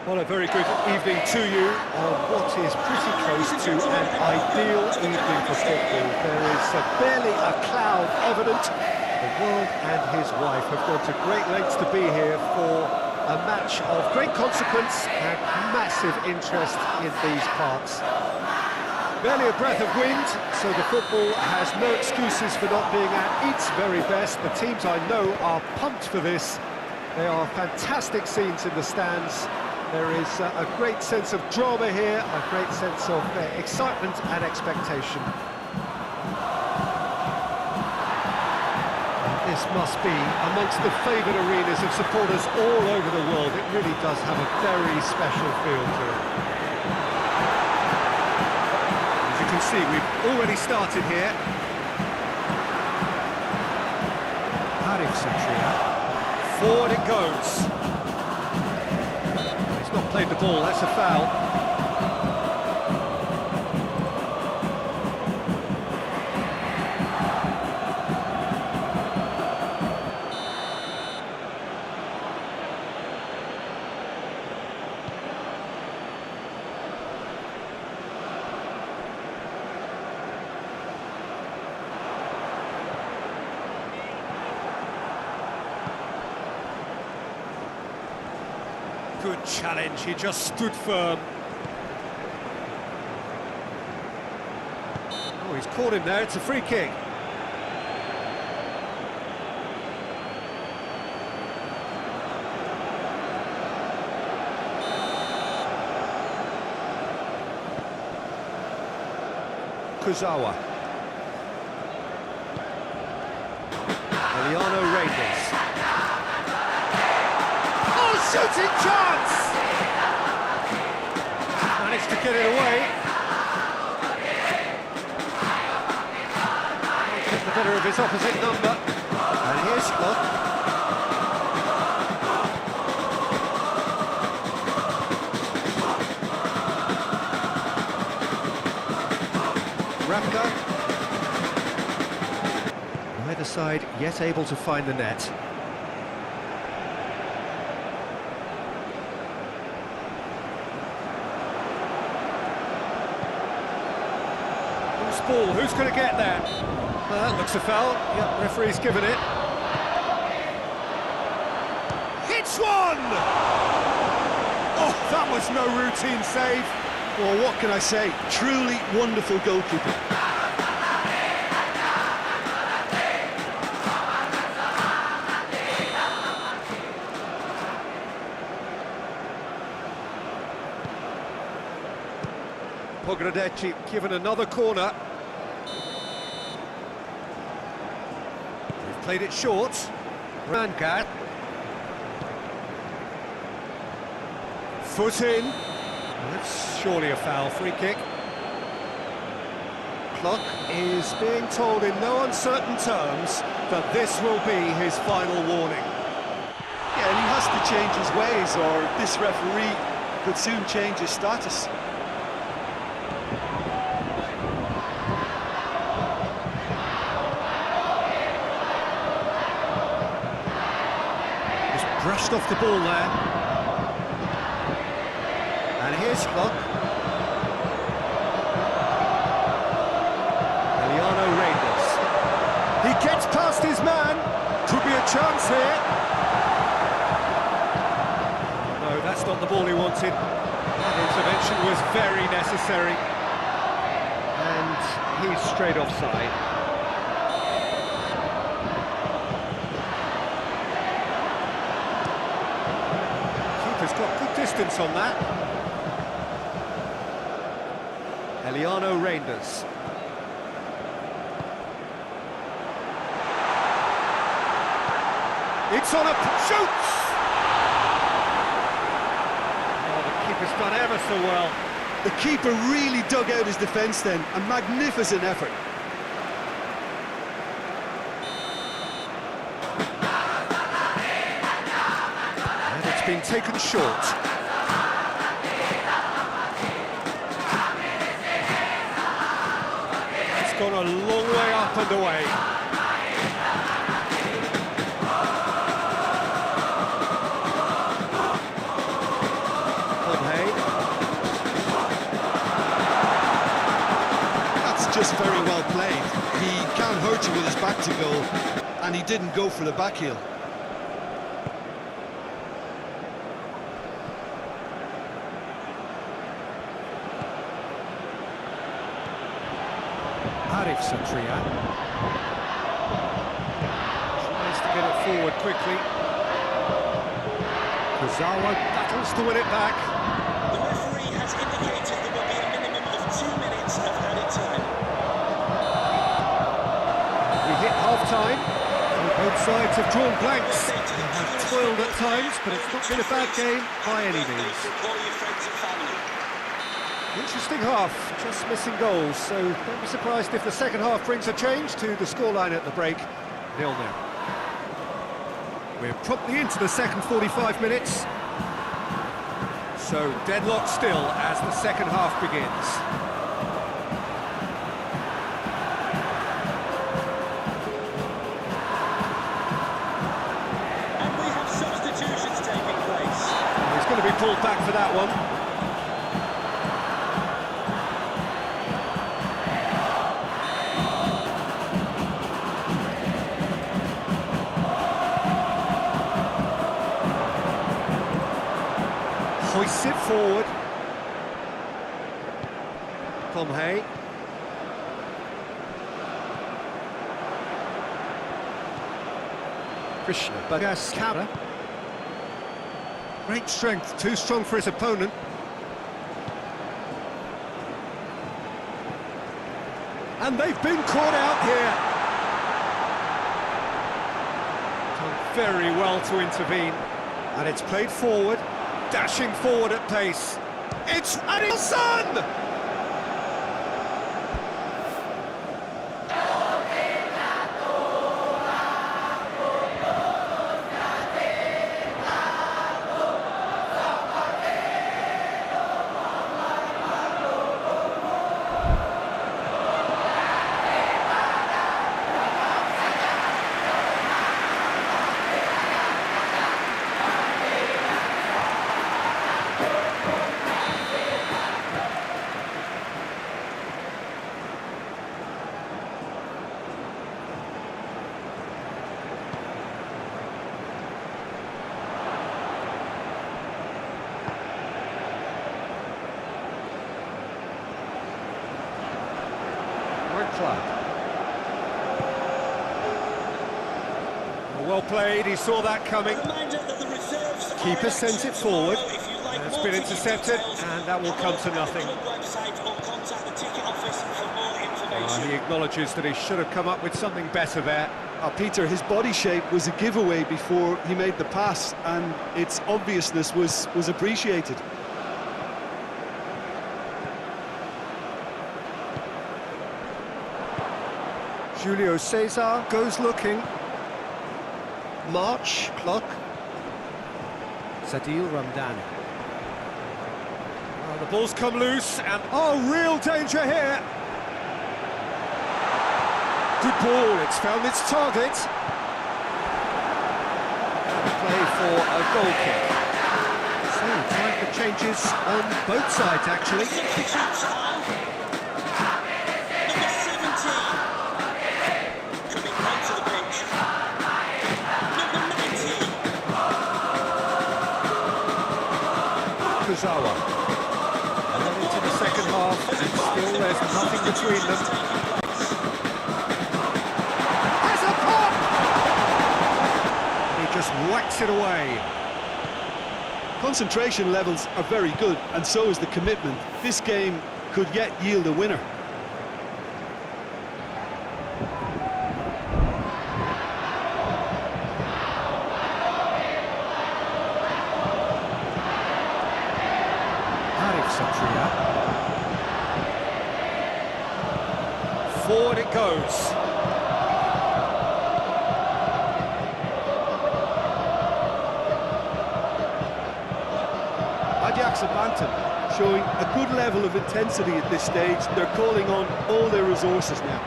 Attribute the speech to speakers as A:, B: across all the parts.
A: Well, a very good evening to you on what is pretty close to an ideal evening for football. There is barely a cloud evident. The world and his wife have gone to great lengths to be here for a match of great consequence and massive interest in these parts. Barely a breath of wind, so the football has no excuses for not being at its very best. The teams I know are pumped for this. There are fantastic scenes in the stands. There is a great sense of drama here, a great sense of excitement and expectation. This must be amongst the favoured arenas of supporters all over the world. It really does have a very special feel to it. As you can see, we've already started here. Forward it goes. He's not played the ball, that's a foul. Good challenge, he just stood firm. Oh, he's caught him there, it's a free kick. Kuzawa. Eliano Rangers. Shooting chance! Managed to get it away. Get the better of his opposite number. And here's Klub. Rapka. Neither side yet able to find the net. Ball, who's going to get there? That looks a foul. Yep, referee's given it. Hits one! Oh, that was no routine save.
B: Well, what can I say? Truly wonderful goalkeeping.
A: Pogradeci given another corner. They've played it short. Rangat. Foot in. That's surely a foul, free kick. Klub is being told in no uncertain terms that this will be his final warning.
B: Yeah, and he has to change his ways, or this referee could soon change his status.
A: Brushed off the ball there. And here's Klub. Eliano Rangers. He gets past his man. Could be a chance here. Oh, no, that's not the ball he wanted. That intervention was very necessary. And he's straight offside. Has got good distance on that. Eliano Rangers. It's on a... shoots! Oh, the keeper's done ever so well.
B: The keeper really dug out his defence then. A magnificent effort.
A: Been taken short. It's gone a long way up and away.
B: just very well played. He can't hurt you with his back to goal, and he didn't go for the back heel.
A: Satria tries to get it forward quickly. Kurzawa battles to win it back.
C: The referee has indicated there will be a minimum of 2 minutes of added time.
A: We hit half-time. Both sides have drawn blanks. They have toiled at times, but it's not been a bad game by any means. Interesting half, just missing goals, so don't be surprised if the second half brings a change to the scoreline at the break, 0-0. We're promptly into the second 45 minutes, so deadlock still as the second half begins.
C: And we have substitutions taking place.
A: He's going to be pulled back for that one. Hoists it forward. Tom Hay. Krishna Bagaskara. Great strength, too strong for his opponent. And they've been caught out here. Done very well to intervene. And it's played forward. Dashing forward at pace. It's Adilson! Klub. Well played, he saw that coming. Keeper sends it forward. It's been intercepted, and that will come to nothing. He acknowledges that he should have come up with something better there.
B: Peter, his body shape was a giveaway before he made the pass, and its obviousness was appreciated.
A: Julio Cesar goes looking. March, clock. Sadil Ramdani. Oh, the ball's come loose, and oh, real danger here. Good ball, it's found its target. Play for a goal kick. So, time for changes on both sides, actually. Kurzawa. And into the second half, and still there's nothing between them. Has a pop! He just whacks it away.
B: Concentration levels are very good, and so is the commitment. This game could yet yield a winner.
A: Forward it goes.
B: Bantam showing a good level of intensity at this stage. They're calling on all their resources now.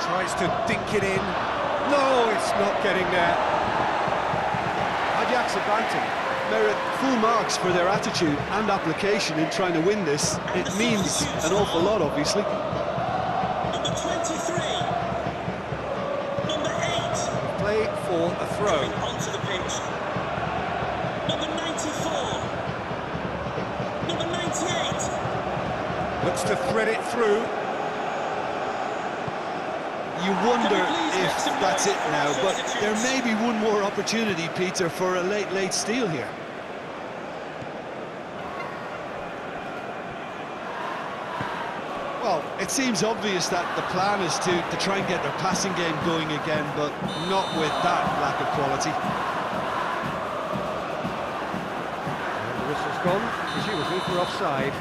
A: Tries to dink it in. No, it's not getting there. takes advantage.
B: Merit full marks for their attitude and application in trying to win this. It means an awful lot, obviously.
C: Number 23. Number 8.
A: Play for a throw.
C: Going onto the pitch. Number 94. Number 98.
A: Looks to thread it through.
B: You wonder if that's it now, but there may be one more opportunity, Peter, for a late steal here. Well, it seems obvious that the plan is to try and get their passing game going again, but not with that lack of quality.
A: And the whistle's gone, presumably for offside.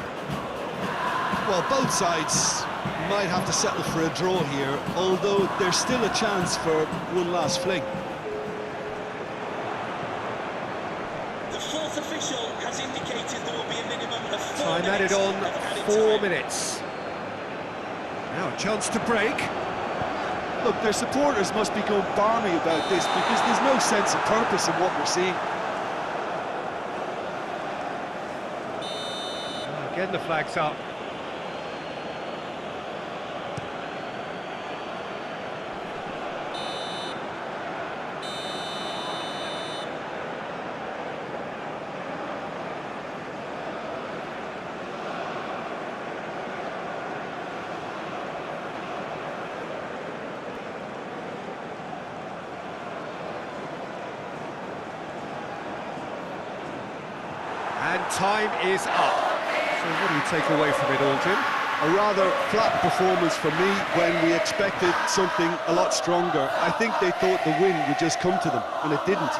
B: Well, both sides might have to settle for a draw here, although there's still a chance for one last fling.
C: The fourth official has indicated there will be a minimum of 4
A: Time added
C: minutes
A: on,
C: of added
A: 4
C: time.
A: minutes. Now a chance to break.
B: Look, their supporters must be going balmy about this because there's no sense of purpose in what we're seeing.
A: Again the flag's up. And time is up. So what do you take away from it all, Jim?
B: A rather flat performance for me when we expected something a lot stronger. I think they thought the win would just come to them, and it didn't.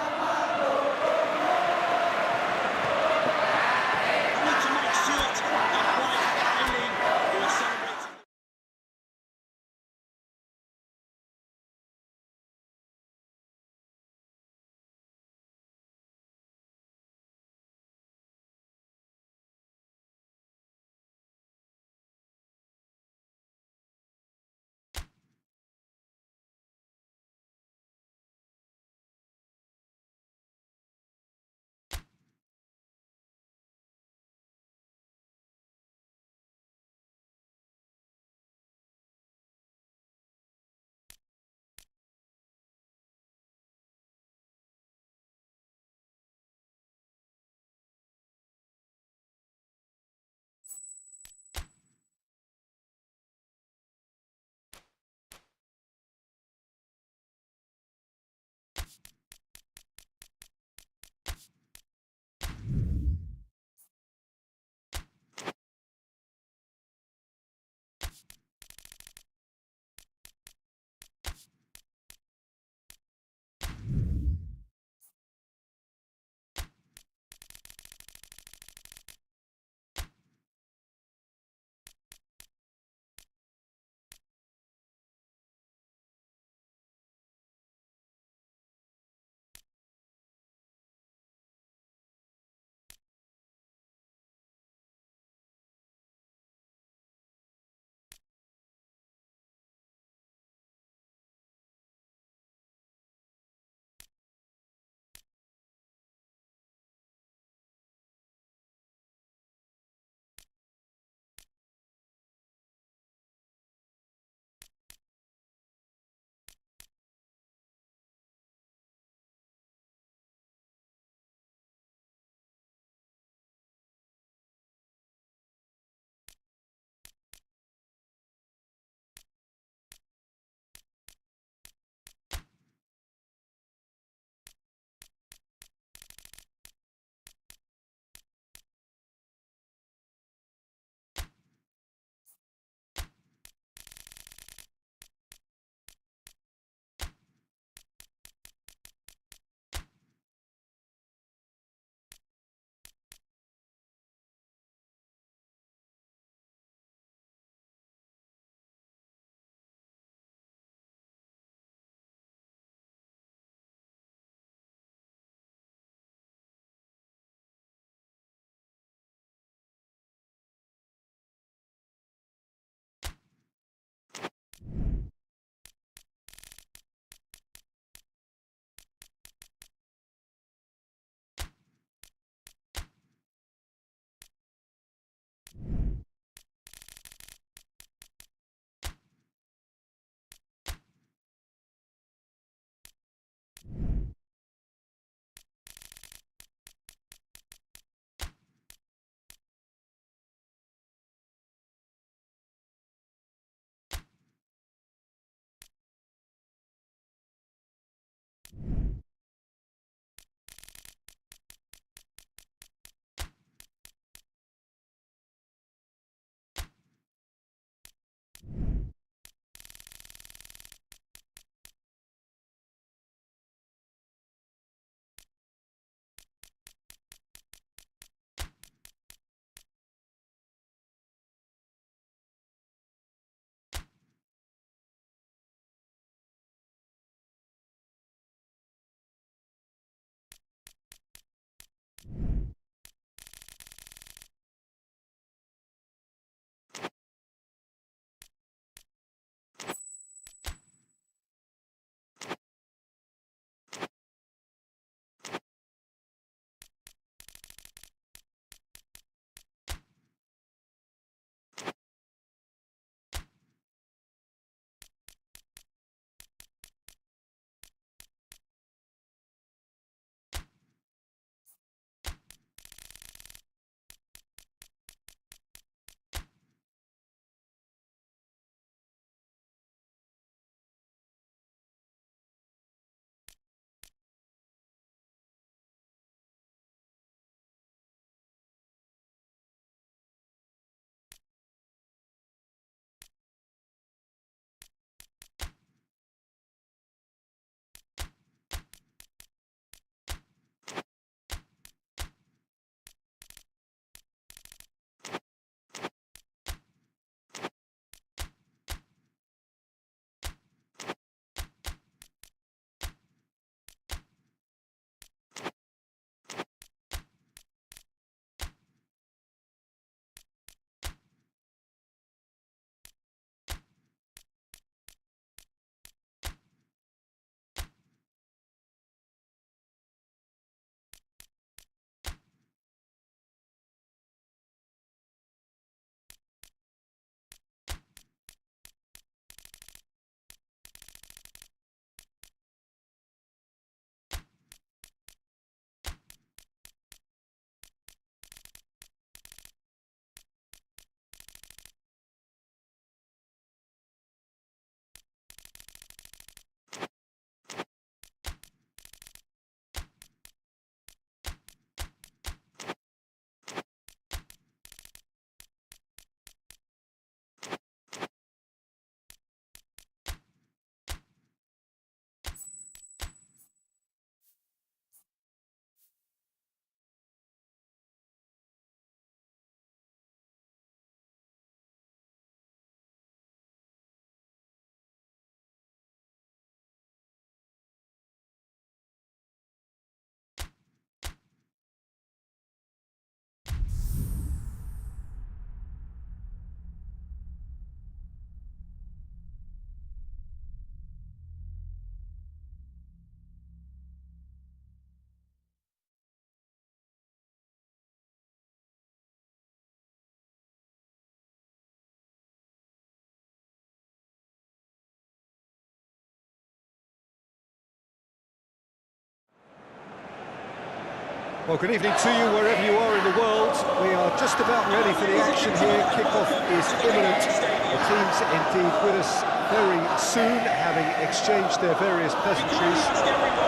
A: Well, good evening to you wherever you are in the world. We are just about ready for the action here. Kickoff is imminent. The teams indeed with us very soon, having exchanged their various pleasantries.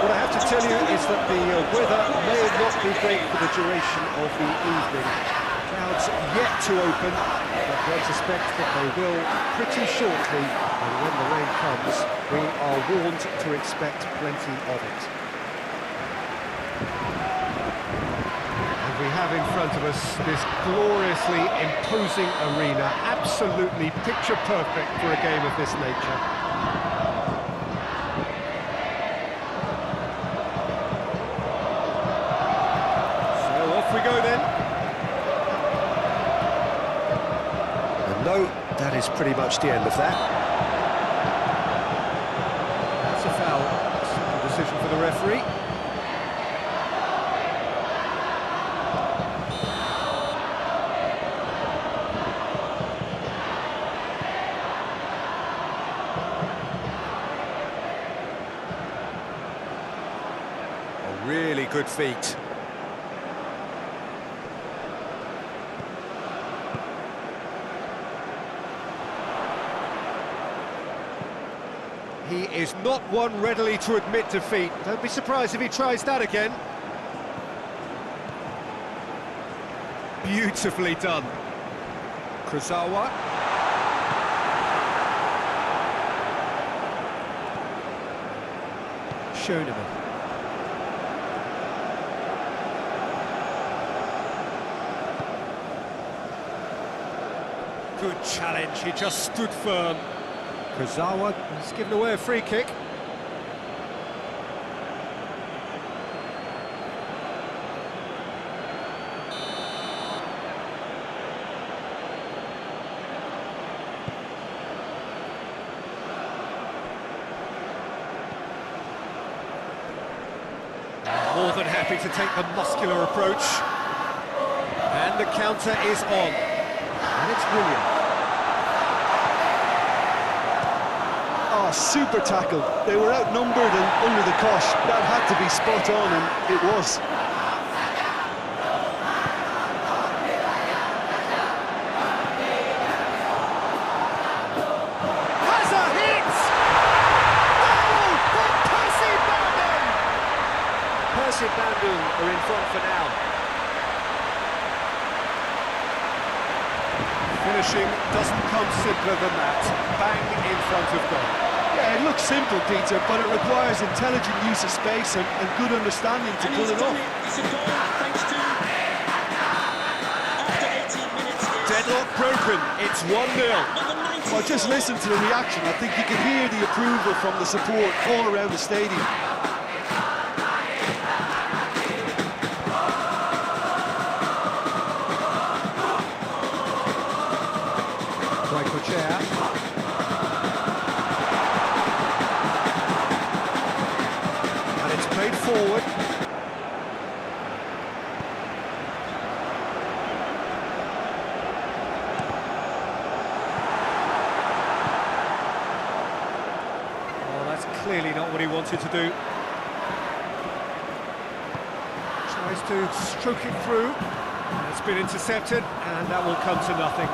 A: What I have to tell you is that the weather may not be great for the duration of the evening. Clouds yet to open, but I suspect that they will pretty shortly. And when the rain comes, we are warned to expect plenty of it. We have in front of us this gloriously imposing arena, absolutely picture perfect for a game of this nature. So off we go then. And no, that is pretty much the end of that. That's a foul. Simple decision for the referee. Really good feet. He is not one readily to admit defeat. Don't be surprised if he tries that again. Beautifully done. Kurzawa. Schoenemann. Good challenge, he just stood firm. Kurzawa has given away a free kick. More than happy to take the muscular approach. And the counter is on. And it's William.
B: Oh, super tackle. They were outnumbered and under the cosh. That had to be spot on, and it was.
A: Has a hit! Goal for Percy Bandung! Percy Bandung are in front for now. Finishing doesn't come simpler than that. Bang in front of goal.
B: Yeah, it looks simple, Peter, but it requires intelligent use of space and good understanding to pull it off.
C: It's a goal thanks to after 18 minutes.
A: Deadlock broken. It's 1-0.
B: Well, just listen to the reaction. I think you can hear the approval from the support all around the stadium.
A: And it's played forward. Oh, that's clearly not what he wanted to do. Tries to stroke it through. It's been intercepted, and that will come to nothing.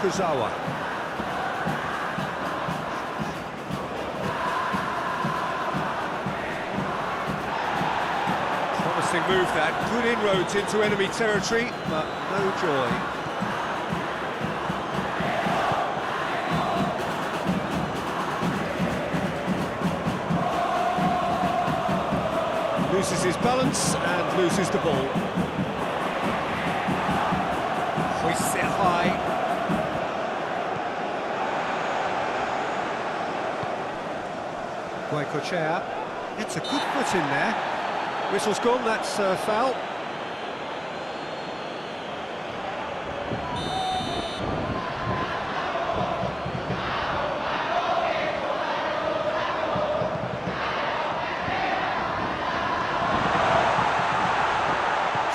A: Kurzawa. Promising move that. Good inroads into enemy territory, but no joy. Loses his balance and loses the ball. Hoists it high. Goicoechea gets a good foot in there. Whistle's gone, that's foul.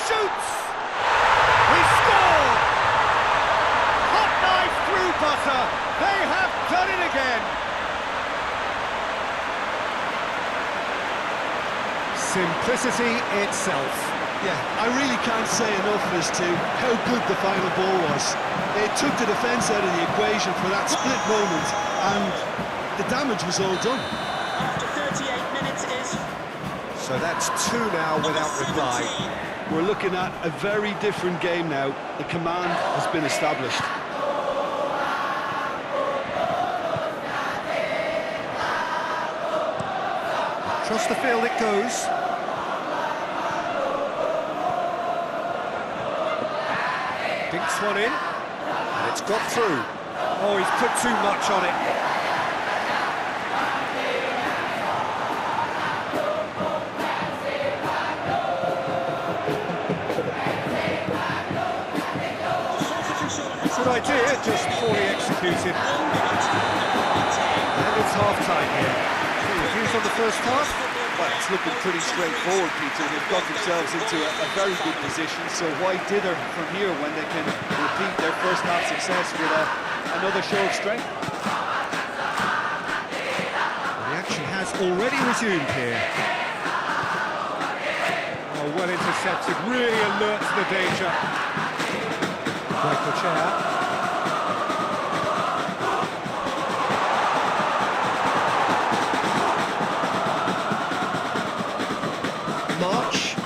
A: Shoots! He scored! Hot knife through butter. They have done it again. Simplicity electricity itself.
B: Yeah, I really can't say enough as to how good the final ball was. It took the defence out of the equation for that split moment, and the damage was all done.
C: After 38 minutes is
A: So that's 2 now without reply.
C: 17.
B: We're looking at a very different game now. The command has been established.
A: Across the field it goes. Dinks one in, and it's got through. Oh, he's put too much on it. Good idea, just poorly executed. And it's half-time here. Any views on the first half?
B: Well, it's looking pretty straightforward, Peter. They've got themselves into a very good position, so why dither from here when they can repeat their first half success with another show of strength?
A: The action has already resumed here. Oh, well intercepted, really alert to the danger. Michael Chair.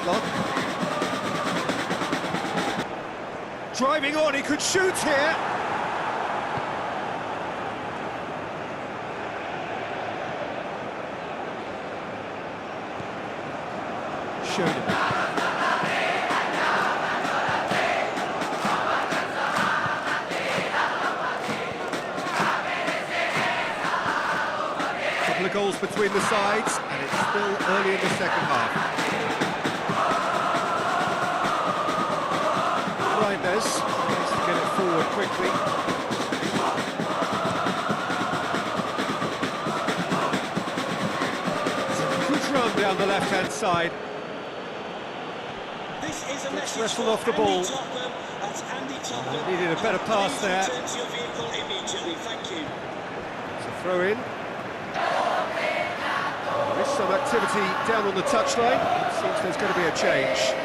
A: Klub. Driving on, he could shoot here. Showed him. Couple of goals between the sides, and it's still early in the second half. Needs to get it forward quickly. It's a good run down the left-hand side.
C: This is a message
A: wrestled
C: for
A: off the ball.
C: Andy Topham. That's Andy Topham.
A: Needed a better pass
C: Please
A: there.
C: return to your vehicle immediately. Thank you.
A: It's a throw in. There is some activity down on the touchline. It seems there's going to be a change.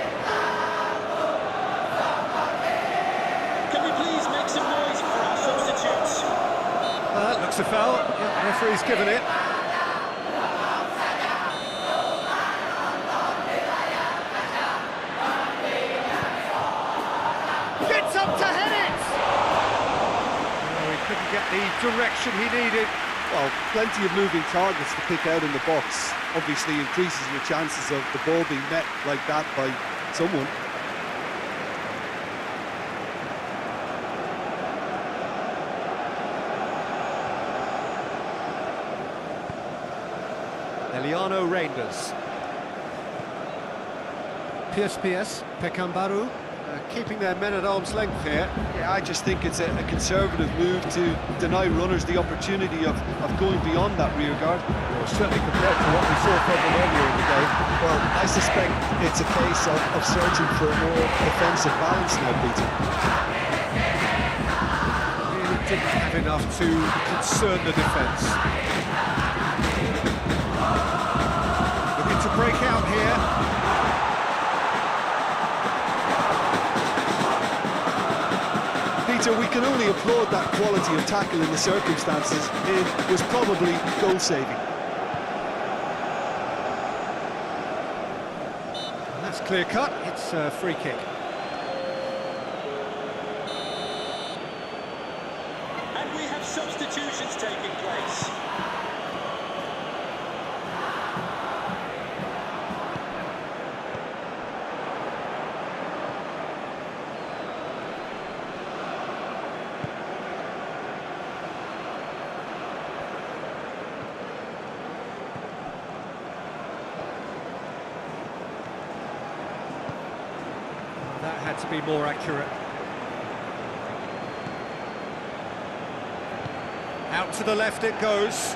C: Can we please make some noise for our substitutes?
A: Looks a foul. Yeah, referee's given it. Gets up to head it! Oh, he couldn't get the direction he needed.
B: Well, plenty of moving targets to pick out in the box. Obviously increases your chances of the ball being met like that by someone.
A: Eliano Reinders. PS, Pekambaru, keeping their men at arm's length here.
B: Yeah, I just think it's a conservative move to deny runners the opportunity of going beyond that rear guard.
A: Well, certainly compared to what we saw from them earlier in the game.
B: Well, I suspect it's a case of searching for a more defensive balance now, Peter.
A: Really didn't have enough to concern the defence. Looking to break out here.
B: Peter, we can only applaud that quality of tackle in the circumstances. It was probably goal-saving.
A: That's clear cut, it's a free kick.
C: And we have substitutions taking place.
A: That had to be more accurate. Out to the left it goes.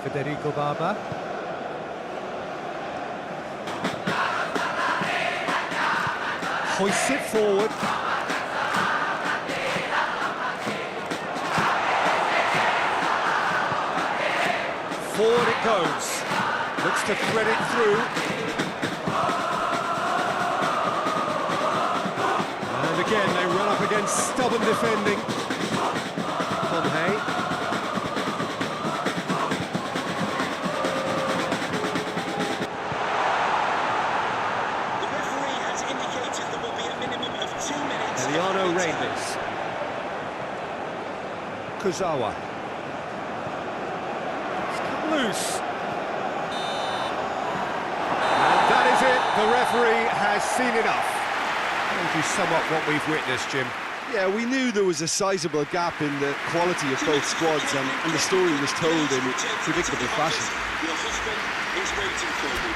A: Federico Barba. Hoists it forward. Forward it goes. Looks to thread it through. And again, they run up against stubborn defending. Conhay.
C: The referee has indicated there will be a minimum of 2 minutes.
A: Eliano Reinders. Kuzawa. It's come loose. And that is it. The referee has seen enough. How would you sum up what we've witnessed, Jim?
B: Yeah, we knew there was a sizable gap in the quality of both squads, and the story was told in predictable fashion.
C: Your husband is waiting for you.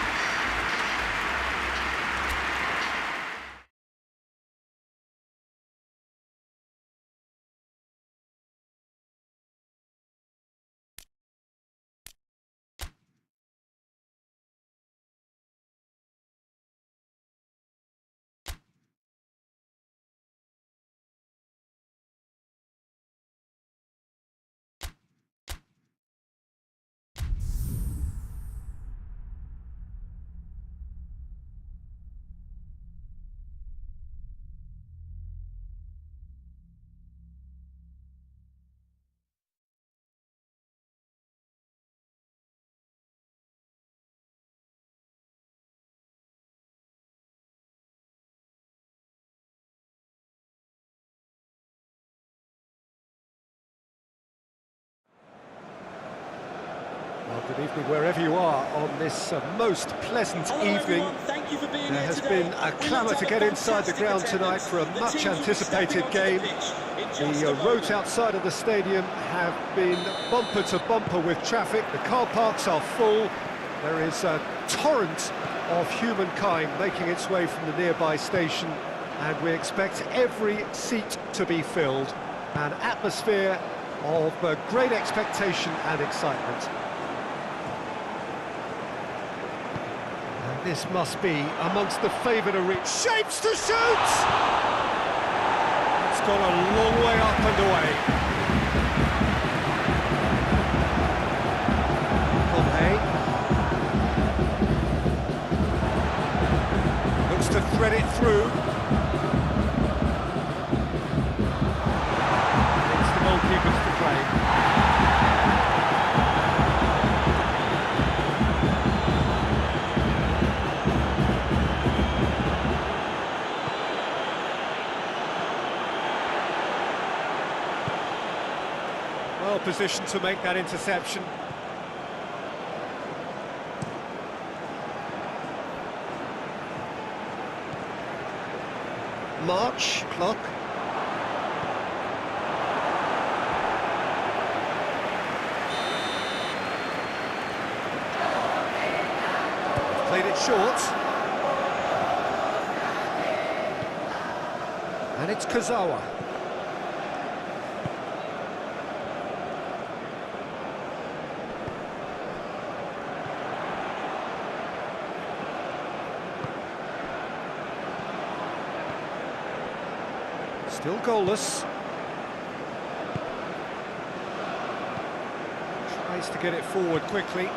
A: Well, good evening wherever you are on this most pleasant evening.
C: Everyone. Thank you for being
A: There
C: here
A: has
C: today.
A: been a
C: We
A: clamour
C: looked
A: to
C: at
A: get
C: a
A: inside the
C: fantastic
A: ground tonight
C: attendance.
A: for a
C: The
A: much
C: teams
A: anticipated
C: stepping onto the
A: game.
C: pitch in just
A: The
C: a
A: roads
C: moment.
A: outside of the stadium have been bumper to bumper with traffic. The car parks are full. There is a torrent of humankind making its way from the nearby station, and we expect every seat to be filled. An atmosphere of great expectation and excitement. And this must be amongst the favoured arena. Shapes to shoot! It's gone a long way up and away. Conhay. Looks to thread it through. It's the goalkeepers to play. Well positioned to make that interception. March, clock. Played it short. And it's Kuzawa. Still goalless. Tries to get it forward quickly.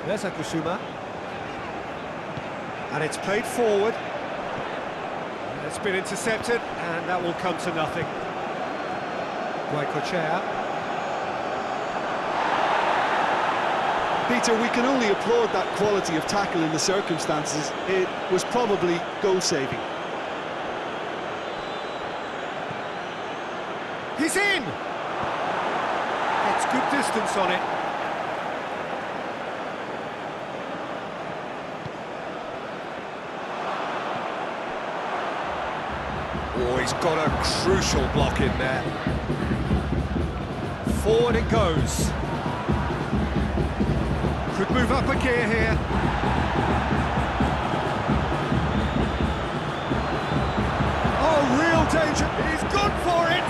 A: There's Akusuma. And it's played forward. And it's been intercepted, and that will come to nothing. Guaycochea.
B: Peter, we can only applaud that quality of tackle in the circumstances. It was probably goal-saving.
A: He's in! It's good distance on it. Oh, he's got a crucial block in there. Forward it goes. Could move up a gear here. Oh, real danger. He's gone for it.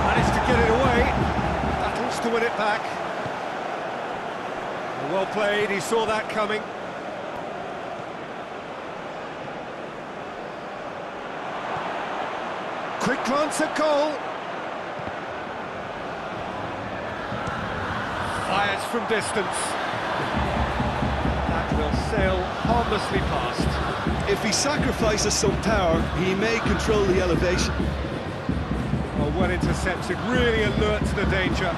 A: Managed to get it away. Well played, he saw that coming. Quick glance at goal. Fires from distance. That will sail harmlessly past.
B: If he sacrifices some power, he may control the elevation.
A: Well intercepted, really alert to the danger.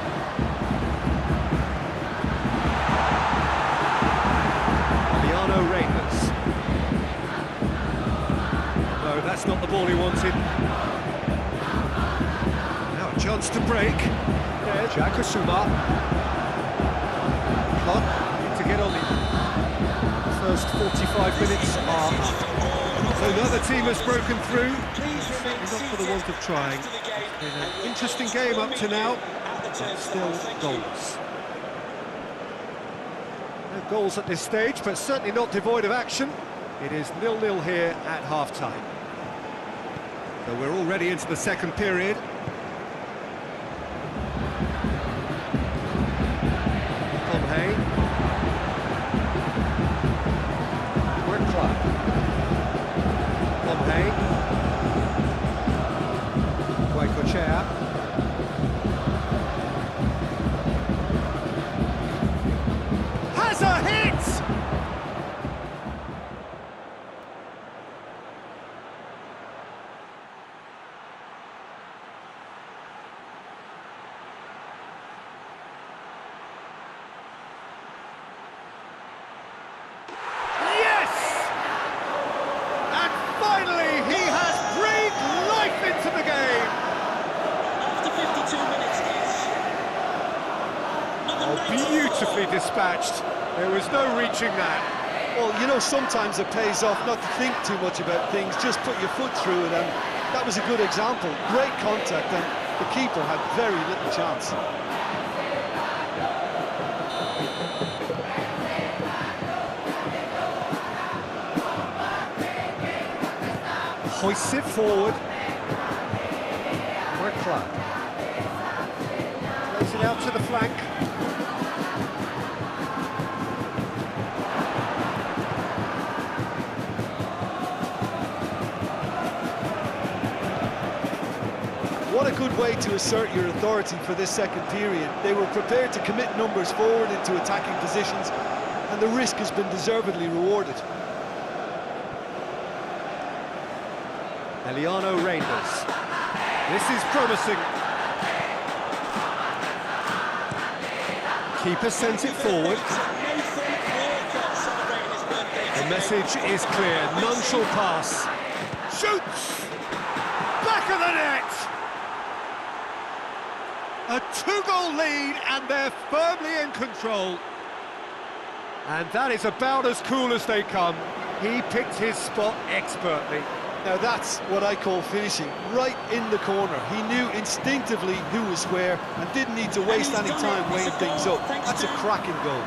A: Reigns. No, that's not the ball he wanted. Now a chance to break. There's Jakusuma. Klub to get on the first 45 minutes are up. So another team has broken through. Not for the want of trying. It's been an interesting game up to now, but still goals. No goals at this stage, but certainly not devoid of action. It is 0-0 here at half-time. So we're already into the second period. Bermain. Klub. Bermain. Waikochea. Has a hit! Yes! And finally, he has breathed life into the game.
C: After 52 minutes,
A: Oh, beautifully dispatched. There was no reaching that.
B: Well, you know, sometimes it pays off not to think too much about things, just put your foot through it, and that was a good example. Great contact, and the keeper had very little chance.
A: Hoists it forward. Klub. Plays it out to the flank.
B: What a good way to assert your authority for this second period. They were prepared to commit numbers forward into attacking positions, and the risk has been deservedly rewarded.
A: Reigns. This is promising. Keeper sends it forward. The message is clear. None shall pass. Shoots! Back of the net! A two-goal lead, and they're firmly in control. And that is about as cool as they come. He picked his spot expertly.
B: Now that's what I call finishing, right in the corner. He knew instinctively who was where and didn't need to waste any time weighing things up. That's a cracking goal.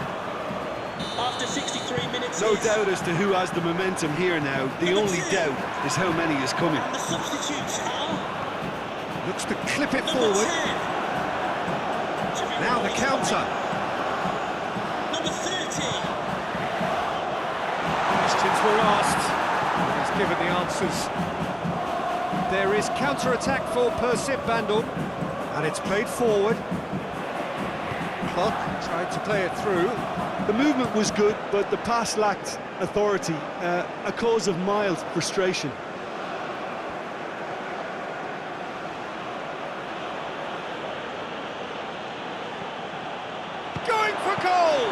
C: After 63 minutes,
B: No doubt as to who has the momentum here now. The only doubt is how many is coming.
C: the substitutes are
A: Looks to clip it
C: number
A: forward.
C: 10.
A: Now the counter.
C: Number 30.
A: Questions were asked. He's given the answers. There is counter-attack for Persib Bandung, and it's played forward. Klub tried to play it through.
B: The movement was good, but the pass lacked authority, a cause of mild frustration.
A: Going for goal!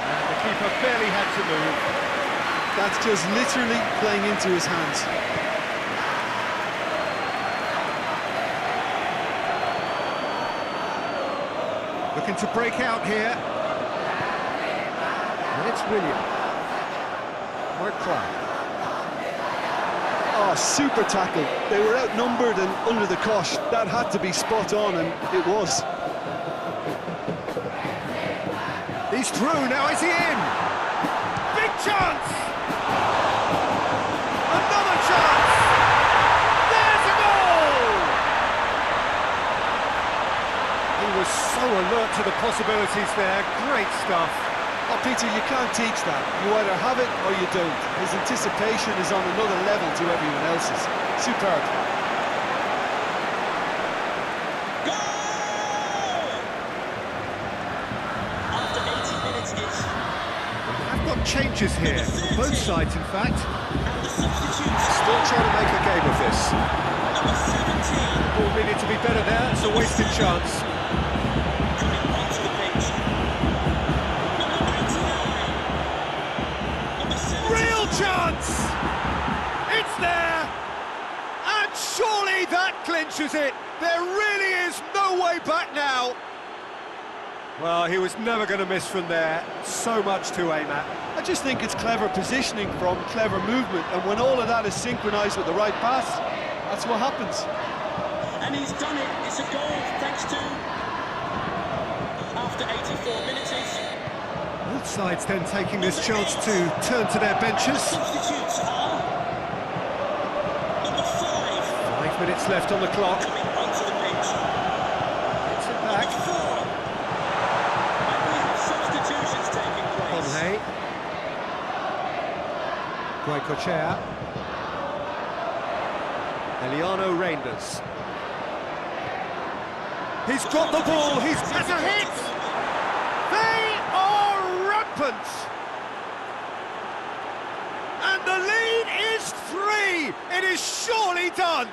A: And the keeper barely had to move.
B: That's just literally playing into his hands.
A: Looking to break out here. And it's William. Klub.
B: Oh, super tackle. They were outnumbered and under the cosh. That had to be spot on, and it was.
A: He's through, now is he in? Big chance! Another chance! There's a goal! He was so alert to the possibilities there. Great stuff.
B: Oh, Peter, you can't teach that. You either have it or you don't. His anticipation is on another level to everyone else's. Superb.
C: After 80 minutes is...
A: I've got changes here, both sides in fact.
C: And the substitutes
A: Still trying to make a game of this.
C: number 17
A: Ball needed to be better there, it's a wasted chance.
C: coming onto the pitch. Number 99. Number 17.
A: Real chance! It's there! And surely that clinches it! There really is no way back now! Well, he was never going to miss from there. So much to aim at.
B: I just think it's clever positioning from clever movement, and when all of that is synchronised with the right pass, that's what happens.
C: And he's done it. It's a goal thanks to... After 84 minutes is...
A: Both sides then taking this chance to turn to their benches.
C: Substitutes are... Number 5
A: 5 minutes left on the clock.
C: coming onto the pitch.
A: It's it back.
C: Number 4. And we have substitutions taking place.
A: Conhay. Guaycochea. Eliano Reinders. He's got the ball, he's has a hit! They are rampant! And the lead is 3! It is surely done!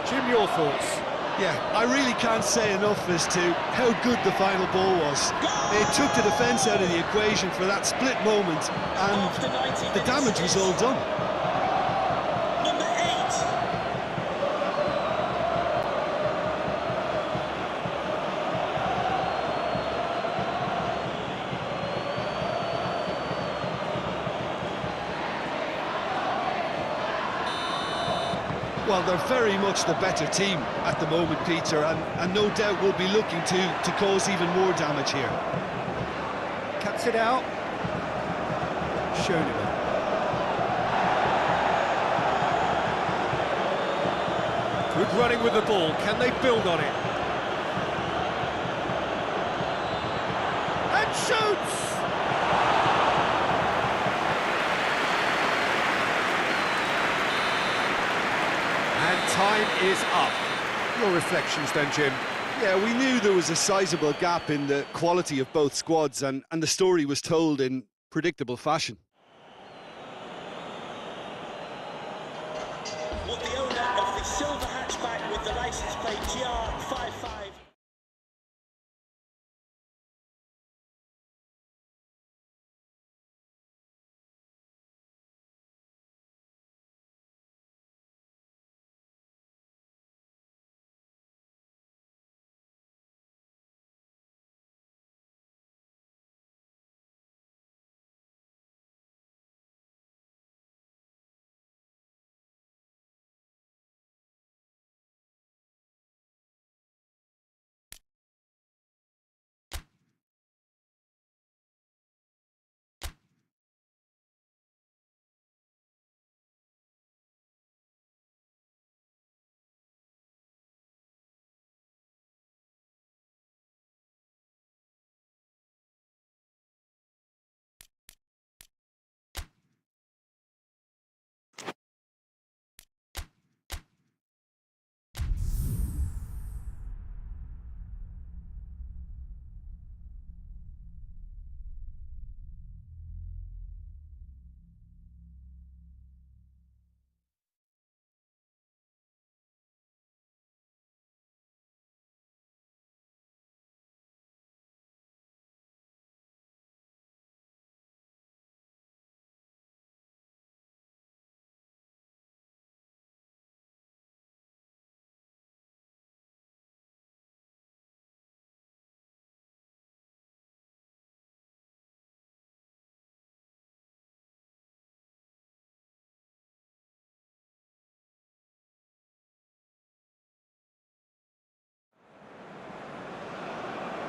A: Jim, your thoughts?
B: Yeah, I really can't say enough as to how good the final ball was. It took the defence out of the equation for that split moment,
C: After
B: and
C: 90
B: the
C: minutes
B: damage was
C: is
B: all done.
C: Number 8.
B: Well, they're very much the better team at the moment, Peter, and no doubt will be looking to cause even more damage here.
A: Cuts it out. Schoenemann. Good running with the ball. Can they build on it? And shoots! And time is up. Your reflections then, Jim?
B: Yeah, we knew there was a sizable gap in the quality of both squads, and the story was told in predictable fashion.
C: What the owner of the silver hatchback with the licence plate GR55.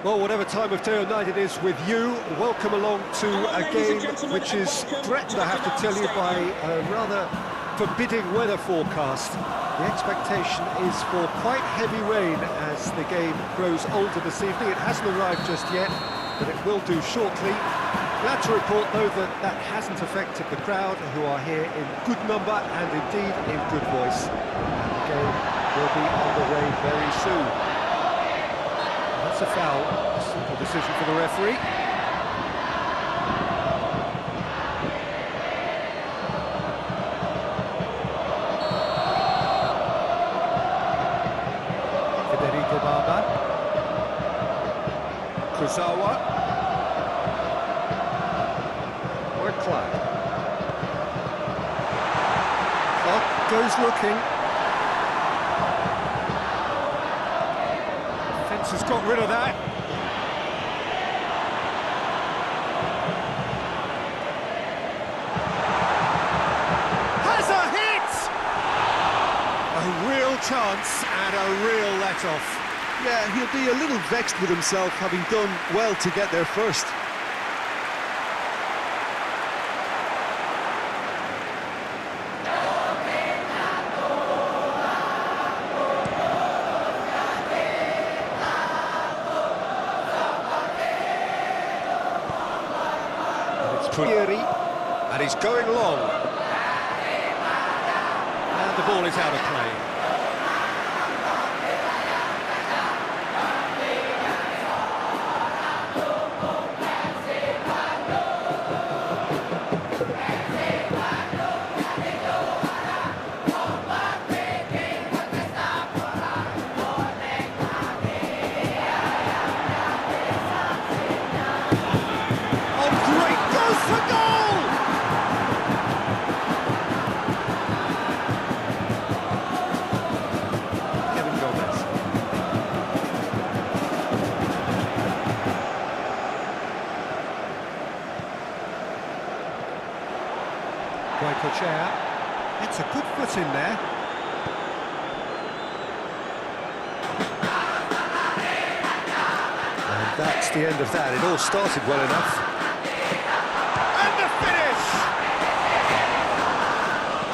A: Well, whatever time of day or night it is with you, welcome along to a game which is threatened, I have to tell you, by a rather forbidding weather forecast. The expectation is for quite heavy rain as the game grows older this evening. It hasn't arrived just yet, but it will do shortly. Glad to report, though, that that hasn't affected the crowd, who are here in good number and indeed in good voice. And the game will be underway very soon. That's a foul. A simple decision for the referee. Kuzawa. Or Klub. Clock goes looking. Fence has got rid of that. Has a hit! A real chance and a real let-off.
B: Yeah, he'll be a little vexed with himself, having done well to get there first.
A: It's Prieri, and he's going long. And the ball is out of play. It's a good foot in there. And that's the end of that. It all started well enough. And the finish!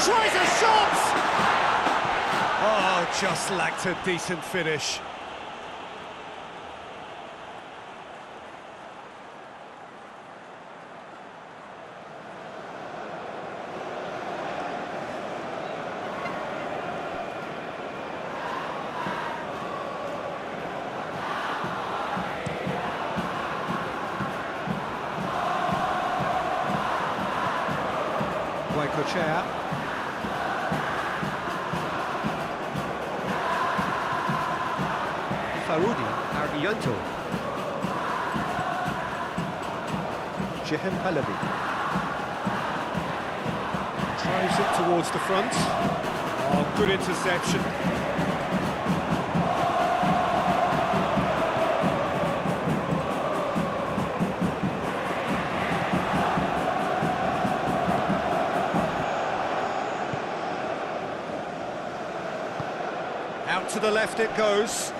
A: Tries a shot! Oh, just lacked a decent finish. Chair. Farudi Argianto. Jehem Pahlavi. Drives it towards the front. Oh, good interception. Out to the left it goes.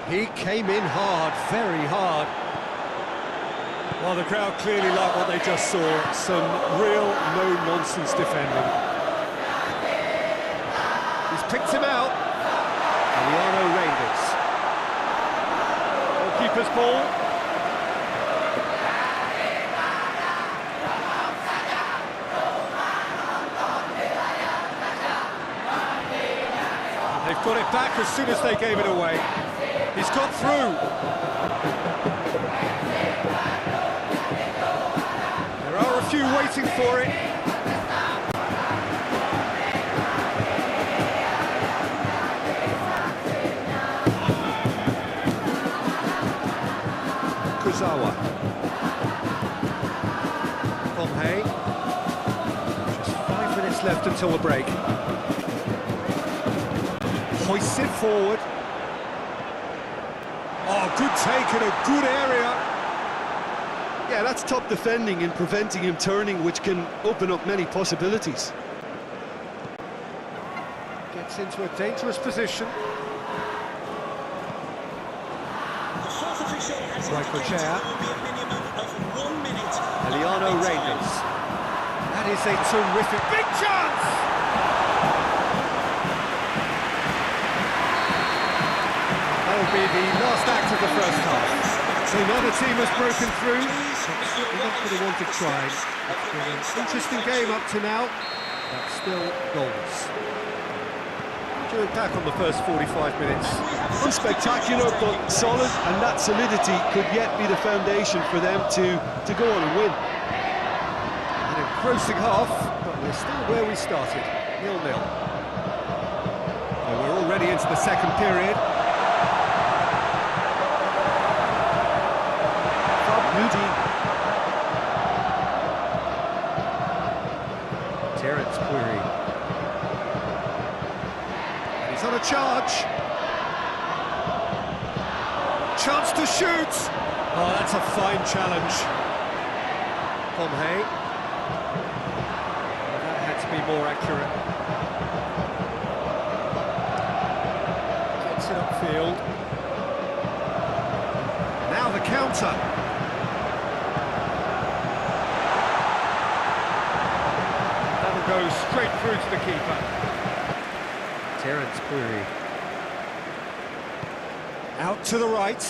A: He came in hard, very hard. Well, the crowd clearly like what they just saw. Some real no-nonsense defending. He's picked him out. Emiliano Rangers. Goalkeeper's ball. They've got it back as soon as they gave it away. He's got through. There are a few waiting for it. Kuzawa. Pomhey. Just 5 minutes left until the break. Hoists it forward. Oh, good take in a good area.
B: Yeah, that's top defending and preventing him turning, which can open up many possibilities.
A: Gets into a dangerous position.
C: The fourth official has
A: Right for chair.
C: will be a minimum of 1 minute.
A: Emiliano Rangers. That is a terrific... Big chance! That'll be the last act of the first half. So now the team has broken through. Not for the want of trying. It's been an interesting game up to now, but still goals. What do you look back on the first 45 minutes?
B: Unspectacular, but solid, and that solidity could yet be the foundation for them to go on and win.
A: An engrossing half, but we're still where we started, 0-0. So we're already into the second period. Terence Query. And he's on a charge. Chance to shoot. Oh, that's a fine challenge. Pomhay. That had to be more accurate. Gets it upfield. Now the counter. Goes straight through to the keeper. Terence Query. Out to the right.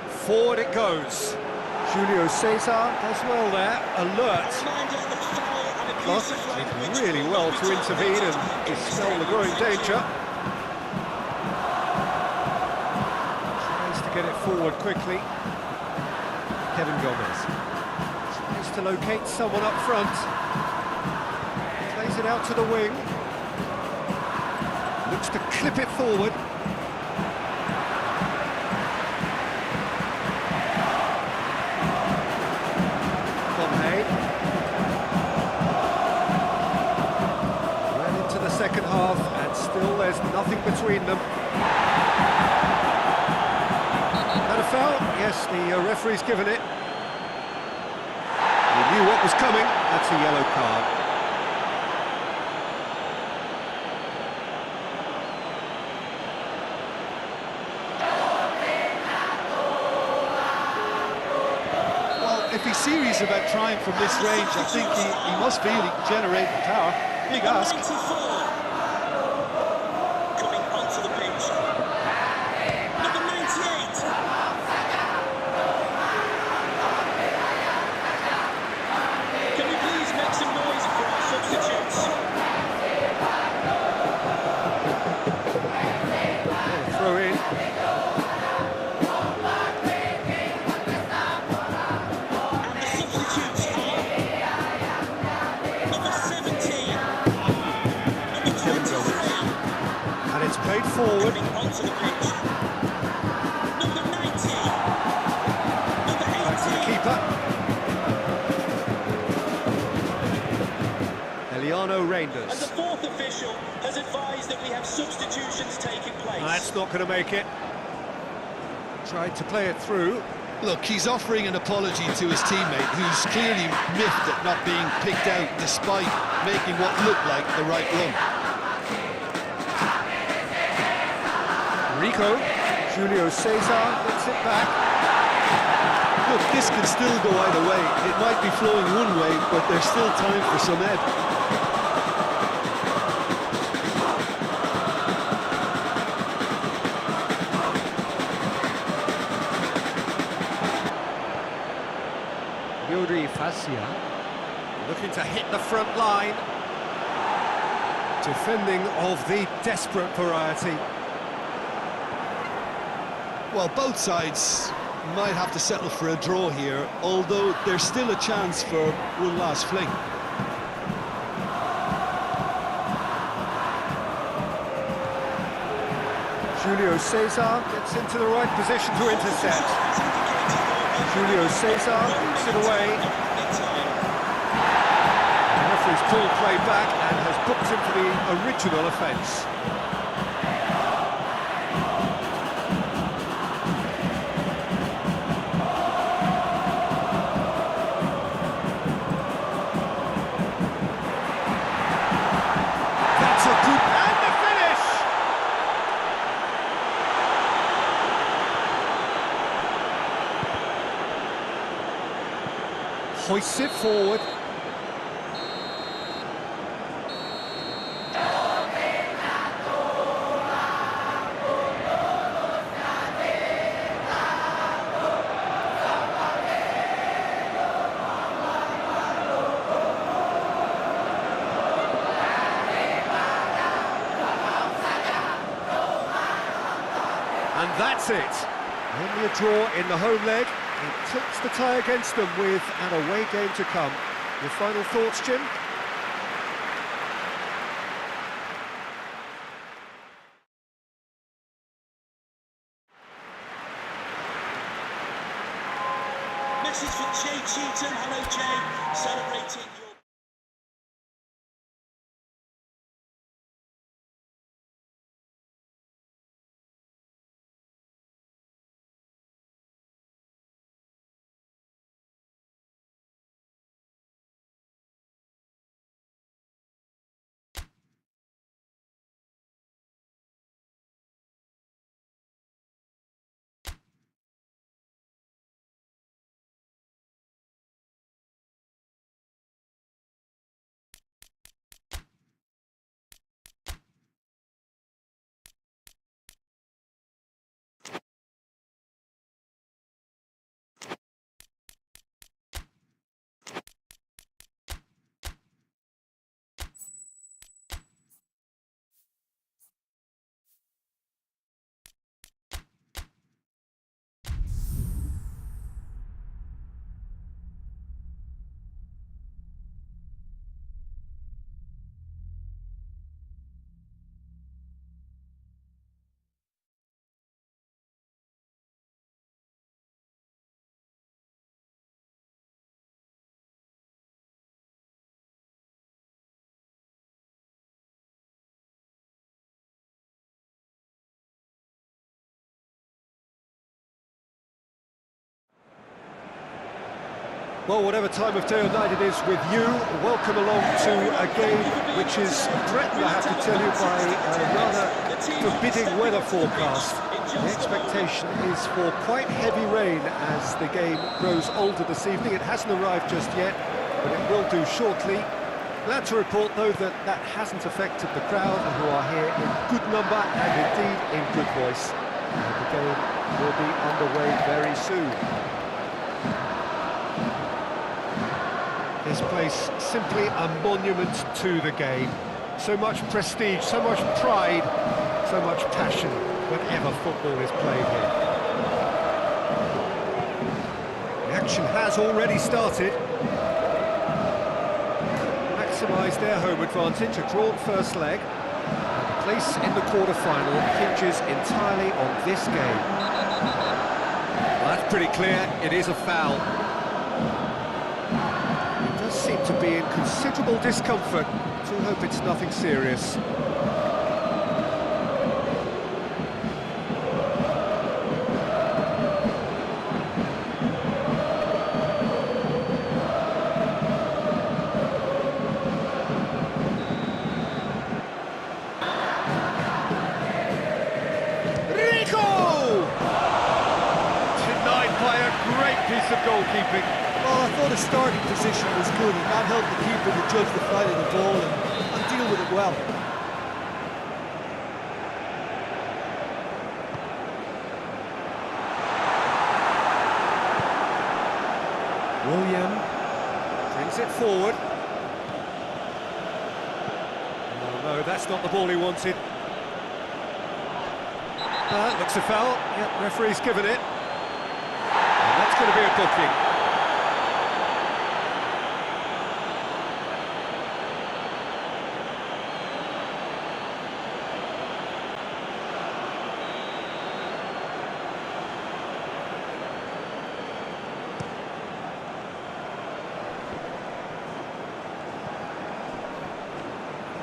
A: Forward it goes. Julio Cesar does well there. Alert. Clark did really well to intervene and dispel the growing danger. Tries to get it forward quickly. Kevin Gomez. To locate someone up front. Plays it out to the wing. Looks to clip it forward. Pomhay. Right into the second half, and still there's nothing between them. And a foul? Yes, the referee's given it. Knew what was coming. That's a yellow card.
B: Well, if he's serious about trying from this range, I think he must feel he can generate the power. Big ask.
C: Coming onto the pitch. Number 98. Make some noise for our substitutes.
A: Throw in.
C: And the substitutes are number 17, number 23,
A: And it's played forward.
C: coming onto the pitch. Number 90, number 18.
A: Back to the keeper.
C: And the
A: Reinders.
C: fourth official has advised that we have substitutions taking place.
A: That's not going to make it. Tried to play it through.
B: Look, he's offering an apology to his teammate, who's clearly miffed at not being picked out despite making what looked like the right run.
A: Rico. Julio Cesar gets it back.
B: Look, this can still go either way. It might be flowing one way, but there's still time for some ebb.
A: Yodri Fascia looking to hit the front line. Defending of the desperate variety.
B: Well, both sides might have to settle for a draw here, although there's still a chance for one last fling.
A: Julio Cesar gets into the right position to intercept. Julio Cesar keeps it away. The referee's pulled play back and has booked him for the original offence. That's a good... and the finish! hoists it forward. And that's it. Only a draw in the home leg. It tilts the tie against them with an away game to come. Your final thoughts, Jim?
C: Message for Jay Cheatham. Hello, Jay. Celebrating your...
A: Well, whatever time of day or night it is with you, welcome along to a game which is threatened, I have to tell you, by a rather forbidding weather forecast. The expectation is for quite heavy rain as the game grows older this evening. It hasn't arrived just yet, but it will do shortly. Glad to report, though, that that hasn't affected the crowd, who are here in good number and indeed in good voice. And the game will be underway very soon. This place simply a monument to the game. So much prestige, so much pride, so much passion whenever football is played here. The action has already started. Maximise their home advantage, a drawn first leg. And the place in the quarter-final hinges entirely on this game. Well, that's pretty clear, it is a foul. Seem to be in considerable discomfort. Do hope it's nothing serious. Rico! Denied by a great piece of goalkeeping.
D: Well, I thought his starting position was good, and that helped the keeper to judge the flight of the ball and deal with it well.
A: William brings it forward. No, that's not the ball he wanted. Looks a foul. Yep, referee's given it. And that's going to be a booking.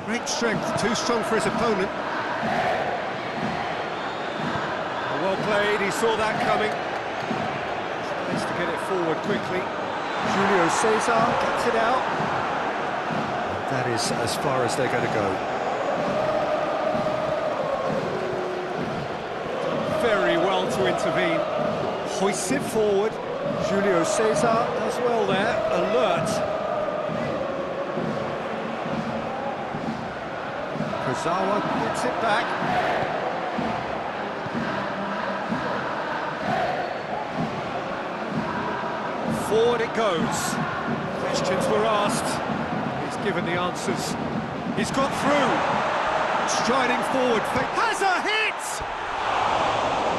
A: Great strength, too strong for his opponent. Well played, he saw that coming. Tries to get it forward quickly. Julio Cesar gets it out. That is as far as they're going to go. Very well to intervene. Hoists it forward. Julio Cesar as well there, alert. Kurzawa gets it back. Forward it goes. Questions were asked. He's given the answers. He's got through. Striding forward. Has a hit!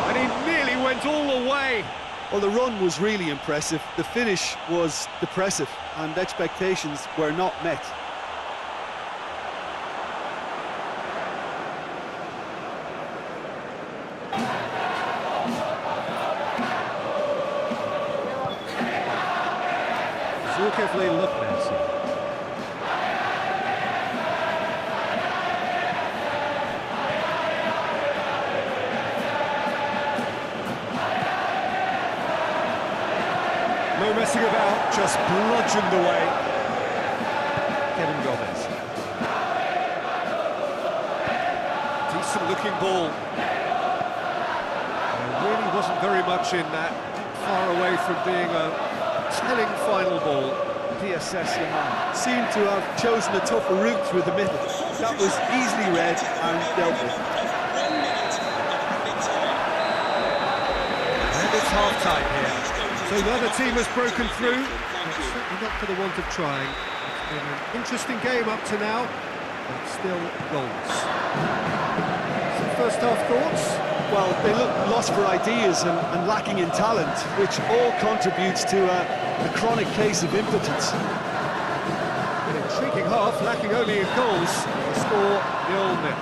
A: And he nearly went all the way.
B: Well, the run was really impressive. The finish was depressive, and expectations were not met.
A: Zulkifli Luknesi. No messing about, just bludgeoned away. Kevin Gomez. Decent looking ball. There really wasn't very much in that, far away from being a telling final ball. PSS Yaman
B: Seemed to have chosen a tougher route through the middle. That was easily read and dealt with.
A: And it's half-time here. So the other team has broken through, but certainly not for the want of trying. It's been an interesting game up to now, but still goals. Some first-half thoughts?
B: Well, they look lost for ideas and lacking in talent, which all contributes to a chronic case of impotence.
A: An intriguing half, lacking only in goals. The score 0-0.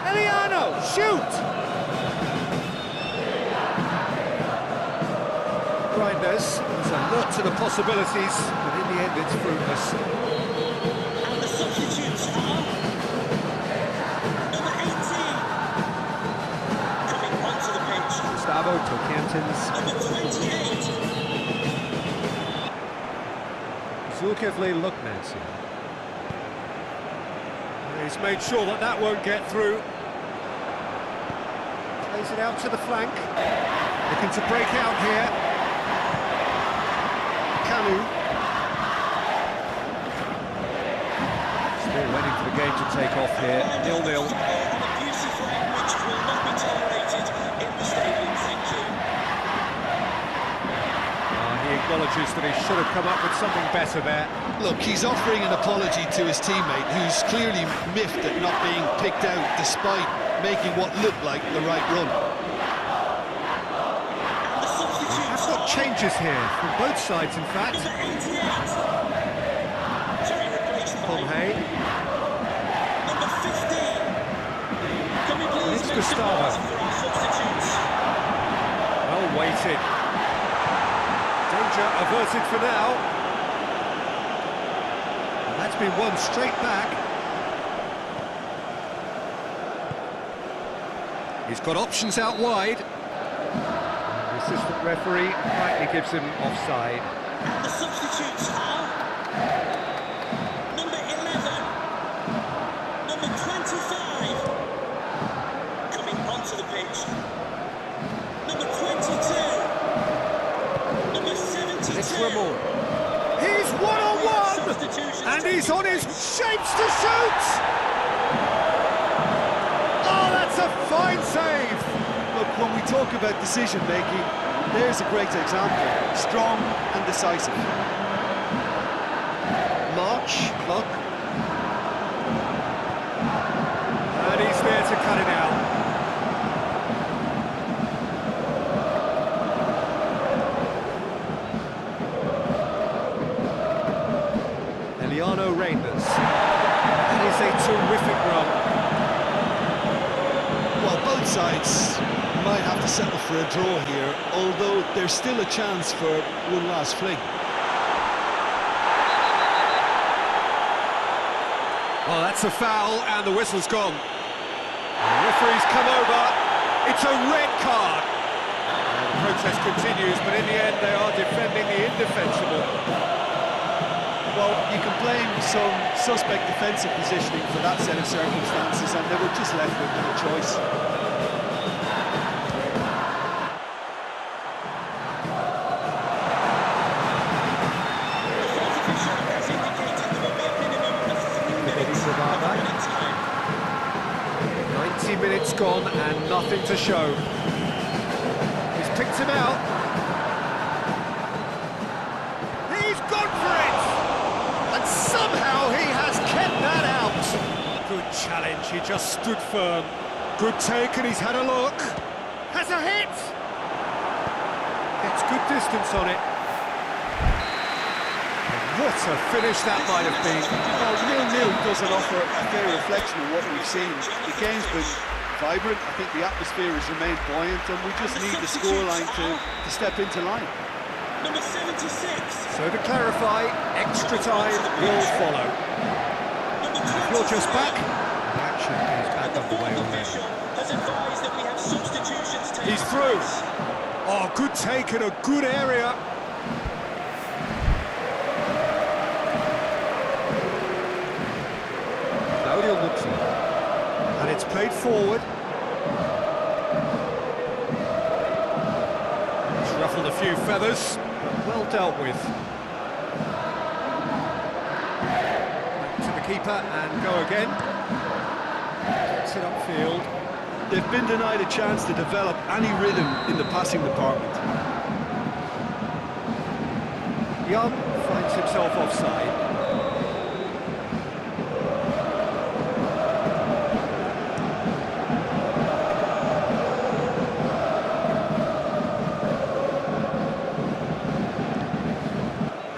A: Eliano, shoot! Grinders is alert to the possibilities, but in the end it's fruitless.
C: And the substitutes are number 18 coming onto the pitch.
A: Gustavo Tocantins.
C: Number 28.
A: Zulkifli Luknesi. He's made sure that that won't get through. Plays it out to the flank. Looking to break out here. Kanu. Still waiting for the game to take off here. 0-0.
C: An abusive language will not be tolerated in the stadium, thank you.
A: He acknowledges that he should have come up with something better there.
B: Look, he's offering an apology to his teammate, who's clearly miffed at not being picked out despite making what looked like the right run.
C: And the substitutes
A: I've got changes here from both sides, in fact.
C: number 88. To be replaced by
A: Pomhay.
C: number 15. Can we please
A: It's
C: make some
A: Gustavo.
C: noise for our substitutes?
A: Well weighted. Danger averted for now. And that's been won straight back. He's got options out wide. And the assistant referee rightly gives him offside.
C: And the substitutes are number 11, number 25, coming onto the pitch, number 22, number 72.
A: It's Ramon. He's one-on-one!
C: Substitutions
A: And he's on his shapes to shoot! Oh, that's a fine save!
B: Look, when we talk about decision-making, there's a great example. Strong and decisive.
A: March, clock. And he's there to cut it out. Eliano Reinders. That is a terrific run.
B: Well, both sides might have to settle for a draw here, although there's still a chance for one last fling.
A: Well, that's a foul, and the whistle's gone. The referee's come over. It's a red card. And the protest continues, but in the end, they are defending the indefensible.
B: Well, you can blame some suspect defensive positioning for that set of circumstances, and they were just left with no choice.
A: gone and nothing to show. He's picked him out. He's gone for it! And somehow he has kept that out. Good challenge, he just stood firm. Good take and he's had a look. Has a hit! Gets good distance on it. What a finish that might have been.
B: Well, 0-0 doesn't offer a fair reflection of what we've seen. The game's been vibrant. I think the atmosphere has remained buoyant, and we just need the scoreline to step into line.
C: Number 76.
A: So to clarify, extra time will follow. You're just back. The action is back underway already.
C: Has advised that we have substitutions taking
A: He's through.
C: place.
A: Oh, good take in a good area. And it's played forward. He's ruffled a few feathers, but well dealt with. Back to the keeper and go again. Gets it upfield.
B: They've been denied a chance to develop any rhythm in the passing department.
A: Young finds himself offside.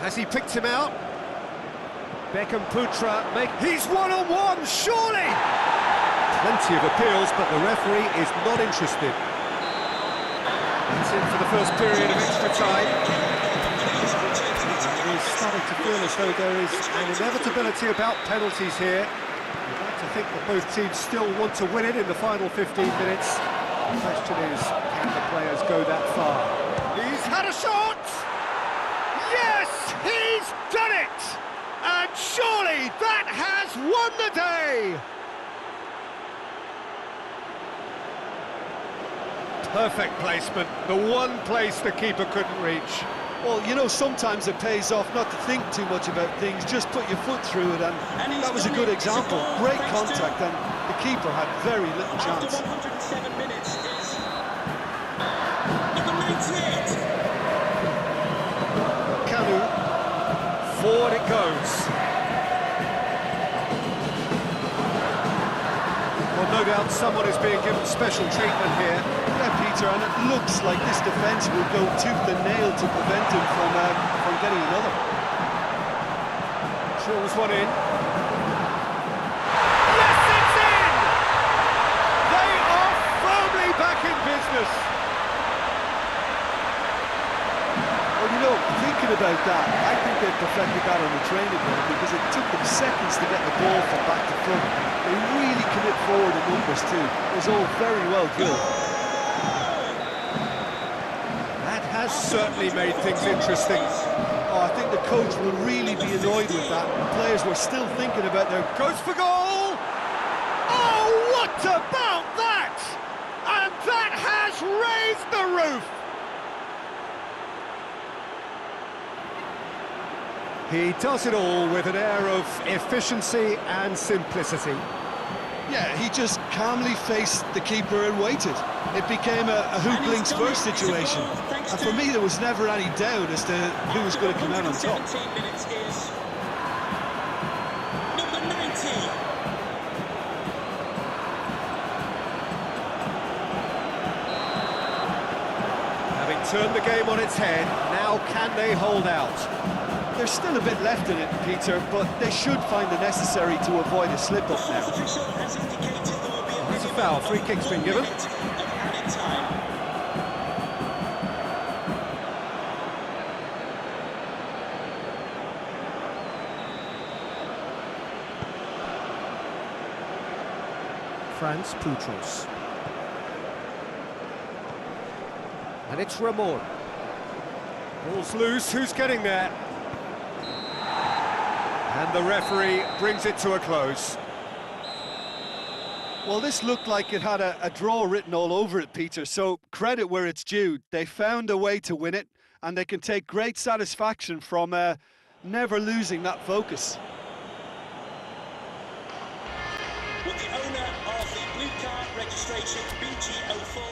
A: Has he picked him out? Beckham Putra he's one-on-one, surely! Plenty of appeals, but the referee is not interested. That's in for the first period of extra time. We're starting to feel as though there is an inevitability about penalties here. I'd like to think that both teams still want to win it in the final 15 minutes. The question is, can the players go that far? He's had a shot! Yes, he's done it! And surely that has won the day! Perfect placement, the one place the keeper couldn't reach.
B: Well, you know, sometimes it pays off not to think too much about things, just put your foot through it, and that was a good example. Great contact, and the keeper had very little chance.
C: After 107 minutes is number 98.
A: Kanu, forward it goes. Well, no doubt someone is being given special treatment here.
B: Yeah, Peter, and it looks like this defence will go tooth and nail to prevent him from getting another.
A: Drills one in. Yes, it's in! They are firmly back in business.
B: Well, you know, thinking about that, I think they perfected that on the training ground because it took them seconds to get the ball from back to front. They really commit forward in numbers too. It was all very well drilled.
A: That has certainly made things interesting.
B: Oh, I think the coach will really be annoyed with that. The players were still thinking about their...
A: Goes for goal! Oh, what about that? And that has raised the roof! He does it all with an air of efficiency and simplicity.
B: Yeah, he just calmly faced the keeper and waited. It became a who blinks first situation. And for me, there was never any doubt as to who was going to come out on top.
C: 17 minutes is number 90.
A: Having turned the game on its head, now can they hold out?
B: There's still a bit left in it, Peter, but they should find the necessary to avoid a slip-up now.
C: Official has indicated there will be a
A: It's a foul, free kick's been given.
C: minute of added time.
A: France Putros. And it's Ramon. Ball's loose, who's getting there? And the referee brings it to a close.
B: Well, this looked like it had a draw written all over it, Peter, so credit where it's due. They found a way to win it, and they can take great satisfaction from never losing that focus.
C: With the owner of the blue card registration registration BG04.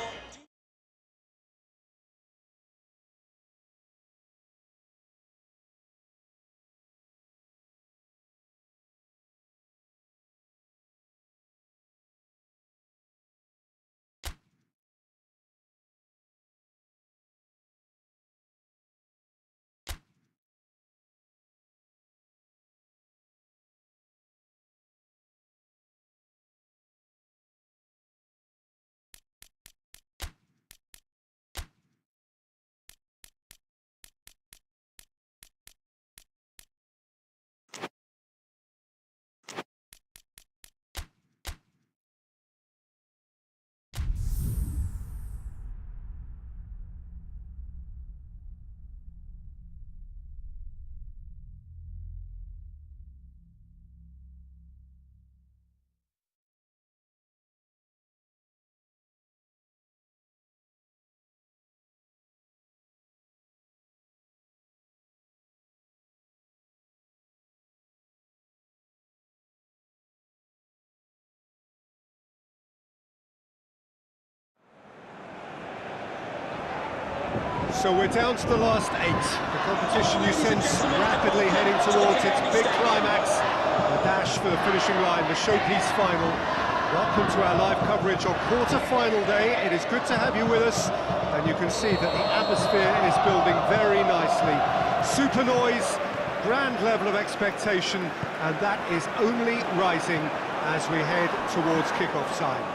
A: So we're down to the last 8. The competition, you sense, rapidly heading towards its big climax. The dash for the finishing line, the showpiece final. Welcome to our live coverage on quarter-final day. It is good to have you with us, and you can see that the atmosphere is building very nicely. Super noise, grand level of expectation, and that is only rising as we head towards kick-off time.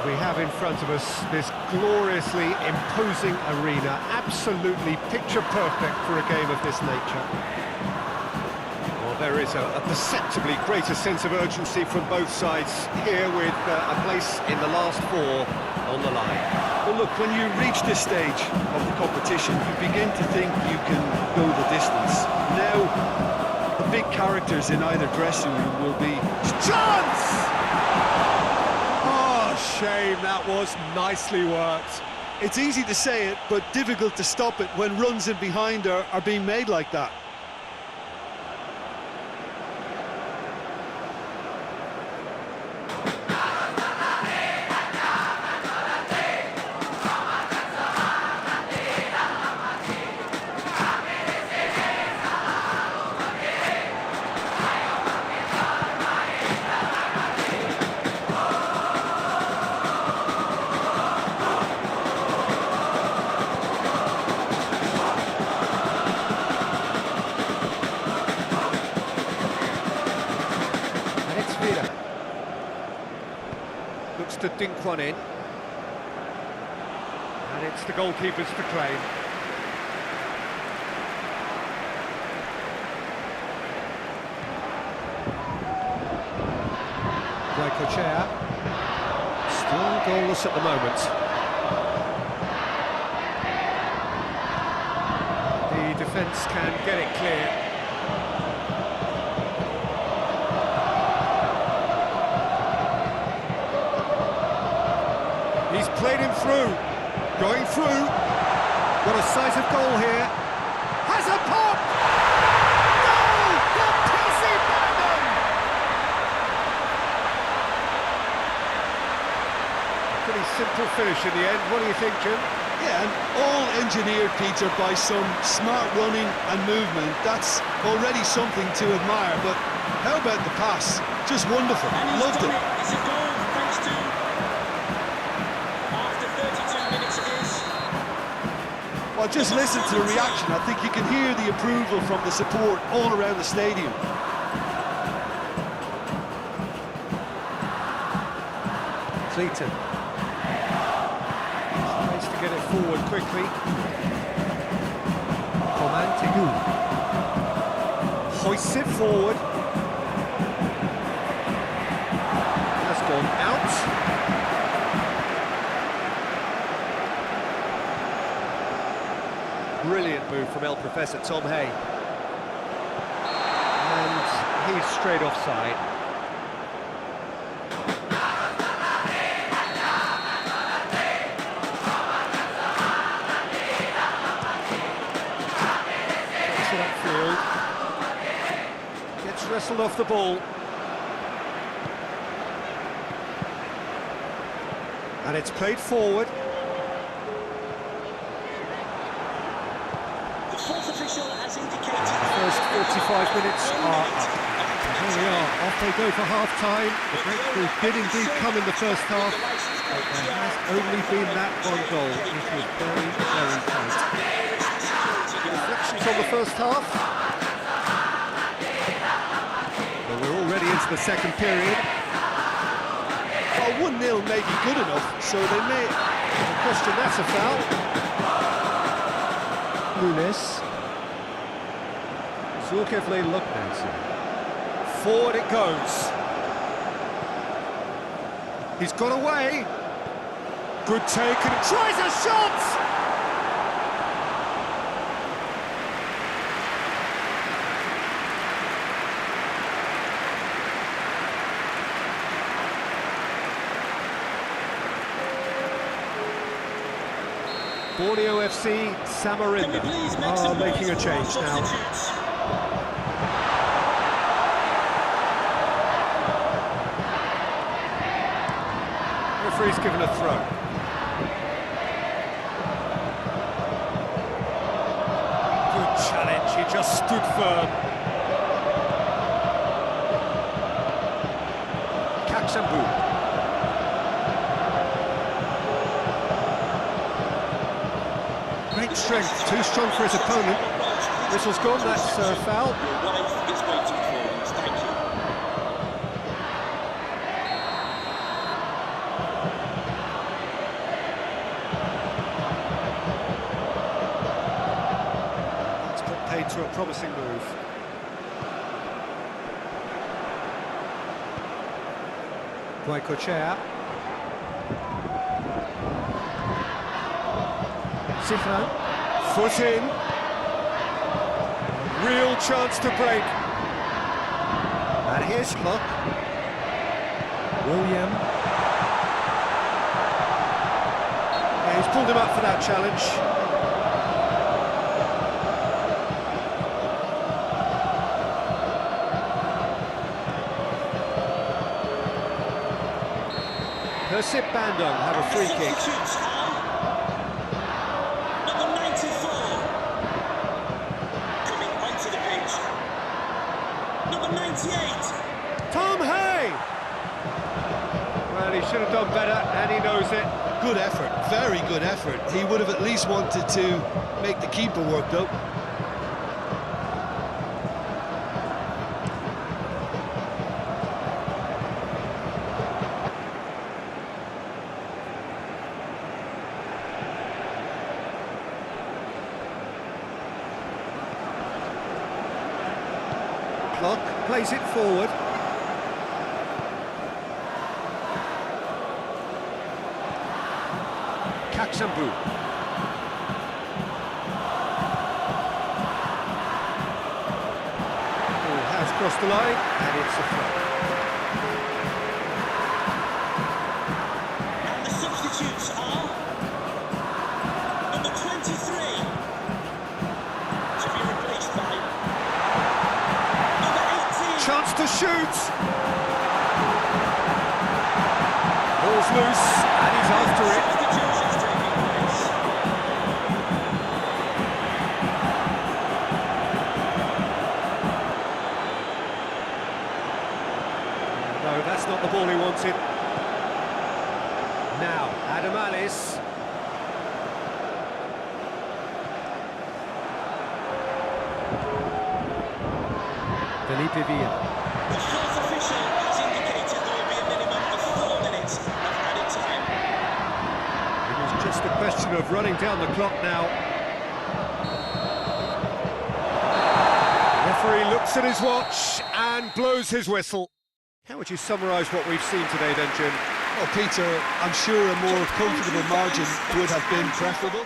A: We have in front of us this gloriously imposing arena, absolutely picture perfect for a game of this nature. Well, there is a perceptibly greater sense of urgency from both sides here, with a place in the last 4 on the line.
B: Well, look, when you reach this stage of the competition, you begin to think you can go the distance. Now, the big characters in either dressing room will be... Chance!
A: Shame, that was nicely worked.
B: It's easy to say it, but difficult to stop it when runs in behind are being made like that.
A: Looks to dink one in. And it's the goalkeepers to claim. Cochea. Still goalless at the moment. The defence can get it clear. He's played him through, going through, got a sight of goal here, has a pop! Goal for Kasih! Pretty simple finish in the end, what do you think, Jim?
B: Yeah, and all engineered, Peter, by some smart running and movement. That's already something to admire, but how about the pass? Just wonderful, loved it.
C: It's a goal thanks to... After 32 minutes it is.
B: Well, just listen to the reaction. I think you can hear the approval from the support all around the stadium.
A: Clayton. Tries to get it forward quickly. Comantigu. Hoists it forward. Has gone out. Brilliant move from El Professor Tom Hay. And he's straight offside. Takes it upfield. whistled off the ball. And it's played forward.
C: The fourth official has indicated
A: The first 45 minutes are up. And here we are, off they go for half-time. The breakthrough did indeed come in the first half, but there has only been that one goal. It was very, very tight. Reflections on the first half? Well, we're already into the second period.
B: Well, 1-0 may be good enough, so they may...
A: No question, that's a foul. Nunes. Zulkifli Luknancy. Forward it goes. He's got away. Good take and tries a shot! Borneo FC Samarinda are making a change now. Referee's given a throw. Good challenge, he just stood firm. Kaksambu. Great strength, too strong for his opponent. Whistle's gone, that's a foul.
C: Your wife is waiting for you. Thank you.
A: It's put paid to a promising move. Guaycochea. Sifran. Foot in. Real chance to break. And here's Klub. William. Yeah, he's pulled him up for that challenge. Persip Bandung have a free kick.
C: Number 94 coming onto the pitch. Number 98.
A: Tom Hay! Well, he should have done better, and he knows it.
B: Good effort, very good effort. He would have at least wanted to make the keeper work, though.
A: Klub plays it forward. Kaksambu. Oh, has crossed the line, and it's a throw.
C: And the substitutes are number 23 to be replaced by number 18.
A: Chance to shoot! Ball's loose, and he's after it.
C: Substitutions taking place.
A: No, that's not the ball he wanted. Now, Adam Alice. Felipe Villa.
C: The fourth official has indicated there will be a minimum of 4 minutes of added time.
A: It was just a question of running down the clock now. The referee looks at his watch and blows his whistle. How would you summarise what we've seen today then, Jim?
B: Well, Peter, I'm sure a more comfortable margin would have been preferable.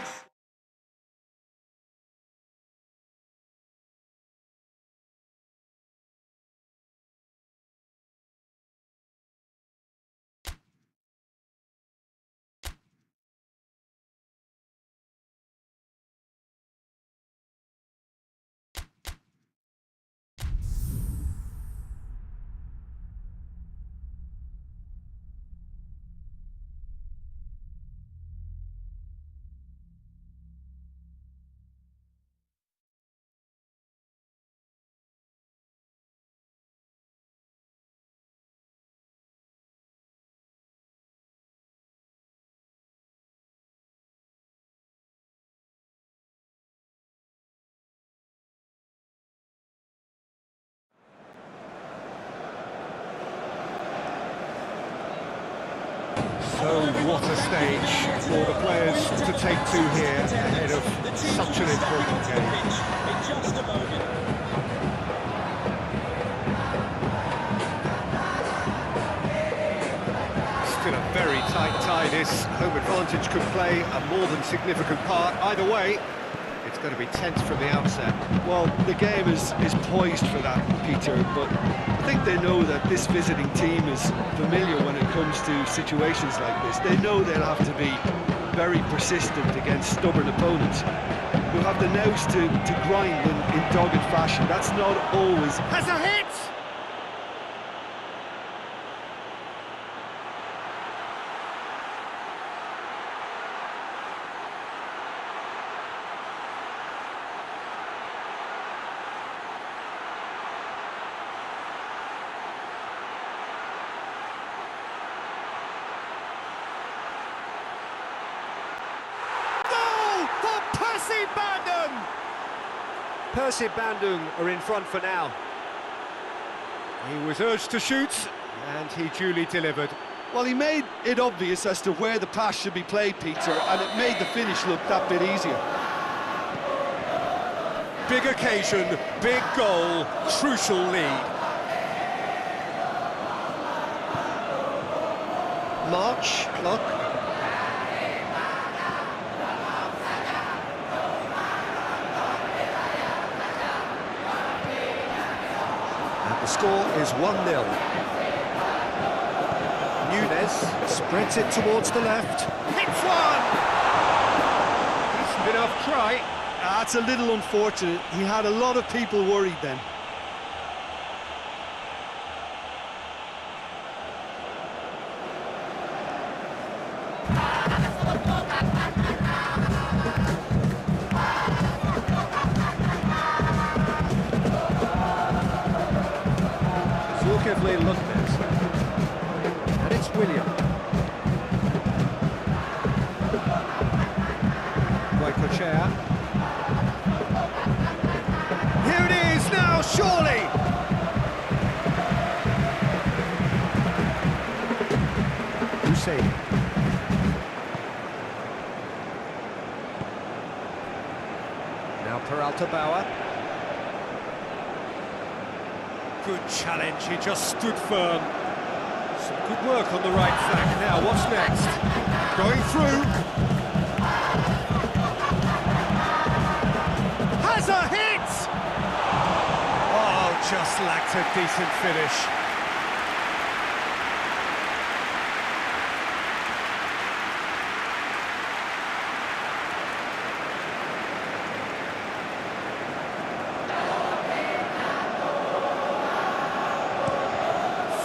A: So what a stage for the players to take to here ahead of such an important game.
C: In just a moment.
A: Still a very tight tie this. Home advantage could play a more than significant part. Either way, it's going to be tense from the outset.
B: Well, the game is poised for that, Peter, but I think they know that this visiting team is familiar when it comes to situations like this. They know they'll have to be very persistent against stubborn opponents who have the nous to grind in dogged fashion. That's not always...
A: Has a hit! Percy Bandung are in front for now. He was urged to shoot, and he duly delivered.
B: Well, he made it obvious as to where the pass should be played, Peter, and it made the finish look that bit easier.
A: Big occasion, big goal, crucial lead. March, clock. The score is 1-0. Nunez spreads it towards the left. Hits one! Decent enough try.
B: That's a little unfortunate. He had a lot of people worried then.
A: And it's William. Chair. Here it is now, surely! Hussein. Now Peralta Bauer. Good challenge, he just stood firm. Some good work on the right flank. Now, what's next? Going through. Has a hit! Oh, just lacked a decent finish.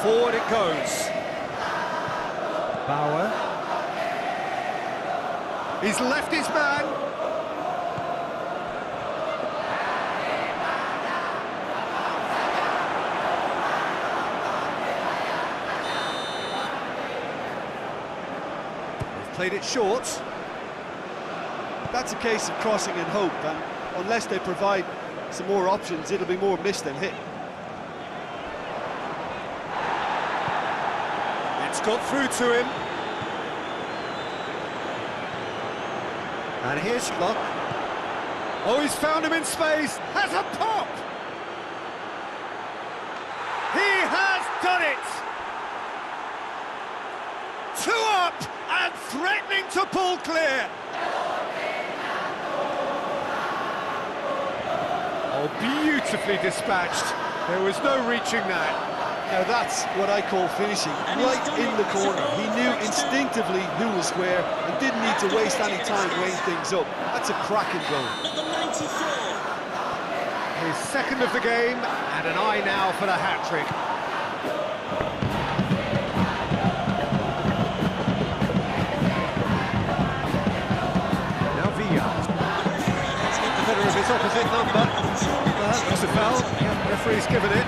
A: Forward it goes. Bauer. He's left his man. They've played it short.
B: That's a case of crossing in hope, and unless they provide some more options, it'll be more missed than hit.
A: It's got through to him. And here's Klub. Oh, he's found him in space. Has a pop! He has done it! 2 up and threatening to pull clear. Oh, beautifully dispatched. There was no reaching that.
B: Now that's what I call finishing, right in the corner. He knew instinctively who was where and didn't need to waste any time weighing things up. That's a cracking goal.
C: Number 94.
A: His second of the game, and an eye now for the hat-trick. Now Villa. The better of his opposite number. That's a foul. Yeah, the referee's given it.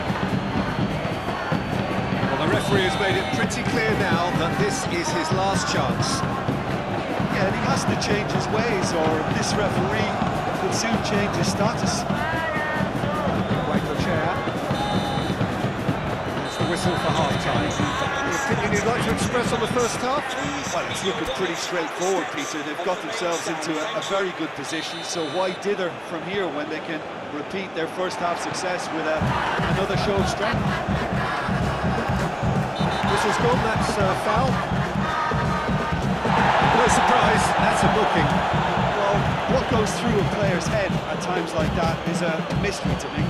A: The referee has made it pretty clear now that this is his last chance.
B: Yeah, and he has to change his ways, or this referee could soon change his status.
A: Chair. It's the whistle for half-time. opinion you'd like to express on the first half?
B: Well, it's looking pretty straightforward, Peter. They've got themselves into a very good position, so why dither from here when they can repeat their first half success with another show of strength?
A: This has gone, that's foul. No surprise, that's a booking.
B: Well, what goes through a player's head at times like that is a mystery to me.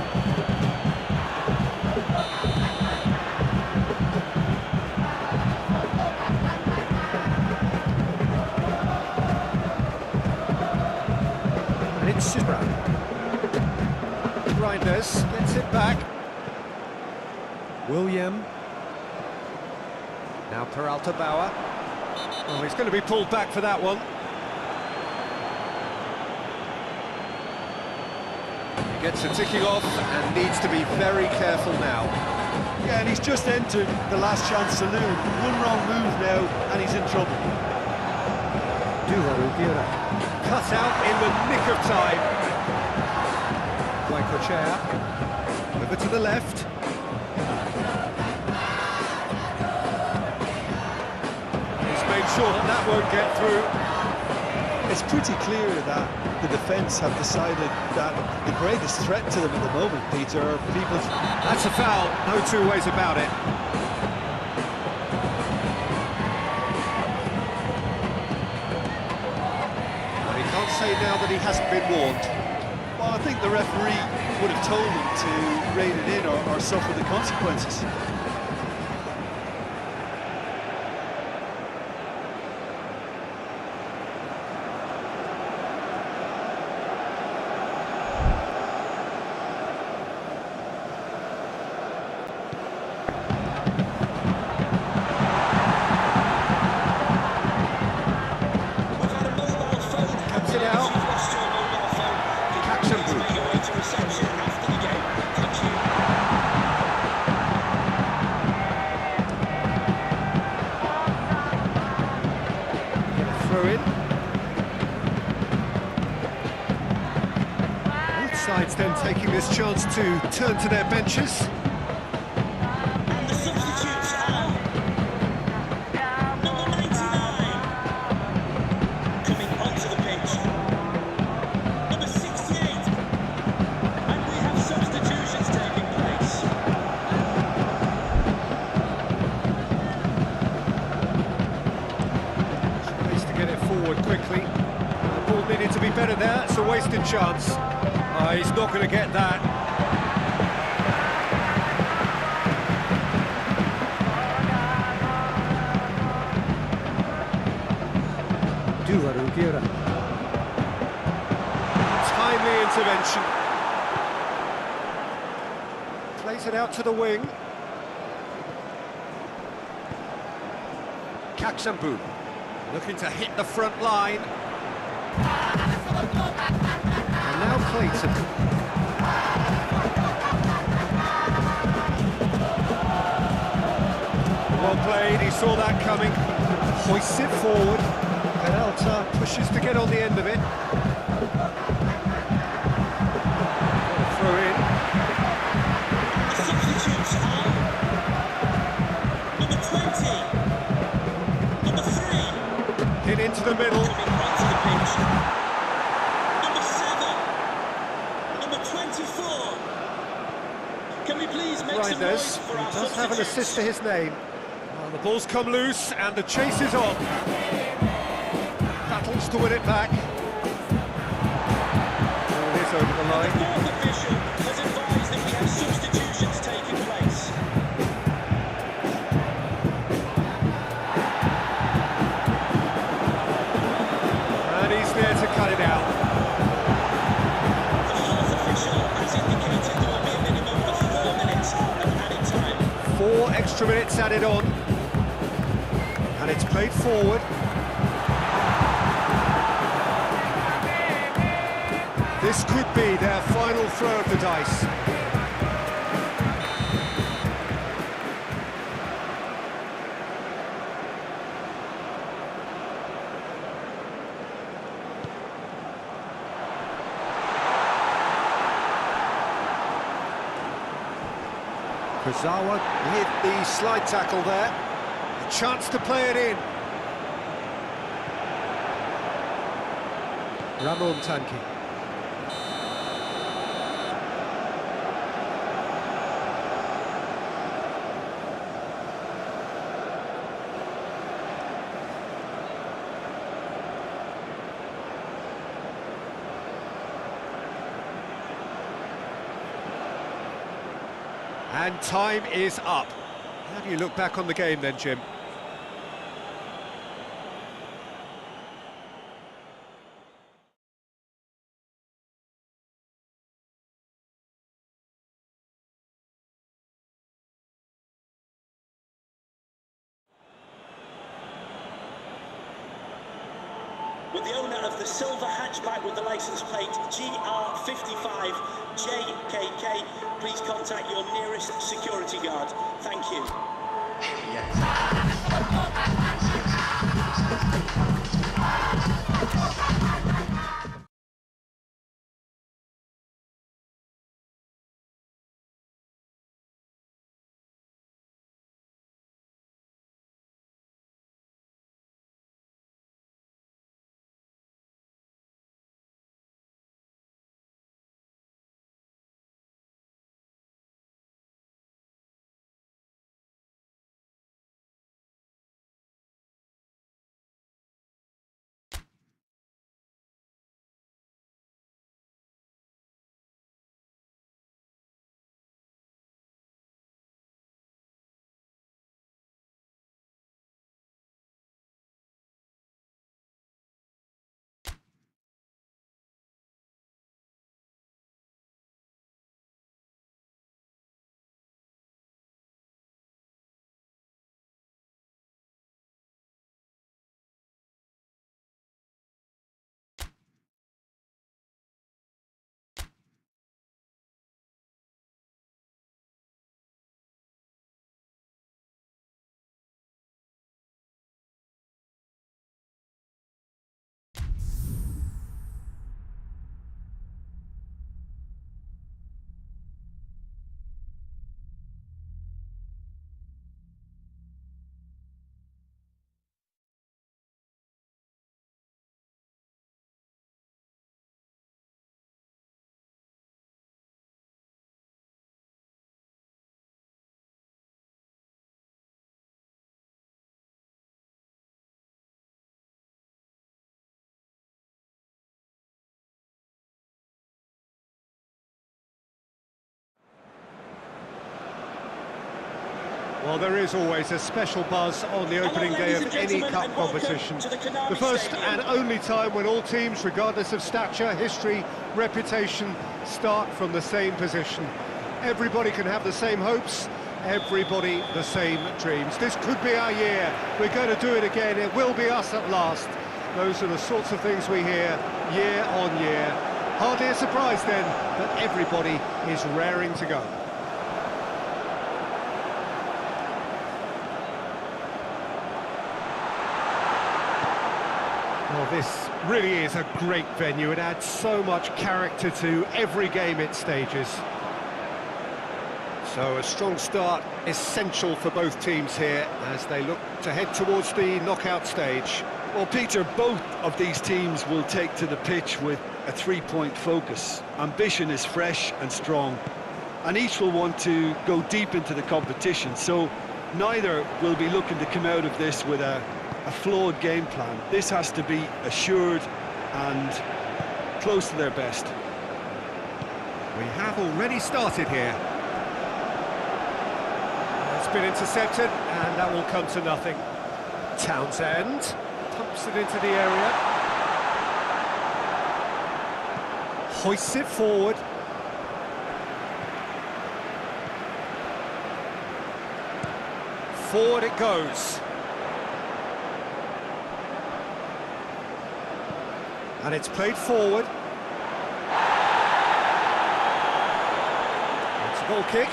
A: And it's Shibra. Reinders gets it back. William. Now Peralta Bauer. Oh, he's going to be pulled back for that one. He gets it ticking off and needs to be very careful now.
B: Yeah, and he's just entered the last chance saloon. One wrong move now, and he's in trouble.
A: Cut out in the nick of time. Guaycochea. Over to the left. Made sure that that won't get through.
B: It's pretty clear that the defence have decided that the greatest threat to them at the moment, Peter, are people...
A: That's a foul, no two ways about it. And he can't say now that he hasn't been warned.
B: Well, I think the referee would have told him to rein it in or suffer the consequences.
A: Sides then taking this chance to turn to their benches.
C: And the substitutes are number 99 coming onto the pitch, number 68, and we have substitutions taking place.
A: Tries to get it forward quickly. The ball needed to be better there, it's a wasted chance. He's not going to get that. Timely intervention. Plays it out to the wing. Kaksambu looking to hit the front line. And now Clayton. Well played, he saw that coming. Hoists it forward. Peralta pushes to get on the end of it. Throw in.
C: The substitutes are number 20, number 3,
A: Hit into the middle.
C: coming onto the pitch, number 7, number 24. Can we please make some noise
A: Reinders,
C: for
A: he
C: our
A: does have an
C: substitutes?
A: assist to his name. Well, the ball's come loose and the chase is on. Battles to win it back. There it is over the
C: The
A: line.
C: fourth official has advised that we have substitutions taking place.
A: And he's there to cut it out.
C: The fourth official has indicated there will be a minimum of 4 minutes of added time.
A: 4 extra minutes added on. And it's played forward. This could be their final throw of the dice. Kurzawa hit the slide tackle there. chance to play it in. Ramon Tanki. And time is up. How do you look back on the game then, Jim?
C: With the owner of the silver hatchback with the license plate GR55JKK, please contact your nearest security guard. Thank you.
A: Well, there is always a special buzz on the opening day of any cup competition. The first and only time when all teams, regardless of stature, history, reputation, start from the same position. Everybody can have the same hopes, everybody the same dreams. This could be our year. We're going to do it again. It will be us at last. Those are the sorts of things we hear year on year. Hardly a surprise then that everybody is raring to go. Well, this really is a great venue. It adds so much character to every game it stages. So a strong start essential for both teams here as they look to head towards the knockout stage.
B: Well, Peter, both of these teams will take to the pitch with a three-point focus. Ambition is fresh and strong, and each will want to go deep into the competition, so neither will be looking to come out of this with a flawed game plan. This has to be assured and close to their best.
A: We have already started here. It's been intercepted, and that will come to nothing. Townsend pumps it into the area. Hoists it forward. Forward it goes. And it's played forward. It's a goal kick.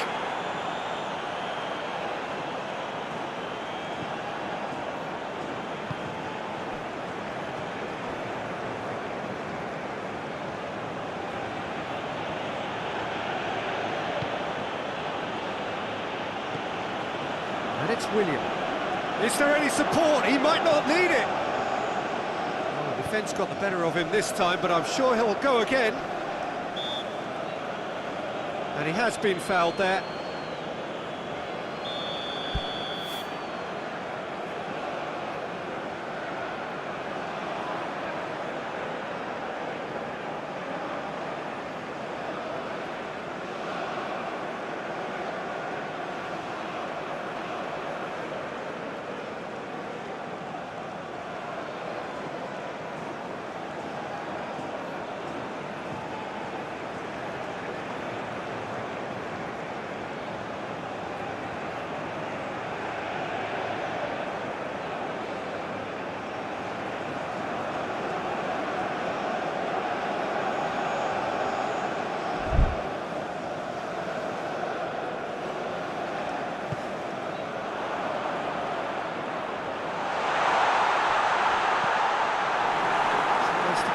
A: And it's William. Is there any support? He might not need it. Oh, the defence got the better of him this time, but I'm sure he'll go again. And he has been fouled there.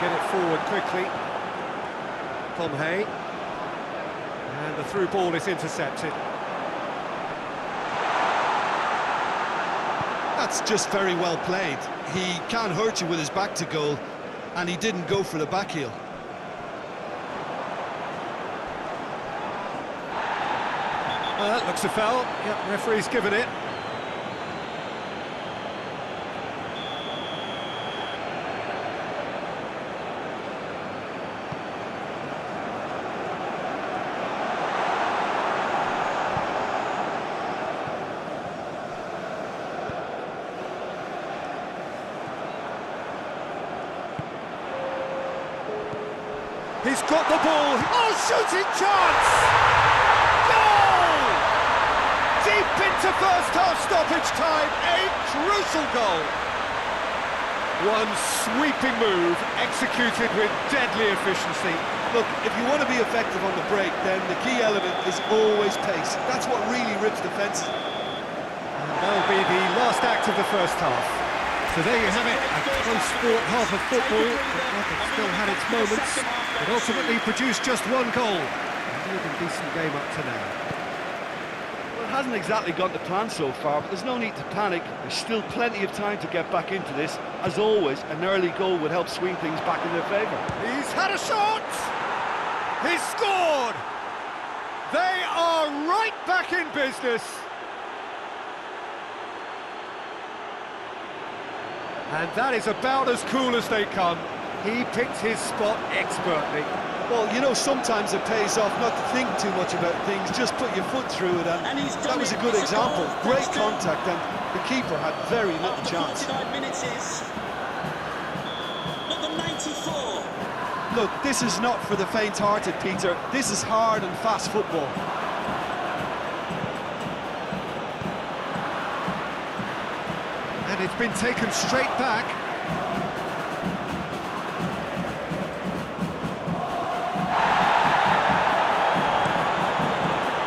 A: Get it forward quickly. And the through ball is intercepted.
B: That's just very well played. He can't hurt you with his back to goal, and he didn't go for the back heel.
A: That looks a foul. Yep, referee's given it. He's got the ball. Oh, shooting chance! Goal! Deep into first half stoppage time, a crucial goal. One sweeping move, executed with deadly efficiency.
B: Look, if you want to be effective on the break, then the key element is always pace. That's what really rips defences.
A: And that'll be the last act of the first half. So there you have it, a close fought half of football, that still had its moments, but ultimately produced just one goal. A really decent game up to now.
D: Well, it hasn't exactly gone to plan so far, but there's no need to panic. There's still plenty of time to get back into this. As always, an early goal would help swing things back in their favour.
A: He's had a shot! He's scored! They are right back in business! And that is about as cool as they come. He picked his spot expertly.
B: Well, you know, sometimes it pays off not to think too much about things, just put your foot through it, and that was a good example. Great contact, and the keeper had very little chance.
C: 49 minutes is number 94.
B: Look, this is not for the faint-hearted, Peter. This is hard and fast football.
A: And it's been taken straight back.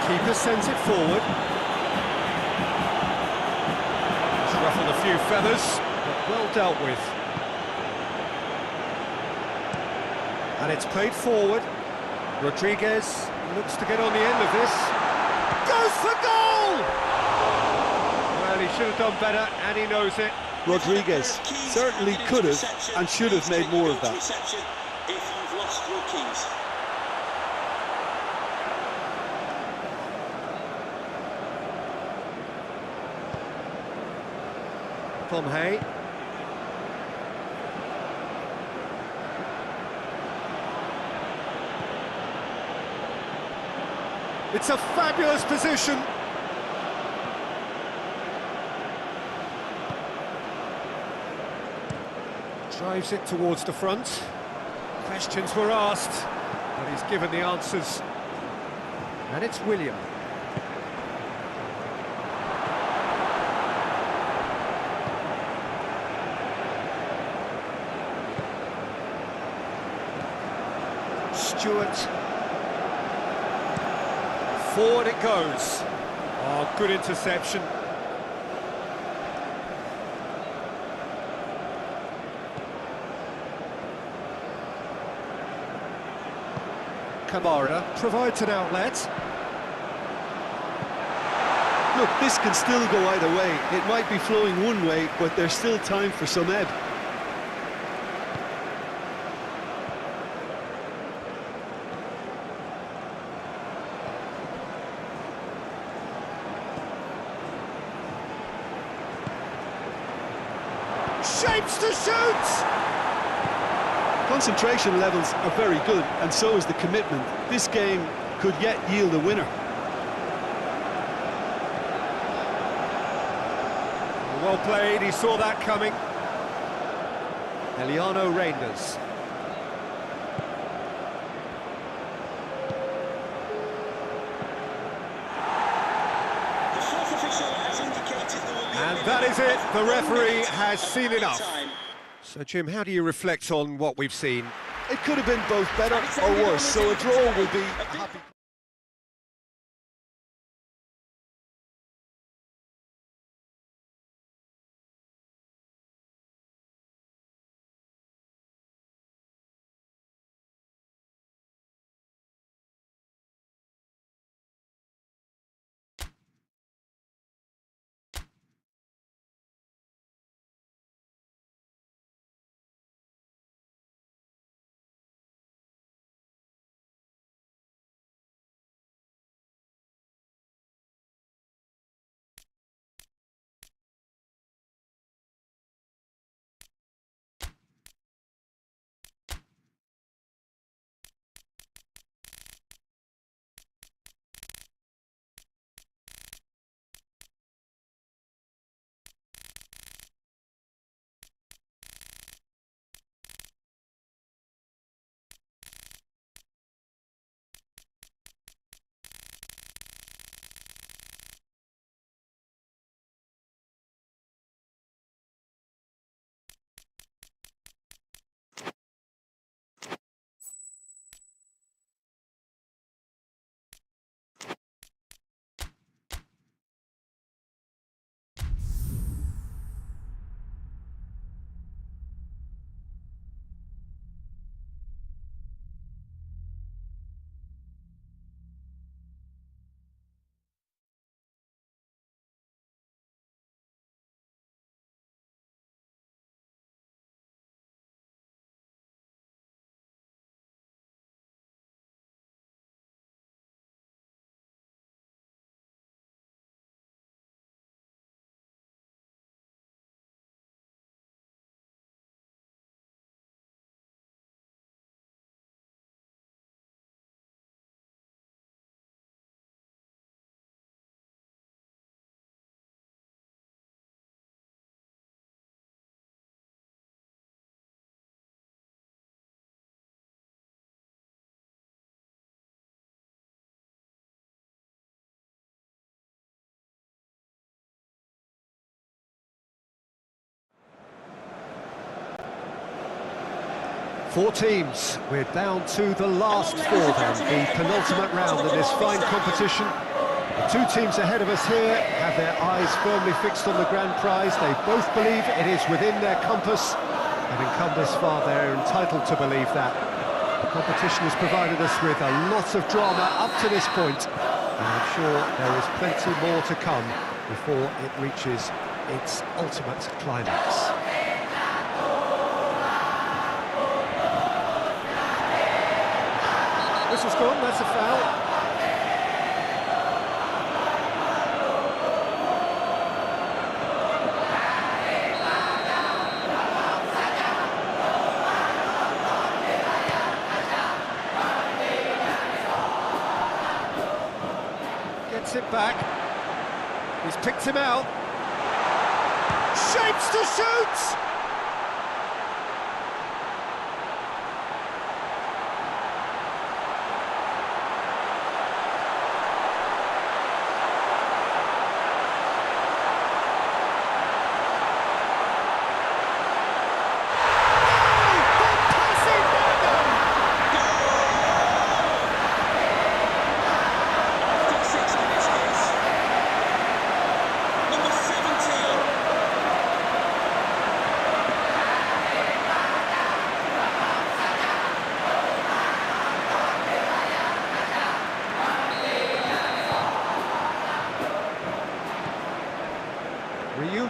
A: Keeper sends it forward. It's ruffled a few feathers, but well dealt with. And it's played forward. Rodriguez looks to get on the end of this. Goes for goal! Well, he should have done better, and he knows it.
B: Rodriguez certainly could have and should have made more of that.
C: If you've lost your keys.
A: Pomhay. It's a fabulous position. Drives it towards the front. Questions were asked, but he's given the answers. And it's William. Stewart. Forward it goes. Oh, good interception. Kamara provides an outlet.
B: Look, this can still go either way. It might be flowing one way, but there's still time for some ebb.
A: Shapes to shoot!
B: Concentration levels are very good, and so is the commitment. This game could yet yield a winner.
A: Well played, he saw that coming. Eliano Reinders.
C: The fourth official has indicated there will be
A: And that is it, the referee has seen enough.
C: time.
A: So Jim, how do you reflect on what we've seen?
B: It could have been both better or worse, so a draw will be happy.
A: Four teams, we're down to the last four then, the penultimate round of this fine competition. The two teams ahead of us here have their eyes firmly fixed on the grand prize. They both believe it is within their compass. Having come this far, they're entitled to believe that. The competition has provided us with a lot of drama up to this point, and I'm sure there is plenty more to come before it reaches its ultimate climax. Whistle's gone, that's a foul. Gets it back. He's picked him out. Shapes to shoot!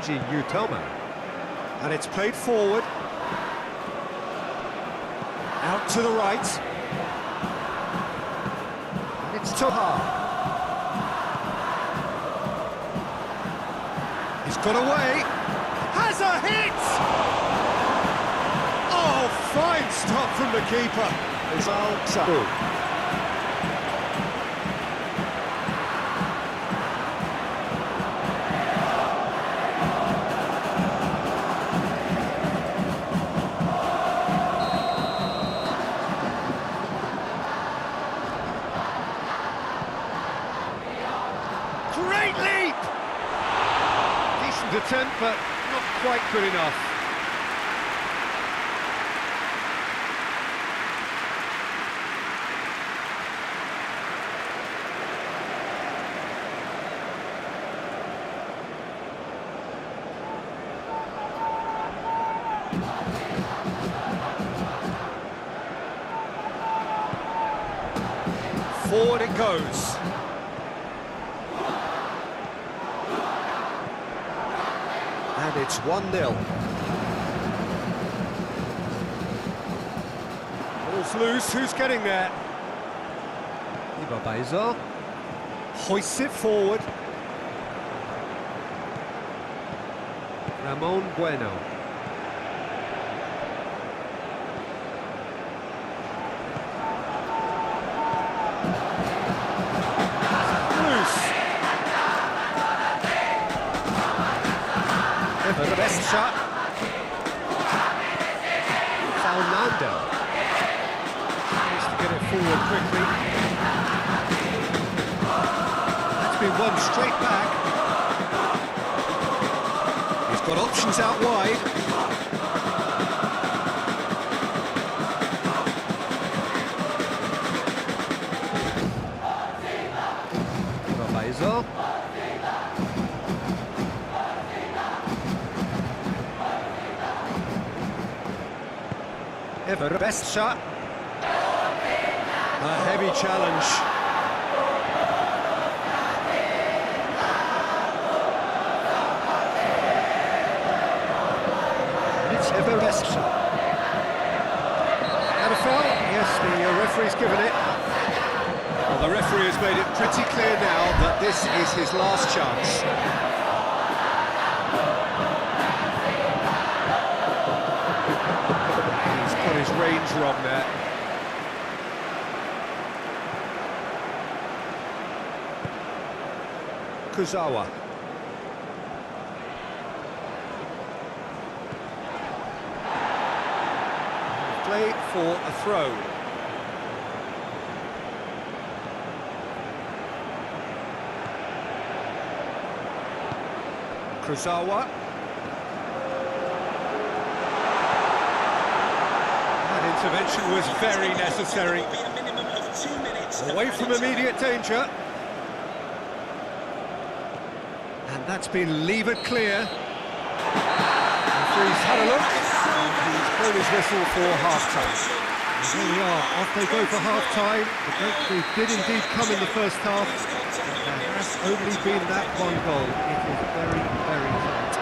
A: Keiji Utoma. And it's played forward. Out to the right. And it's Toha. He's got away. Has a hit! Oh, fine stop from the keeper.
B: It's outside.
A: Great leap! Decent attempt, but not quite good enough. Forward it goes. And it's 1-0. Ball's loose, who's getting there? Ibabaiza hoists it forward. Ramon Bueno. The best shot. Fernando needs to get it forward quickly. That's been won straight back. He's got options out wide. Babaizo. Ever best shot. A heavy challenge. It's ever best shot. And a foul? Yes, the referee's given it. Well, the referee has made it pretty clear now that this is his last chance. His range wrong there. Kuzawa. Play for a throw. Kuzawa. Intervention was very necessary. Away from immediate danger. And that's been levered clear. Referee's had a look. And he's blown his whistle for half-time. And here we are, off they go for half-time. The breakthrough did indeed come in the first half. But there has only been that one goal. It is very, very tight.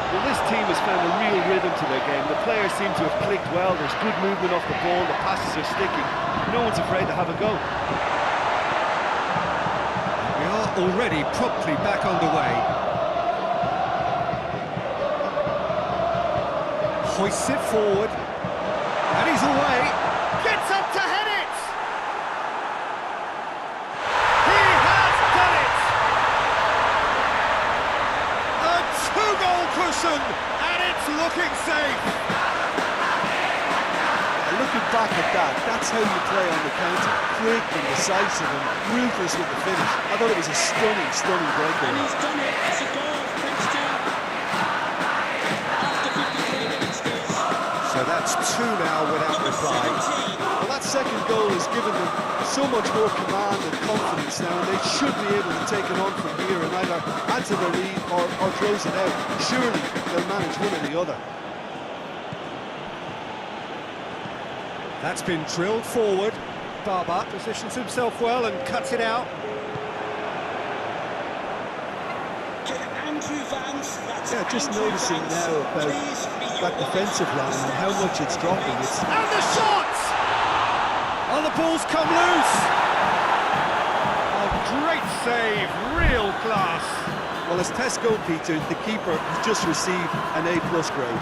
D: Well, this team has found a real rhythm to their game. The players seem to have clicked well. There's good movement off the ball. The passes are sticking. No one's afraid to have a go.
A: We are already promptly back underway. Hoists it forward. And he's away. Gets up to head it! He has done it! A two-goal cushion, and it's looking safe.
B: Looking back at that, that's how you play on the counter. Quick and decisive and ruthless with the finish. I thought it was a stunning, stunning breakaway.
C: And he's done it. It's a goal, thanks to after 53 minutes.
A: So that's two now without reply.
B: Well, that second goal has given them so much more command and confidence now, and they should be able to take it on from here and either add to their lead or close it out. Surely they'll manage one or the other.
A: That's been drilled forward. Barba positions himself well and cuts it out.
C: And Andrew Vance, that's
B: Yeah, just
C: Andrew
B: noticing
C: Vance.
B: now about
C: Please be your
B: that defensive line and how much it's dropping. It's
A: And the shot! Oh, the ball's come loose!
D: Oh, great save, real class.
B: well, as test goalkeeper, the keeper has just received an A+ grade.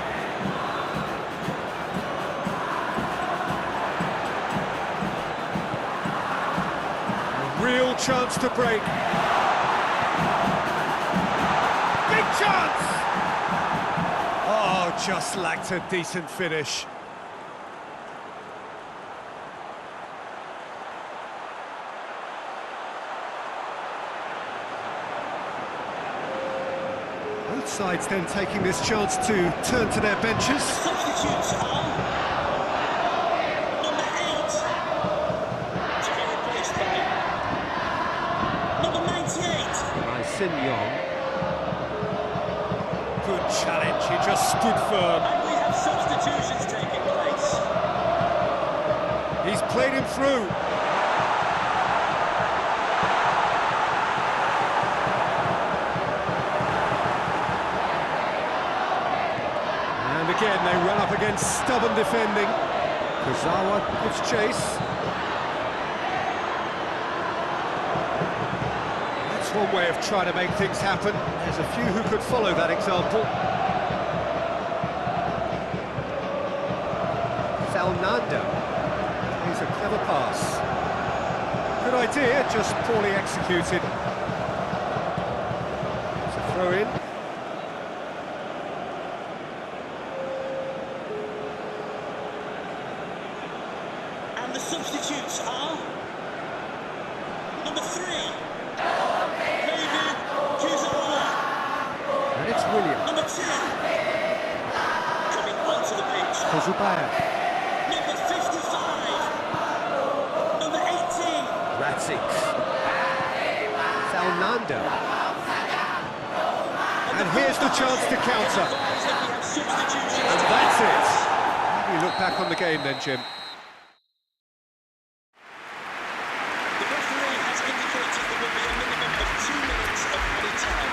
A: Real chance to break. Big chance! Oh, just lacked a decent finish. Both sides then taking this chance to turn to their benches.
C: Substitutes are number 8 to be replaced by number 98.
A: Good challenge, he just stood firm.
C: And we have substitutions taking place.
A: He's played him through. And again, they run up against stubborn defending. Kurzawa gives chase. That's one way of trying to make things happen. There's a few who could follow that example. Fernando. He's a clever pass. Good idea, just poorly executed. It's a throw in.
C: And the substitutes are number 3, David Kurzawa.
A: And it's William.
C: Number 2, coming onto the pitch.
A: Kozubaya.
C: Number 55, number 18.
A: Ratsic. Fernando. And here's the chance to counter.
C: Advised that we have substitutions.
A: And that's it. How do you look back on the game then, Jim?
C: The referee has indicated there will be a minimum of 2 minutes of added time.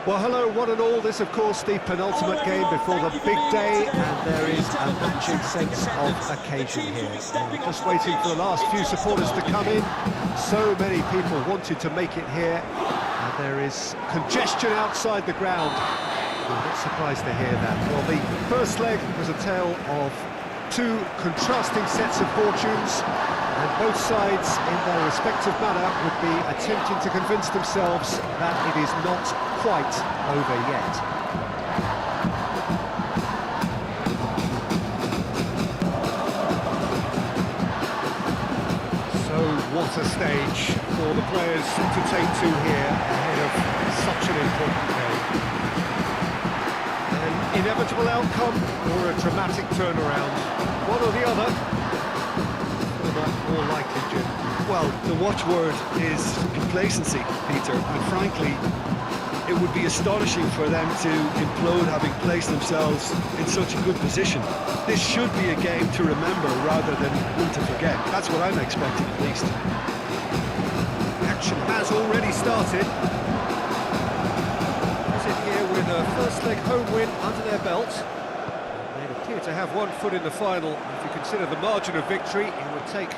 A: Well, hello, one and all. This, of course, the penultimate game before the big day, and there is a matching sense of occasion here. We're just waiting for the last few supporters to come in. So many people wanted to make it here, and there is congestion outside the ground. I'm not surprised to hear that. Well, the first leg was a tale of two contrasting sets of fortunes, and both sides, in their respective manner, would be attempting to convince themselves that it is not quite over yet. So what a stage for the players to take to here ahead of such an important game. An inevitable outcome or a dramatic turnaround, one or the other. More likely, Jim.
B: Well, the watchword is complacency, Peter, and frankly, it would be astonishing for them to implode having placed themselves in such a good position. This should be a game to remember rather than one to forget. That's what I'm expecting, at least.
A: Action has already started. Is it here with a first leg home win under their belt? They appear to have one foot in the final. If you consider the margin of victory, it would take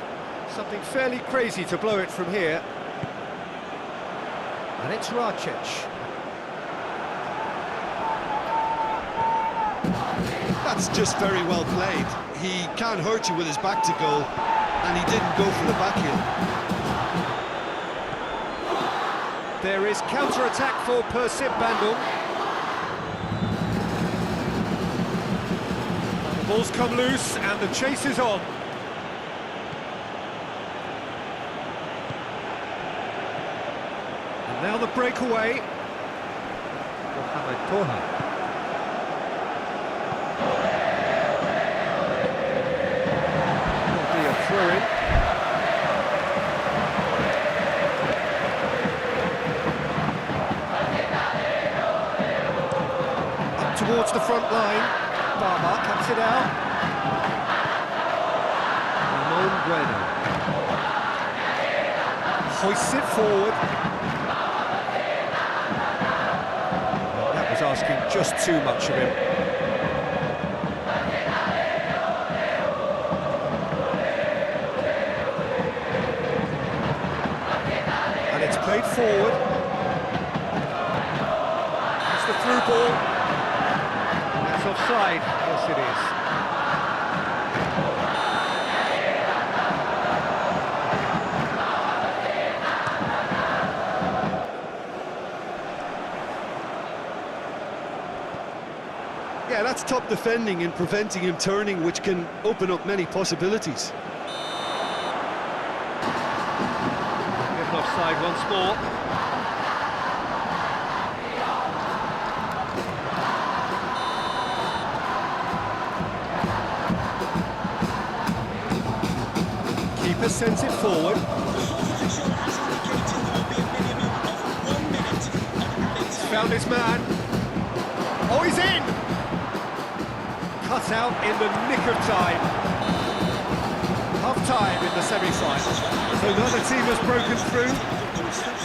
A: something fairly crazy to blow it from here. And it's Racic.
B: That's just very well played. He can't hurt you with his back to goal, and he didn't go for the back heel.
A: There is counter-attack for Persib Bandung. The ball's come loose and the chase is on. And now the breakaway. Mohamed Toha. Will be a throw-in. Towards the front line, Barber cuts it out. Ramon Bueno hoists it forward. That was asking just too much of him. And it's played forward. It's the through ball. Offside, yes it is.
B: Yeah, that's top defending and preventing him turning, which can open up many possibilities.
A: Given offside once more. Keeper sends it forward. He's found his man. Oh, he's in! Cut out in the nick of time. Half-time in the semi-final. So neither team has broken through.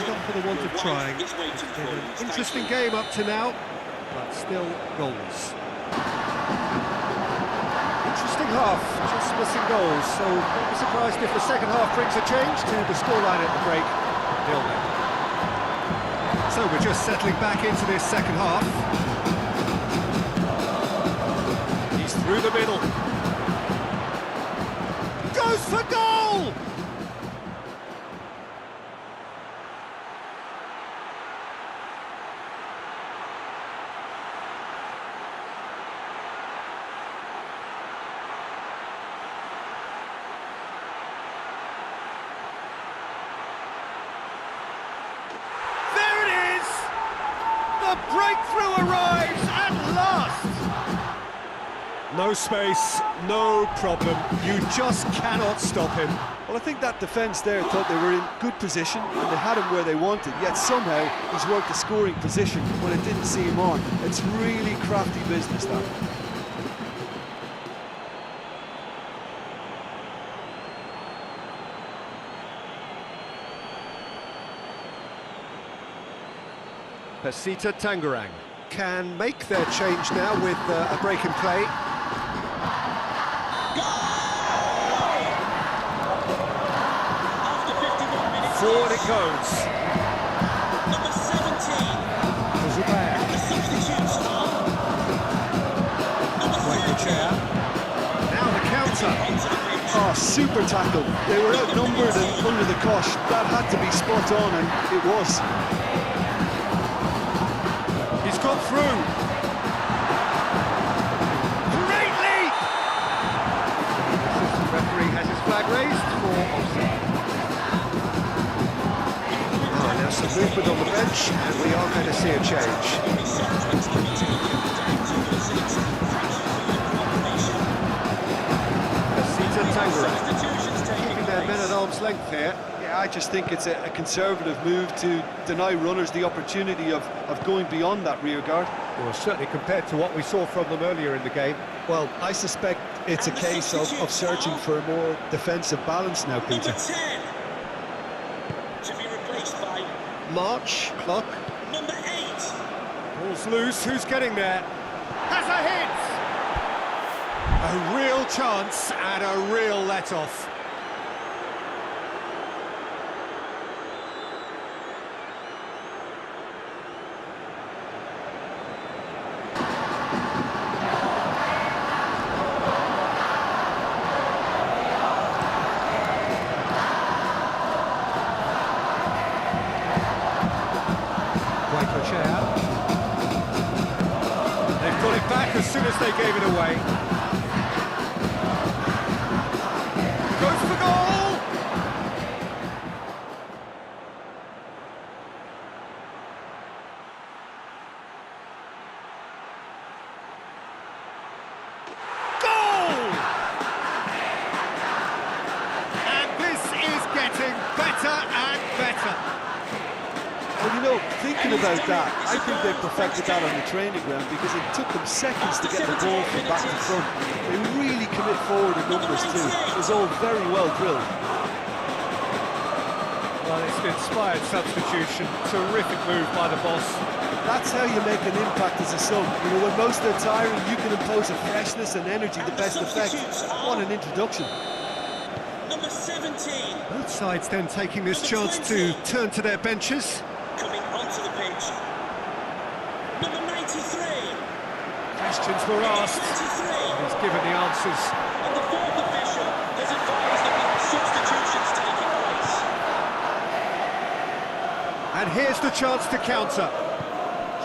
A: Not for the want of trying. It's been an interesting game up to now, but still goals. Interesting half, just missing goals, so don't be surprised if the second half brings a change to the scoreline at the break, 0-0. So we're just settling back into this second half. He's through the middle. Goes for goal! The breakthrough arrives at last! No space, no problem. You just cannot stop him.
B: Well, I think that defence there thought they were in good position and they had him where they wanted, yet somehow he's worked a scoring position when it didn't see him on. It's really crafty business, that.
A: Persita Tangerang can make their change now with a break in play. Forward it goes.
C: Number 17.
A: Zubair.
C: The substitutes are number 30.
A: Now the counter.
B: Oh, super tackle. They were outnumbered and under the cosh. That had to be spot on, and it was.
A: He's got through. Great leap! The referee has his flag raised for offside. Now some movement on the bench, and we are going to see a change. Persita Tangerang keeping their men at arm's length here.
B: Yeah, I just think it's a conservative move to deny runners the opportunity of going beyond that rear guard.
A: Well, certainly compared to what we saw from them earlier in the game.
B: Well, I suspect it's a case of searching for a more defensive balance now, Peter.
C: Number 10. To be replaced by
A: March, clock.
C: number 8.
A: Ball's loose, who's getting there? Has a hit! A real chance and a real let-off. they gave it away. Goes for goal! Goal! And this is getting better and better.
B: Well, you know, thinking about that, I think they perfected that on the training ground because it took them seconds to get the ball from back to front. They really commit forward in numbers too. It was all very well drilled.
A: Well, it's an inspired substitution. Terrific move by the boss.
B: That's how you make an impact as a sub. You know, when most are tiring, you can impose a freshness and energy the best effect. What an introduction.
C: Number 17.
A: Both sides then taking this chance to turn to their benches.
C: Coming onto the pitch. Number 93.
A: Questions were asked.
C: 93.
A: He's given the answers.
C: And the fourth official has advised that there are substitutions taking place.
A: And here's the chance to counter.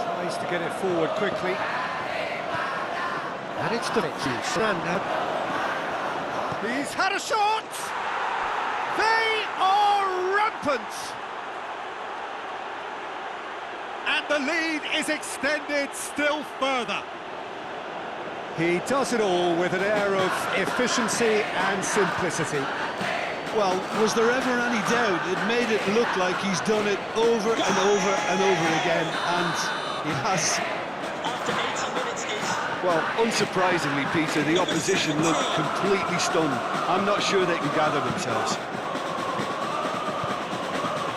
A: Tries to get it forward quickly. And it's deflected. He's had a shot! They are rampant! And the lead is extended still further. He does it all with an air of efficiency and simplicity.
B: Well, was there ever any doubt? It made it look like he's done it over and over and over again, and he has.
C: After 80 minutes is...
D: Well, unsurprisingly, Peter, the opposition looked completely stunned. I'm not sure they can gather themselves.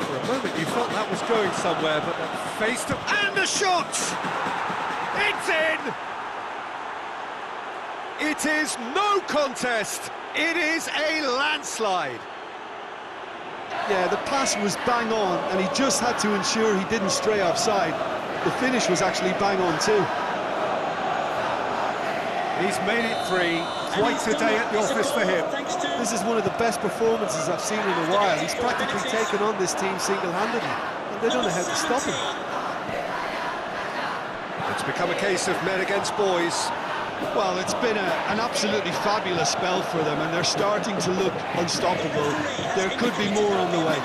A: For a moment you felt that was going somewhere, but that faced him. And the shot! It's in! It is no contest. It is a landslide.
B: Yeah, the pass was bang on, and he just had to ensure he didn't stray offside. The finish was actually bang on too.
A: He's made it three. Quite a day at the office for him.
B: This is one of the best performances I've seen in a while. He's practically taken on this team single-handedly, and they don't know how to stop him.
A: It's become a case of men against boys.
B: Well, it's been an absolutely fabulous spell for them, and they're starting to look unstoppable. There could be more on the way.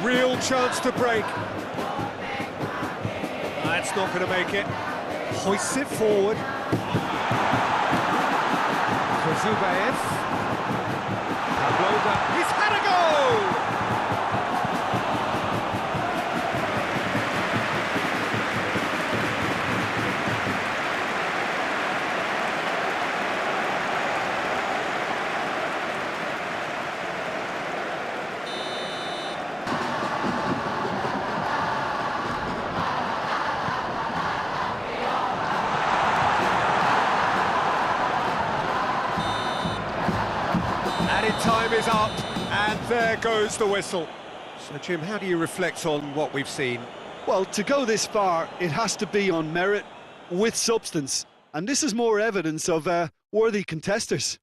A: Real chance to break. That's not going to make it. Hoists it forward. For Zubaev. He's had a go! Added time is up, and there goes the whistle. So, Jim, how do you reflect on what we've seen?
B: Well, to go this far, it has to be on merit, with substance. And this is more evidence of worthy contesters.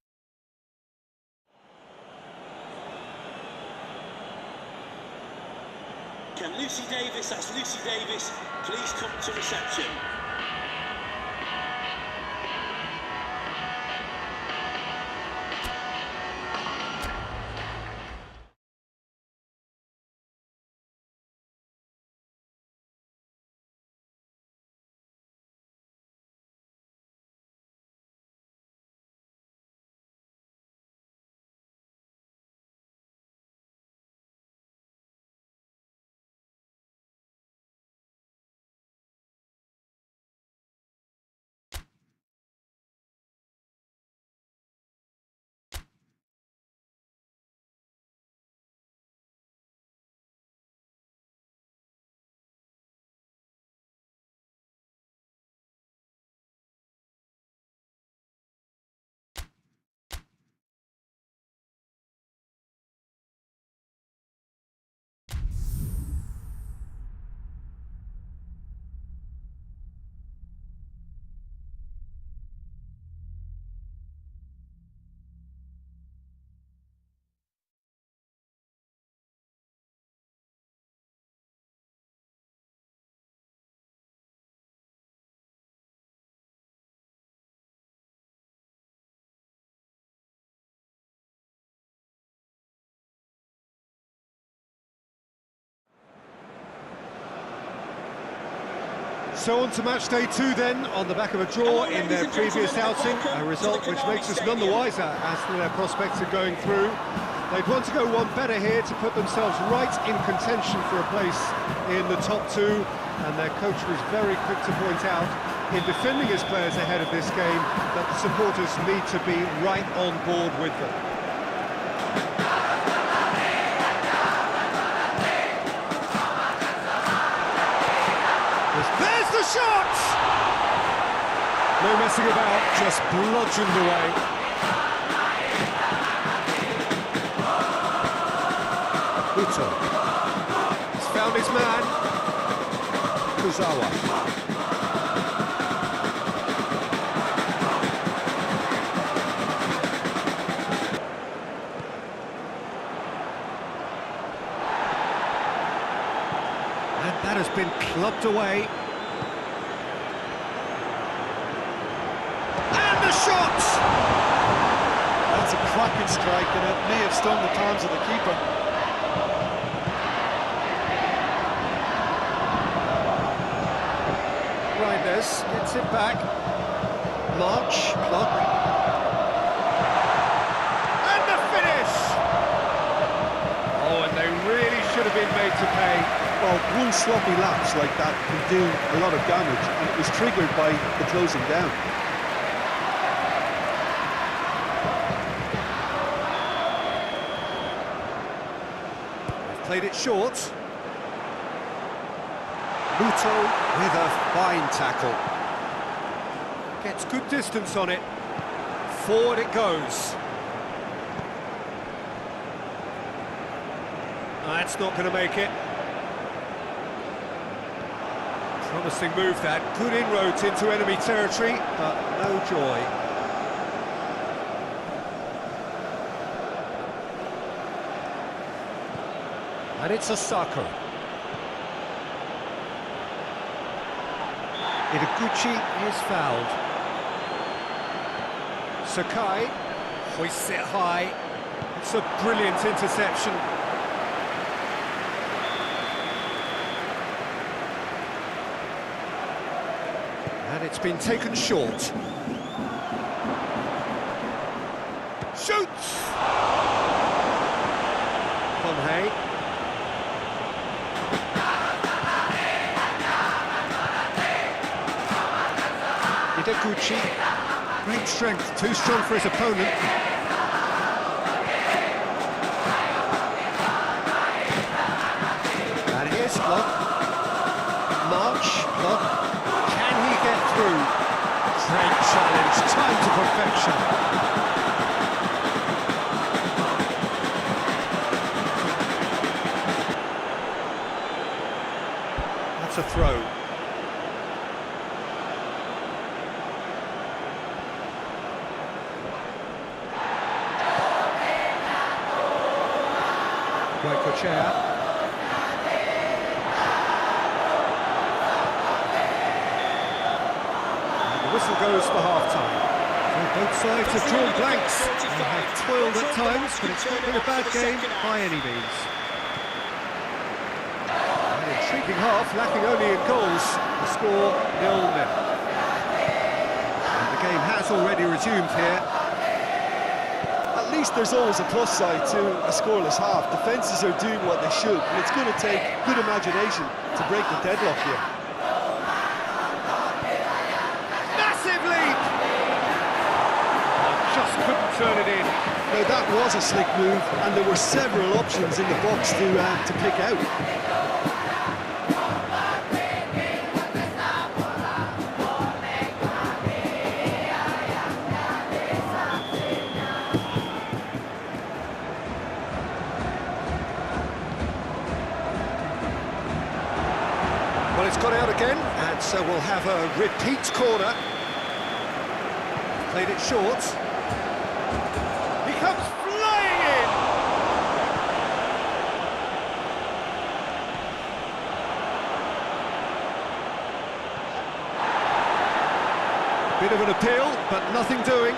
C: Can Lucy Davis, that's Lucy Davis, please come to reception?
A: So on to match day 2 then, on the back of a draw in their previous outing, a result which makes us none the wiser as to their prospects of going through. They'd want to go one better here to put themselves right in contention for a place in the top 2, and their coach was very quick to point out, in defending his players ahead of this game, that the supporters need to be right on board with them. There's the shot! No messing about, just bludgeoned away. Uto. He's found his man. Kuzawa. And that has been clubbed away. And the shot!
B: That's a cracking strike, and it may have stung the palms of the keeper.
A: Reinders gets it back. March, clock. And the finish! Oh, and they really should have been made to pay.
B: Well, one sloppy lapse like that can do a lot of damage, and it was triggered by the closing down.
A: They've played it short. Muto with a fine tackle. Gets good distance on it. Forward it goes. That's not going to make it. Promising move that. Good inroads into enemy territory, but no joy. And it's Osako. Itaguchi is fouled. Sakai hoists it high. It's a brilliant interception. And it's been taken short. Shoots! Conhay. Itaguchi. Great strength, too strong for his opponent. And here's Klub. March, Klub. Can he get through? Great challenge, time to perfection. That's a throw. Chair. The whistle goes for half-time. So both sides have drawn blanks. They have toiled at times, but it's not been a bad game by any means. An intriguing half, lacking only in goals. The score 0-0. And the game has already resumed here.
B: At least there's always a plus side to a scoreless half. Defences are doing what they should, and it's going to take good imagination to break the deadlock here.
A: Massive leap! Just couldn't turn it in.
B: Now that was a slick move, and there were several options in the box to pick out.
A: Well, it's gone out again, and so we'll have a repeat corner. Played it short. He comes flying in! Bit of an appeal, but nothing doing.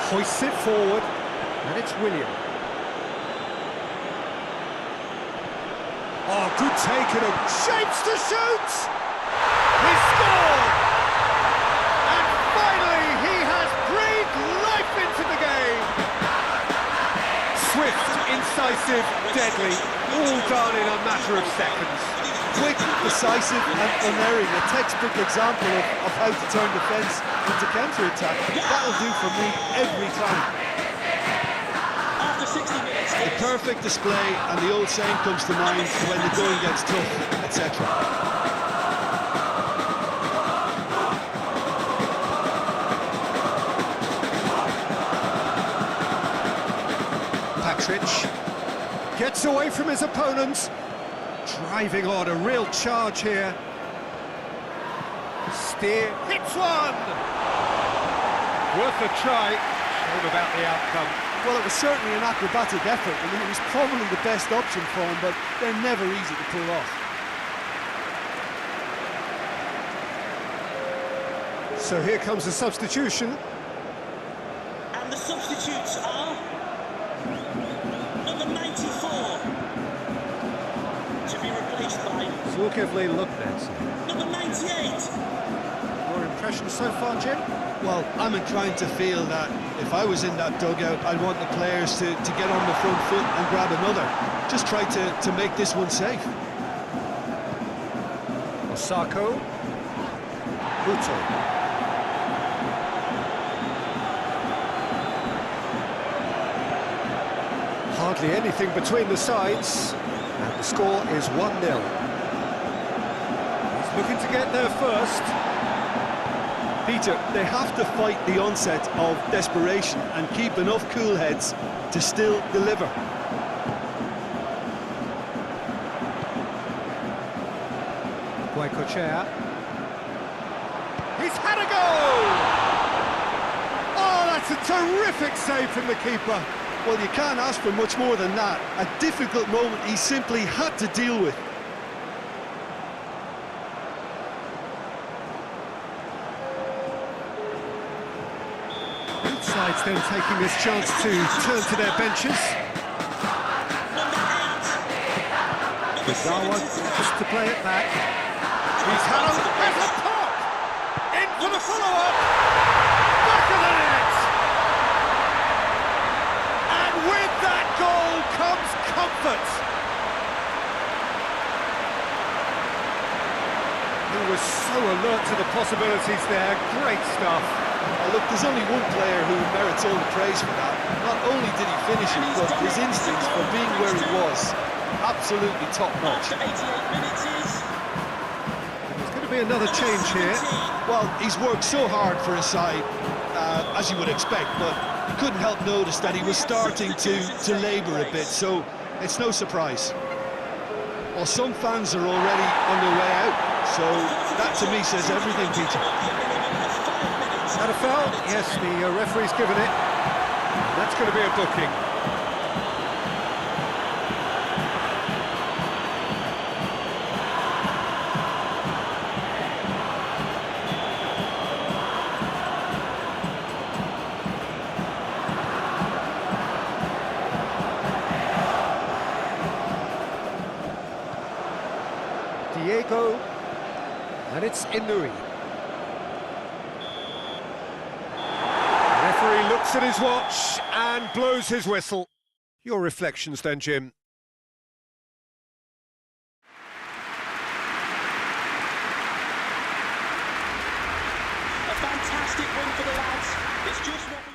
A: Hoists it forward, and it's William. Oh, good take and a shapes to shoot!
B: He scored! And finally, he has breathed life into the game.
A: Swift, incisive, deadly, all done in a matter of seconds.
B: Quick, decisive and unerring, a textbook example of how to turn defence into counter-attack. That'll do for me every time.
C: After 60 minutes,
B: The perfect display, and the old saying comes to mind: when the going gets tough, etc.
A: Patrick gets away from his opponent. Driving on, a real charge here. Steer hits one! Worth a try. Shame about the outcome.
B: Well, it was certainly an acrobatic effort. I mean, it was probably the best option for him, but they're never easy to pull off.
A: So here comes a substitution.
C: and the substitutes are number 94 to be replaced by
A: Zurkevli Luknets.
C: number 98.
A: Your impression so far, Jim?
B: Well, I'm inclined to feel that if I was in that dugout, I'd want the players to get on the front foot and grab another. Just try to make this one safe.
A: Osako. Buto. Hardly anything between the sides, and the score is 1-0. He's looking to get there first.
B: Peter, they have to fight the onset of desperation and keep enough cool heads to still deliver.
A: Guaycochea. He's had a goal! Oh, that's a terrific save from the keeper.
B: Well, you can't ask for much more than that. A difficult moment he simply had to deal with.
A: Both sides then taking this chance to turn to their benches. Gawa just to play it back. He's had a pop! In for the follow-up! Back of the net! And with that goal comes comfort! He was so alert to the possibilities there. Great stuff.
B: Look, there's only one player who merits all the praise for that. Not only did he finish it, but his instincts for being where he was, absolutely top-notch.
C: After 88 minutes is
A: There's going to be another change here.
B: Well, he's worked so hard for his side, as you would expect, but you couldn't help notice that he was starting to labour a bit, so it's no surprise. Well, some fans are already on their way out, so that to me says everything, Peter.
A: Had a foul? Yes, the referee's given it. That's going to be a booking. Diego, and it's Inui. Referee looks at his watch and blows his whistle. Your reflections then, Jim?
C: a fantastic win for the lads. It's just what we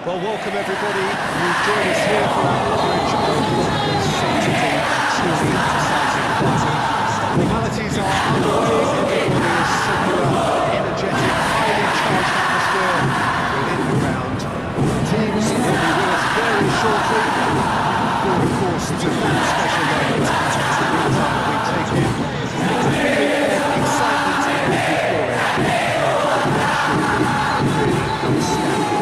A: Well, welcome everybody. You've joined us here for our coverage of what was set to be a truly exciting fight. Formalities are underway. Everybody is circular, energetic, highly charged atmosphere within the ground. Teams will be with us very shortly. Forward, of course, to that special moment. It's the meantime we take in the feeling of excitement and euphoria. Really outstanding.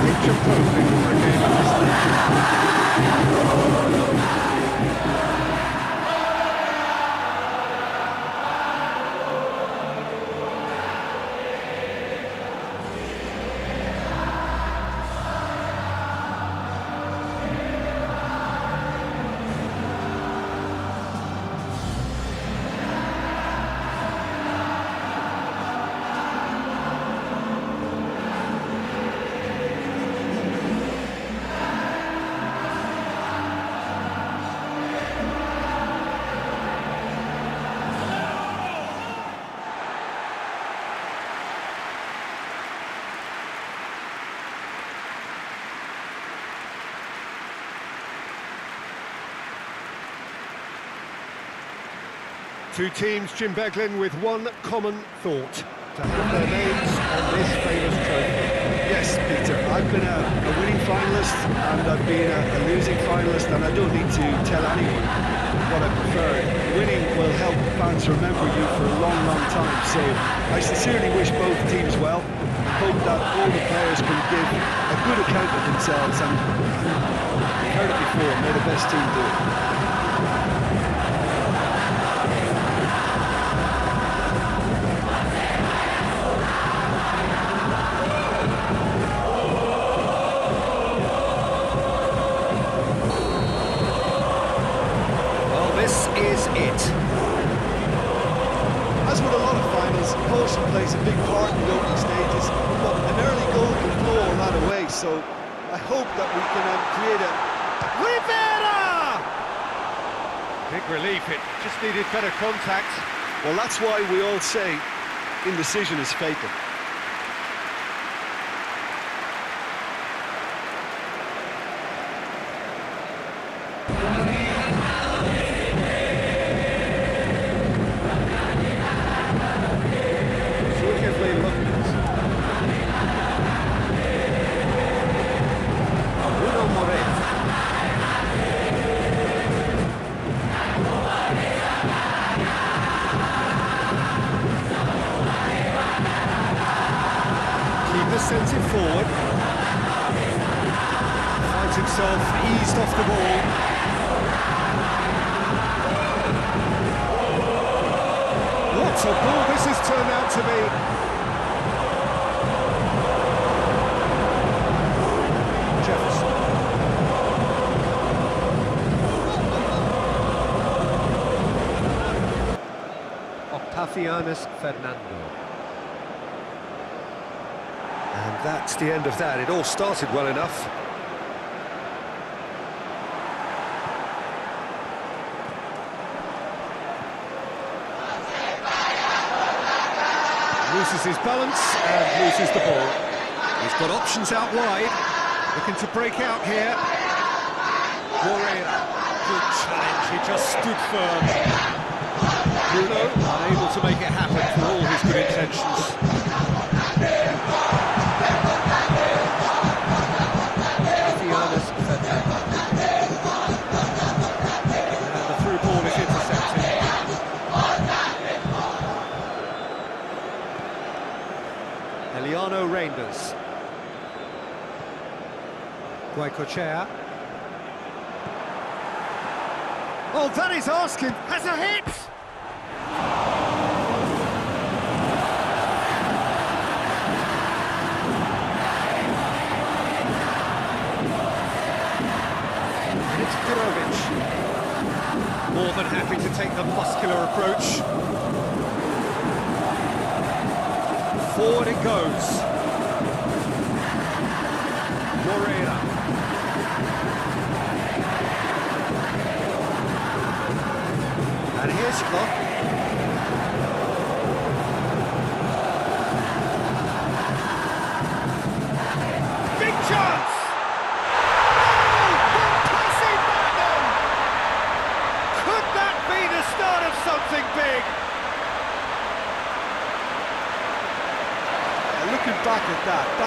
A: Picture perfect for a game of this Two teams, Jim Beglin, with one common thought: to have their names on this famous trophy.
B: Yes, Peter, I've been a winning finalist and I've been a losing finalist, and I don't need to tell anyone what I prefer. Winning will help fans remember you for a long, long time, so I sincerely wish both teams well and hope that all the players can give a good account of themselves, and you've heard it before, may the best team do it.
A: This is it.
B: As with a lot of finals, caution plays a big part in the opening stages, but an early goal can blow all that away, so I hope that we can create a...
A: Rivera! Big relief, it just needed better contact.
B: Well, that's why we all say indecision is fatal.
A: Sends it forward. Finds himself eased off the ball. What a ball this has turned out to be. Jefferson. Octavianus Fernando. And that's the end of that. It all started well enough. Loses his balance and loses the ball. He's got options out wide. Looking to break out here. Moreira. Good challenge. He just stood firm. Bruno unable to make it happen for all his good intentions. Reinders. Guaycochea. Oh, that is asking. Has a hit! And it's Pirovic. More than happy to take the muscular approach. Forward it goes. Moreira.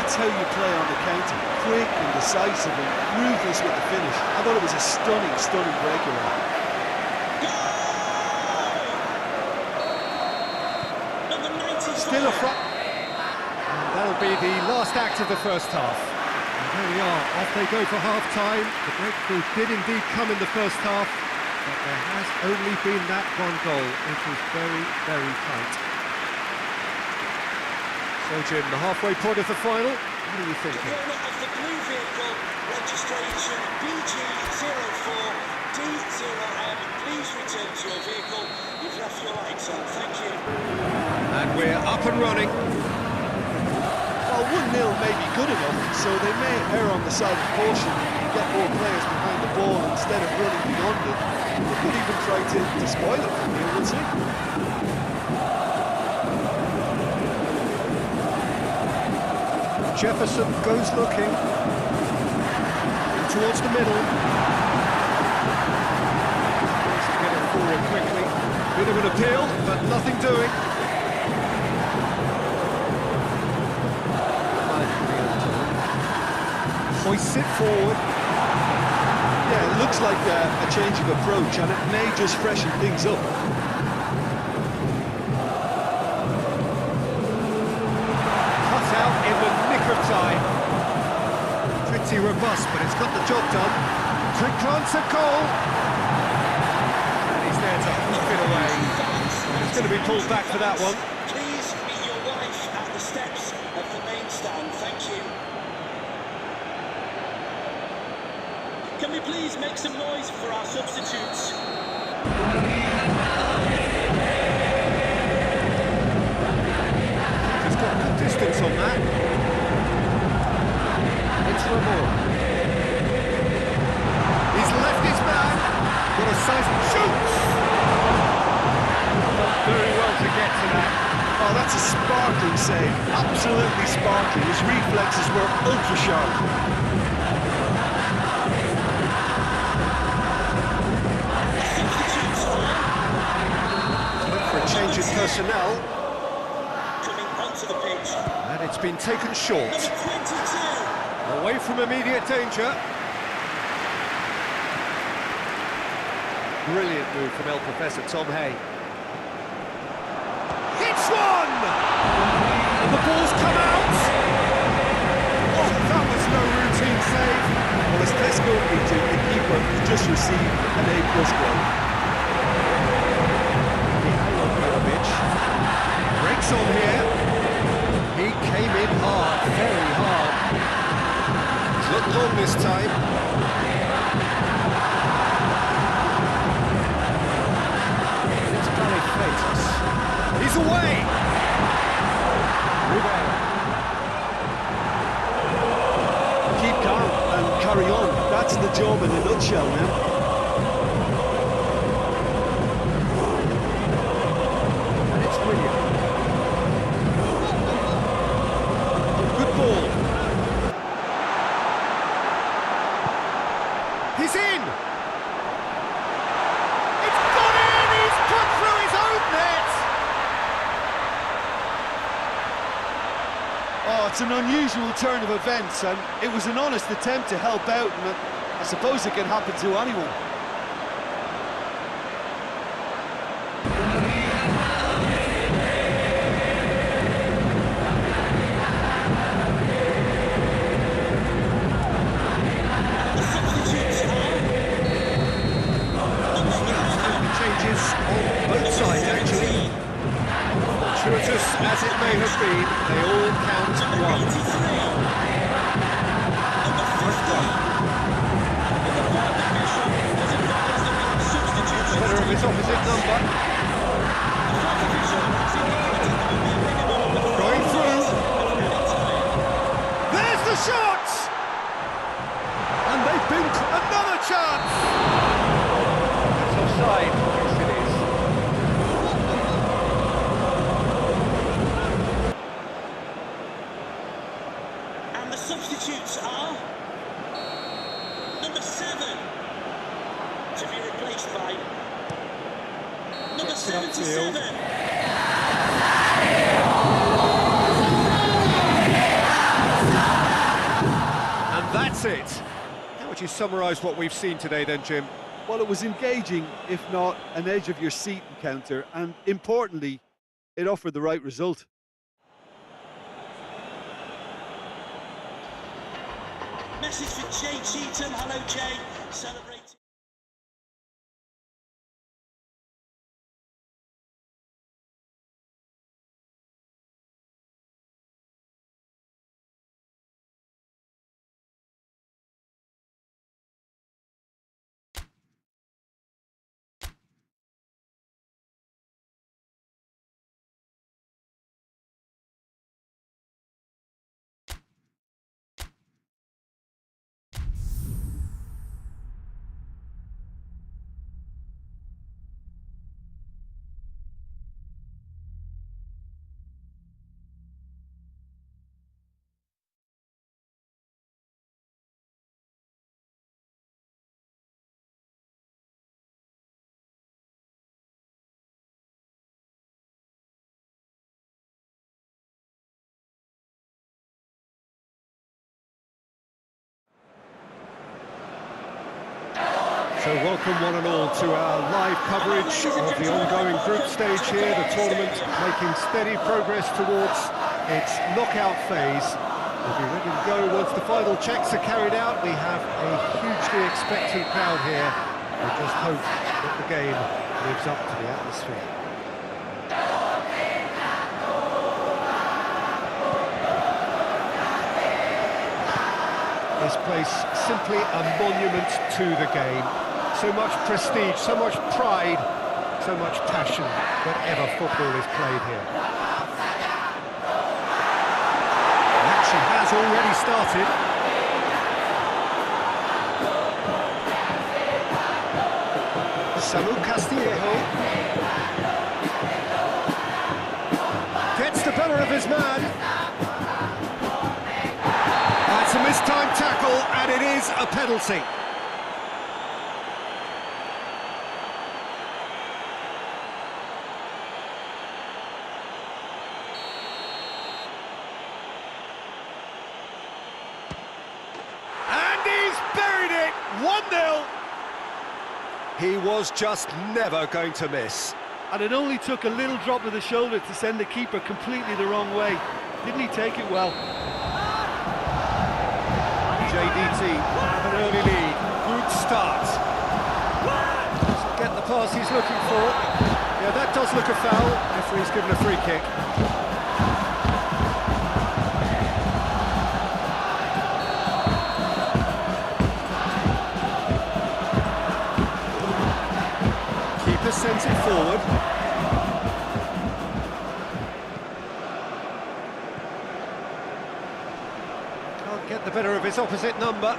B: That's how you play on the counter. Quick and decisive and ruthless with the finish. I thought it was a stunning, stunning breakaway.
C: Number 95.
A: Still a front. And that'll be the last act of the first half. And there we are, off they go for half-time. The breakthrough did indeed come in the first half, but there has only been that one goal. It was very, very tight. So, Jim, the halfway point of the final, what are you thinking?
C: The owner of the blue vehicle, registration BG04D0M, please return to your vehicle. You've left your lights on, thank you.
A: And we're up and running.
B: Well, 1-0 may be good enough, so they may err on the side of caution and get more players behind the ball instead of running beyond it. They could even try to spoil it from here, we'll see.
A: Jefferson goes looking towards the middle. Needs to get it forward quickly. Bit of an appeal, but nothing doing. Hoists it forward.
B: Yeah, it looks like a change of approach, and it may just freshen things up.
A: Cut out in the nick of time. Pretty robust, but it's got the job done. Trick grants a goal. And he's there to hook it away. It's going to be pulled back for that one.
C: Please meet your wife at the steps of the main stand, thank you. Can we please make some noise for our substitutes?
A: He's got good distance on that. It's Ramon. He's left his man. What a size. Shoots! Done very well to get to that.
B: Oh, that's a sparkling save. Absolutely sparkling. His reflexes were ultra sharp.
A: Look for a change in personnel.
C: Coming onto the pitch.
A: And it's been taken short.
C: Number 22.
A: Away from immediate danger. Brilliant move from El Professor Tom Hay. Hits one! And the ball's come out! Oh, that was no routine save.
B: Well, as Tesco beating, the keeper just received an A+ grade.
A: Mihajlovic breaks on here. He came in hard, very hard. Looked long this time. It's Barry Freitas. He's away!
B: Keep calm and carry on. That's the job in a nutshell now.
A: And it's William. Good ball. He's in! It's gone in! He's put through his own net!
B: Oh, it's an unusual turn of events, and it was an honest attempt to help out, and I suppose it can happen to anyone.
A: Changes on both sides, actually. Fortuitous as it may have been, they all count one. Better of his opposite number. Going through. There's the shot! And they've been another chance! It's offside. Yes, it is.
C: And the substitutes are number 7 to be replaced by number
A: Gets it upfield.
C: 77.
A: it. How would you summarise what we've seen today then, Jim?
B: Well, it was engaging, if not an edge-of-your-seat encounter, and importantly, it offered the right result.
C: Message for Jay Cheatham. Hello, Jay. Celebrating.
A: So welcome one and all to our live coverage of the ongoing group stage here, the tournament making steady progress towards its knockout phase. We'll be ready to go once the final checks are carried out. We have a hugely expectant crowd here. We just hope that the game lives up to the atmosphere. This place simply a monument to the game. So much prestige, so much pride, so much passion whenever football is played here. The action has already started. Samu Castillejo gets the better of his man. That's a mistimed tackle, and it is a penalty. And he's buried it, 1-0. He was just never going to miss.
D: And it only took a little drop of the shoulder to send the keeper completely the wrong way. Didn't he take it well?
A: JDT have an early lead. Good start. Doesn't get the pass he's looking for. Yeah, that does look a foul. Referee's given a free kick. Keeper sends it forward. Get the better of his opposite number.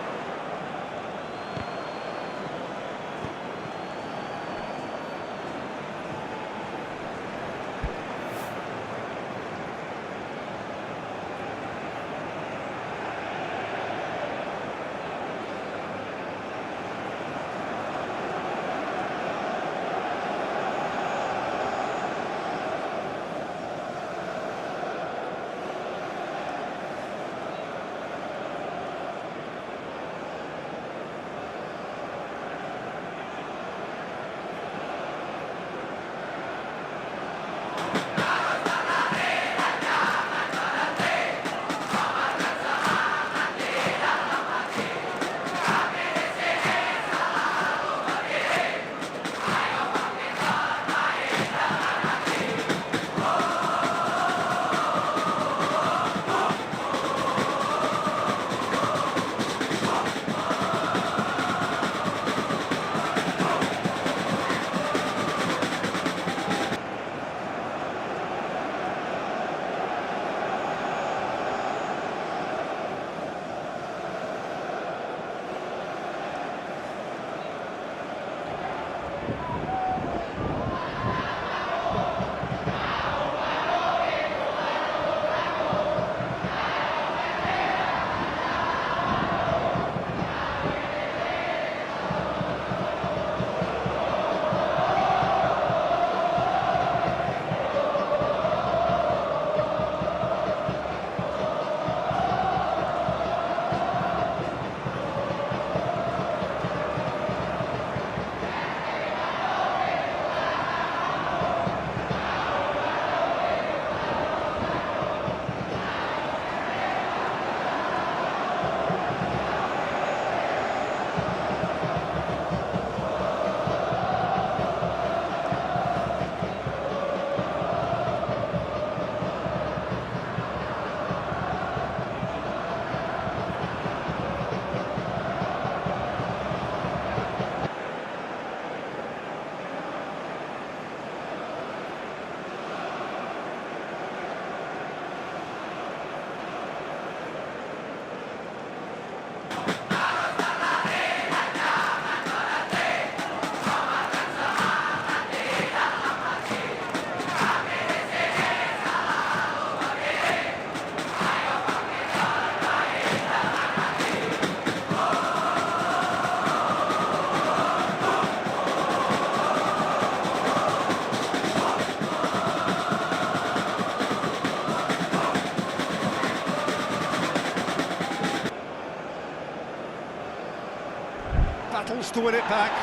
A: battles to win it back.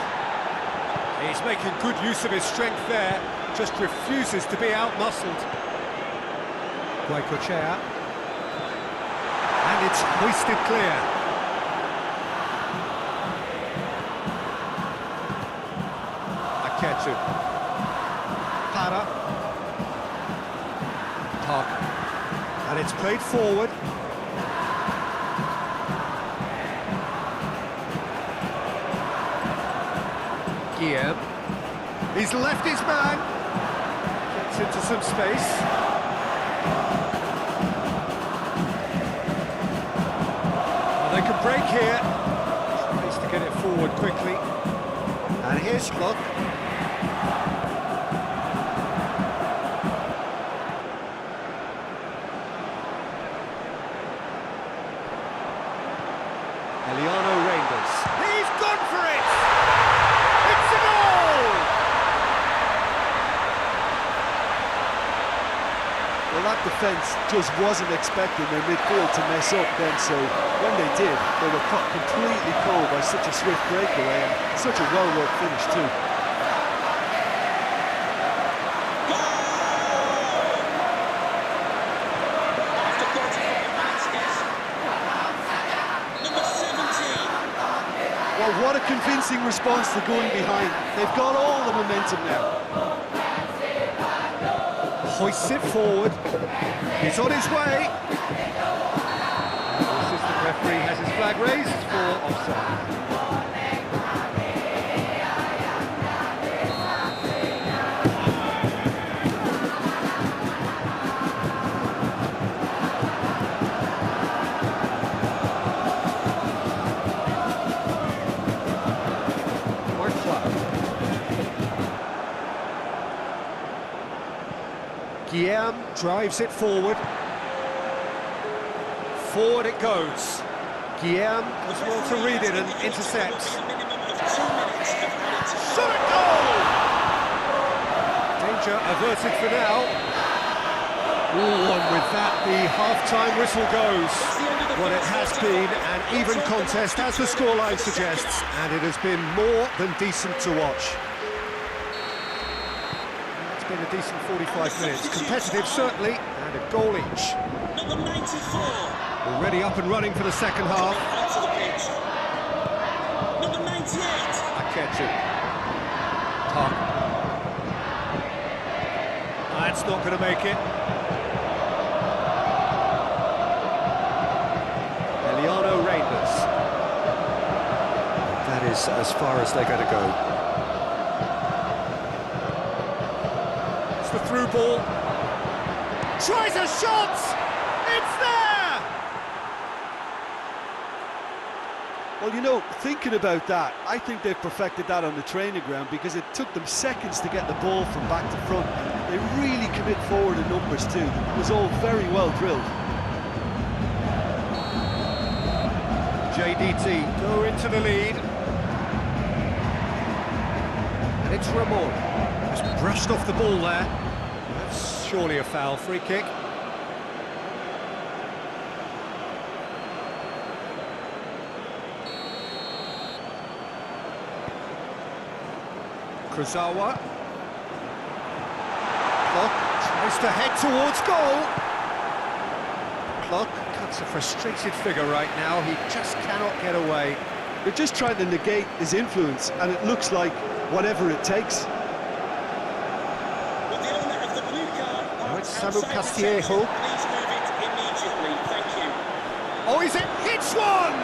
A: He's making good use of his strength there, just refuses to be out-muscled. Guaycochea. And it's hoisted clear. Aketu. Para. Park. And it's played forward. Guillaume. He's left his man. Gets into some space. Well, they can break here. Tries to get it forward quickly. And here's Klub. He's gone for it! It's a goal!
B: Well, that defence just wasn't expecting their midfield to mess up then, so when they did, they were caught completely cold by such a swift breakaway and such a well-worked finish too. Well, what a convincing response to going behind. They've got all the momentum now.
A: Hoists it forward. He's on his way. The assistant referee has his flag raised for offside. Guillaume drives it forward. Forward it goes. Guillaume was well to read it and intercepts. Shot at goal! Danger averted for now. Ooh, and with that, the half-time whistle goes. Well, it has been an even contest, as the scoreline suggests, and it has been more than decent to watch. Been a decent 45 minutes, competitive certainly, and a goal each.
C: Number 94.
A: Already up and running for the second half.
C: Onto the pitch. Number 98.
A: Aketu. Park. That's not going to make it. Emiliano Reinders. That is as far as they're going to go. The through ball, tries a shot, it's there!
B: Well, you know, thinking about that, I think they've perfected that on the training ground because it took them seconds to get the ball from back to front. They really commit forward in numbers too. It was all very well drilled.
A: JDT go into the lead. And it's Ramon. Just brushed off the ball there. That's surely a foul. Free kick. Kurzawa. Klub tries to head towards goal. Klub cuts a frustrated figure right now. He just cannot get away.
B: They're just trying to negate his influence, and it looks like whatever it takes.
C: With the owner of the blue card,
A: Now it's Samu Castillejo.
C: please move it immediately. Thank you.
A: Oh, he's hits one!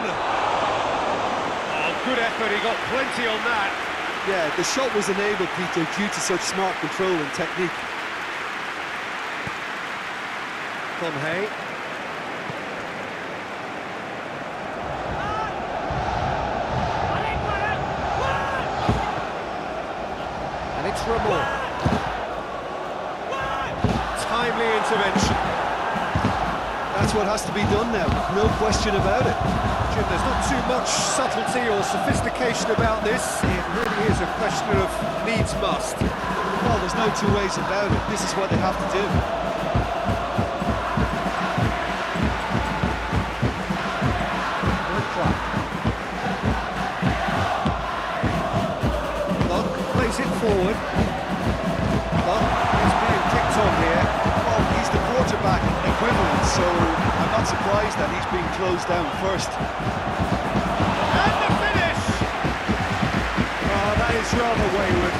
A: Oh, good effort. He got plenty on that.
B: Yeah, the shot was enabled, Peter, due to such smart control and technique.
A: Conhay. And it's Ramon. Timely intervention.
B: That's what has to be done now, no question about it.
A: Jim, there's not too much subtlety or sophistication about this. It really is a question of needs must.
B: Well, there's no two ways about it. This is what they have to do. forward. Well, he's being kicked on here. Well, he's the quarterback equivalent, so I'm not surprised that he's being closed down first.
A: And the finish! Oh, that is rather wayward.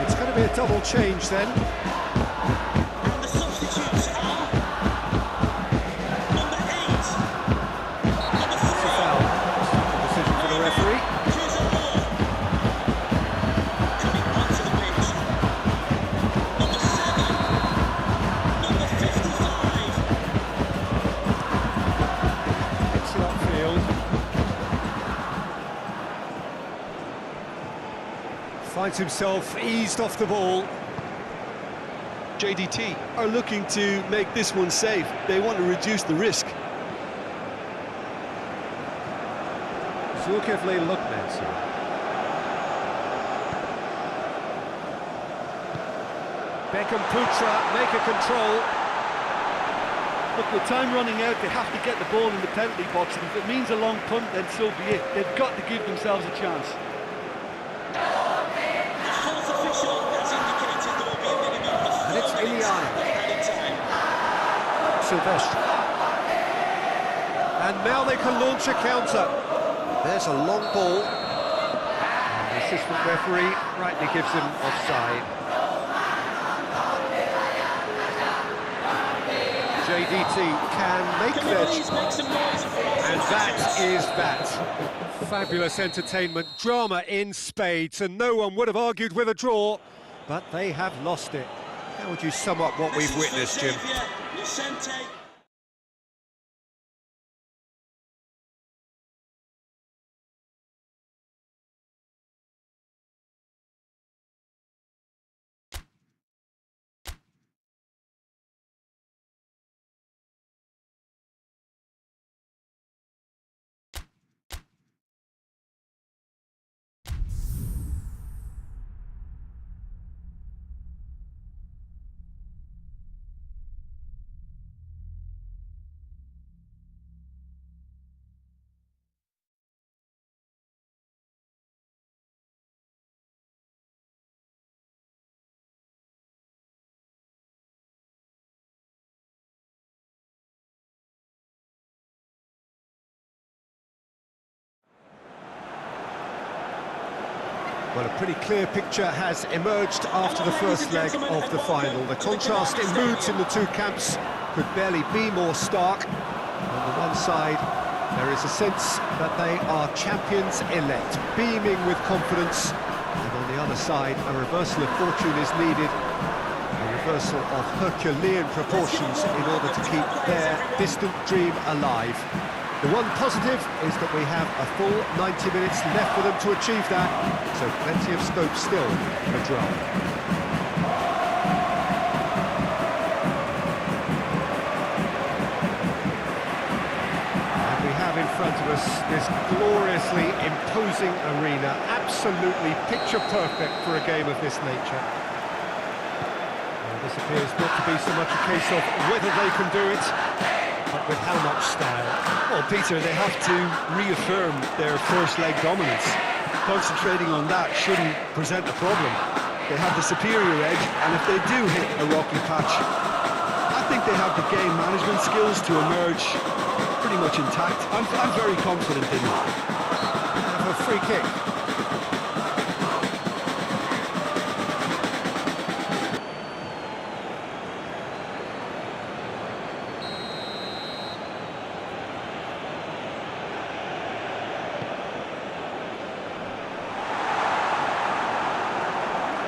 A: It's going to be a double change then.
C: And the substitutes are number 8, number 3,
A: Foul. Decision for the referee.
C: coming onto the pitch, number 7, number 55.
A: It's it upfield. Finds himself eased off the ball.
B: JDT are looking to make this one safe. They want to reduce the risk.
A: Zulkifli Lukmansi. Beckham Putra make a control.
D: Look, with time running out, they have to get the ball in the penalty box, and if it means a long punt, then so be it. They've got to give themselves a chance.
C: The fourth official has indicated there will be a minimum of 4
A: And it's
C: minutes
A: Iliani.
C: of added time.
A: Silvestre. And now they can launch a counter. There's a long ball. And the assistant referee rightly gives him offside. JDT can make
C: Can we
A: their...
C: please make some noise for our
A: And that
C: substitutes?
A: is that. Fabulous entertainment, drama in spades, and no one would have argued with a draw, but they have lost it. How would you sum up what we've witnessed, Jim?
C: Xavier Vicente.
A: Well, a pretty clear picture has emerged after the first leg of the final. The contrast in moods in the two camps could barely be more stark. On the one side, there is a sense that they are champions-elect, beaming with confidence. And on the other side, a reversal of fortune is needed, a reversal of Herculean proportions in order to keep their distant dream alive. The one positive is that we have a full 90 minutes left for them to achieve that, so plenty of scope still for drama. And we have in front of us this gloriously imposing arena, absolutely picture perfect for a game of this nature. Well, this appears not to be so much a case of whether they can do it, but with how much style.
B: Well, Peter, they have to reaffirm their first leg dominance. Concentrating on that shouldn't present a problem. They have the superior edge, and if they do hit a rocky patch, I think they have the game management skills to emerge pretty much intact. I'm very confident in them.
A: Have a free kick.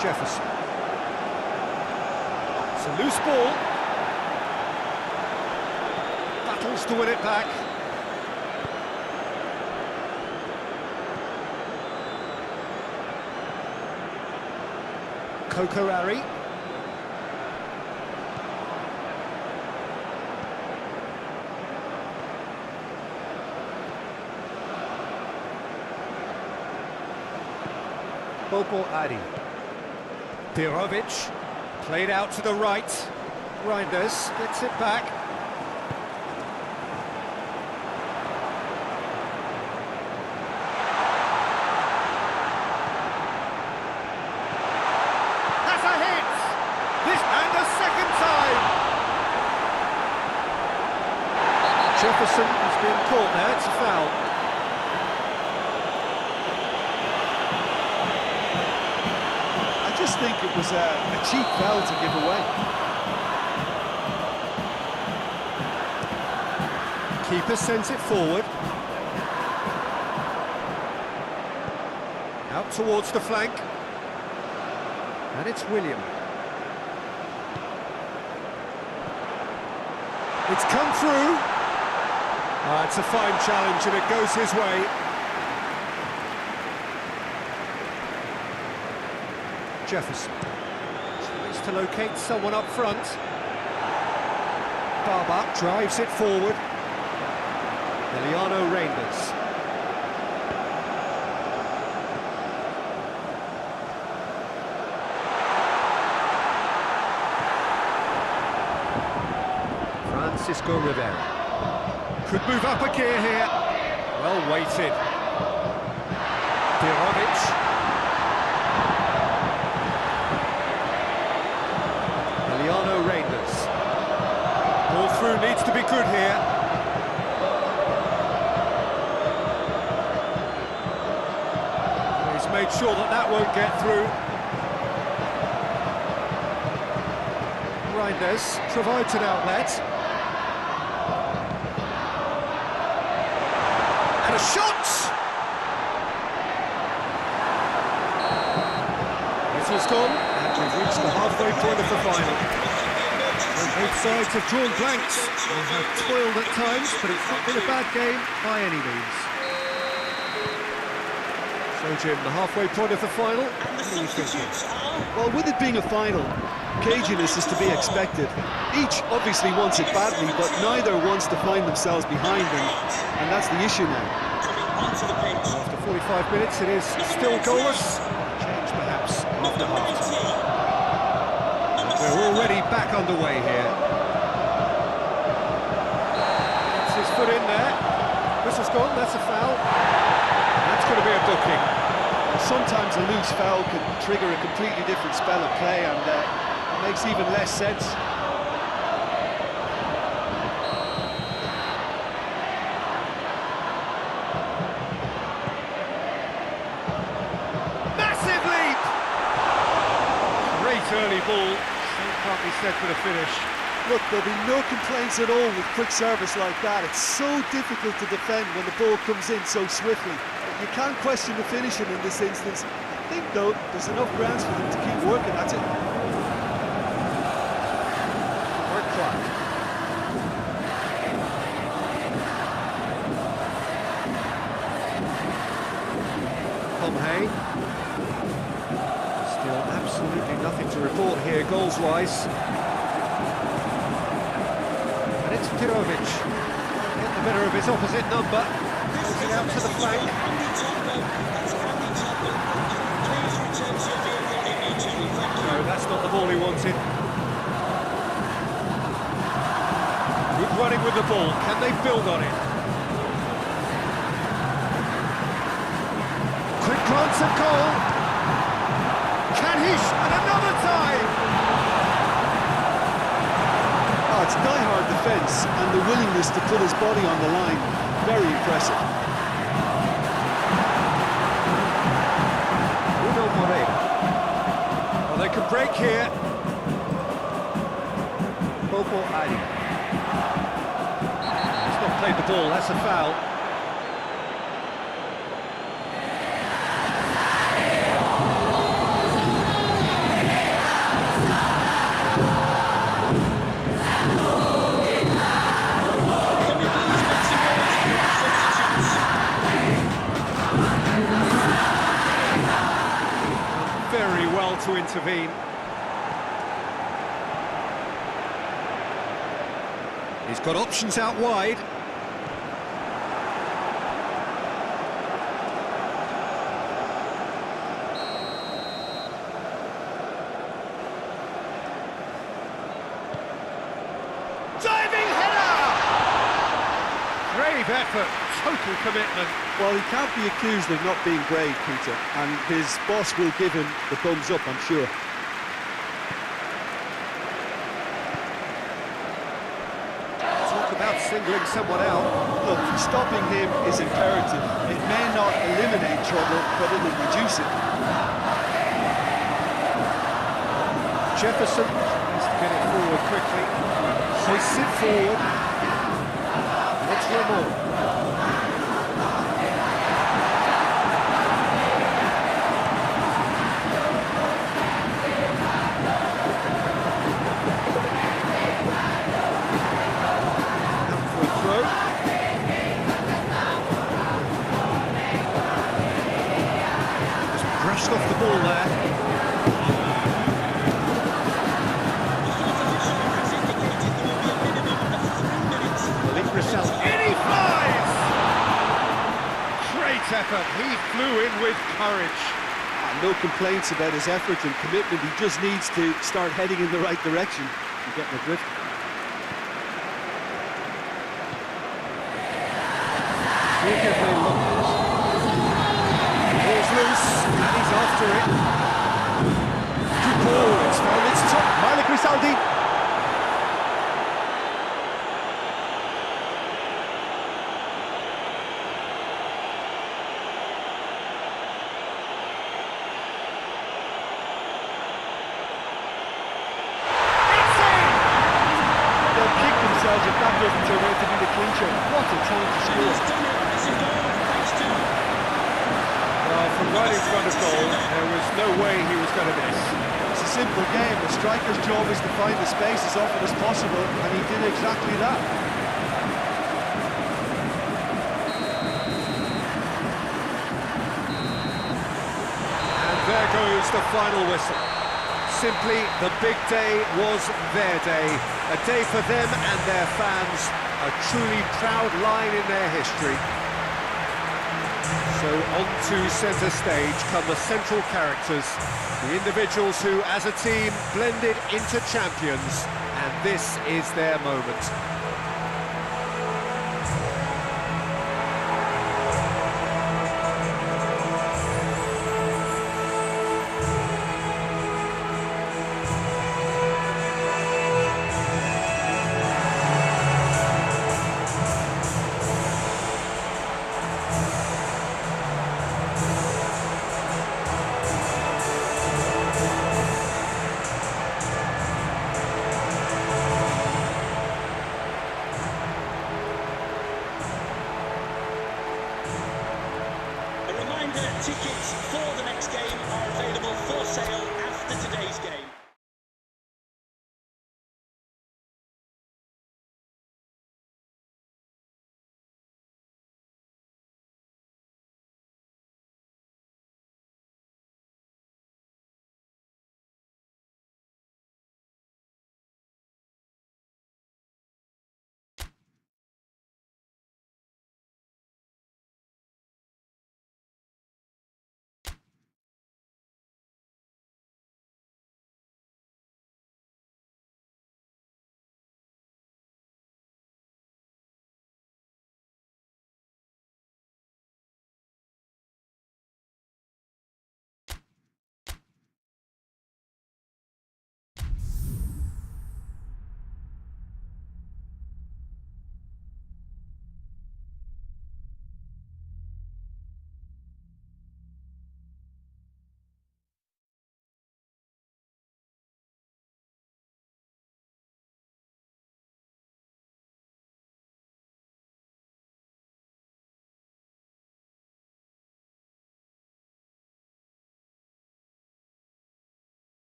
A: Jefferson. It's a loose ball. Battles to win it back. Kokorari. Bobo Adi. Pirovic, played out to the right. Reinders gets it back. Jefferson has been caught there, it's a foul.
B: I just think it was a cheap foul to give away.
A: Keeper sends it forward. Out towards the flank. And it's William. It's come through. It's a fine challenge and it goes his way. Jefferson tries to locate someone up front. Barber drives it forward. Emiliano Reinders. Francisco Rivera. Could move up a gear here. Well weighted. Dirovic. Emiliano Reinders. Ball through needs to be good here. He's made sure that that won't get through. Reinders provides an outlet. And a shot! Whistle's gone, and we've reached the halfway point of the final. And both sides have drawn blanks. They have toiled at times, but it's not been a bad game by any means. So, Jim, the halfway point of the final, what are you thinking?
B: Well, with it being a final, caginess is to be expected. Each obviously wants it badly, but neither wants to find themselves behind them, and that's the issue now.
A: After 45 minutes, it is still goalless. Change perhaps after half-time. We're already back underway here. Gets his foot in there. Whistle's gone, that's a foul. That's going to be a booking.
B: Sometimes a loose foul can trigger a completely different spell of play, and it makes even less sense.
A: Massive leap! Great early ball. Same can't be said for the finish.
B: Look, there'll be no complaints at all with quick service like that. It's so difficult to defend when the ball comes in so swiftly. You can't question the finishing in this instance. I think, though, there's enough grounds for them to keep working at it.
A: Work clock. Hay. Still absolutely nothing to report here, goals-wise. And it's Dirovic. Get the better of his opposite number. Goes it out to the flank. No, that's not the ball he wanted. Good running with the ball. Can they build on it? Quick glance at goal. Kanish and another time.
B: Oh, it's die-hard defence and the willingness to put his body on the line. Very impressive.
A: Uno Moreira. Well, they can break here. Bobo Ari. He's not played the ball, that's a foul. Very well to intervene. He's got options out wide. Diving header! Brave effort, total commitment.
B: Well, he can't be accused of not being brave, Peter, and his boss will give him the thumbs up, I'm sure.
A: Talk about singling someone out.
B: Look, stopping him is imperative. It may not eliminate trouble, but it will reduce it.
A: Jefferson needs to get it forward quickly. Hoists it forward. What's more? Brushed off the ball there. In he flies! Great effort. He flew in with courage.
B: And no complaints about his effort and commitment. He just needs to start heading in the right direction and get the drift.
A: Beautifully looked. Ball's loose, and he's after it. Good ball, it's found its top. Malik Risaldi.
D: If that doesn't turn out to be the clincher, what a time to score.
A: Well, from right in front of goal, there was no way he was going to miss.
B: It's a simple game. The striker's job is to find the space as often as possible, and he did exactly that.
A: And there goes the final whistle. Simply, the big day was their day. A day for them and their fans. A truly proud line in their history. So on to centre stage come the central characters. The individuals who, as a team, blended into champions. And this is their moment.
C: Tickets for the next game are available for sale after today's game.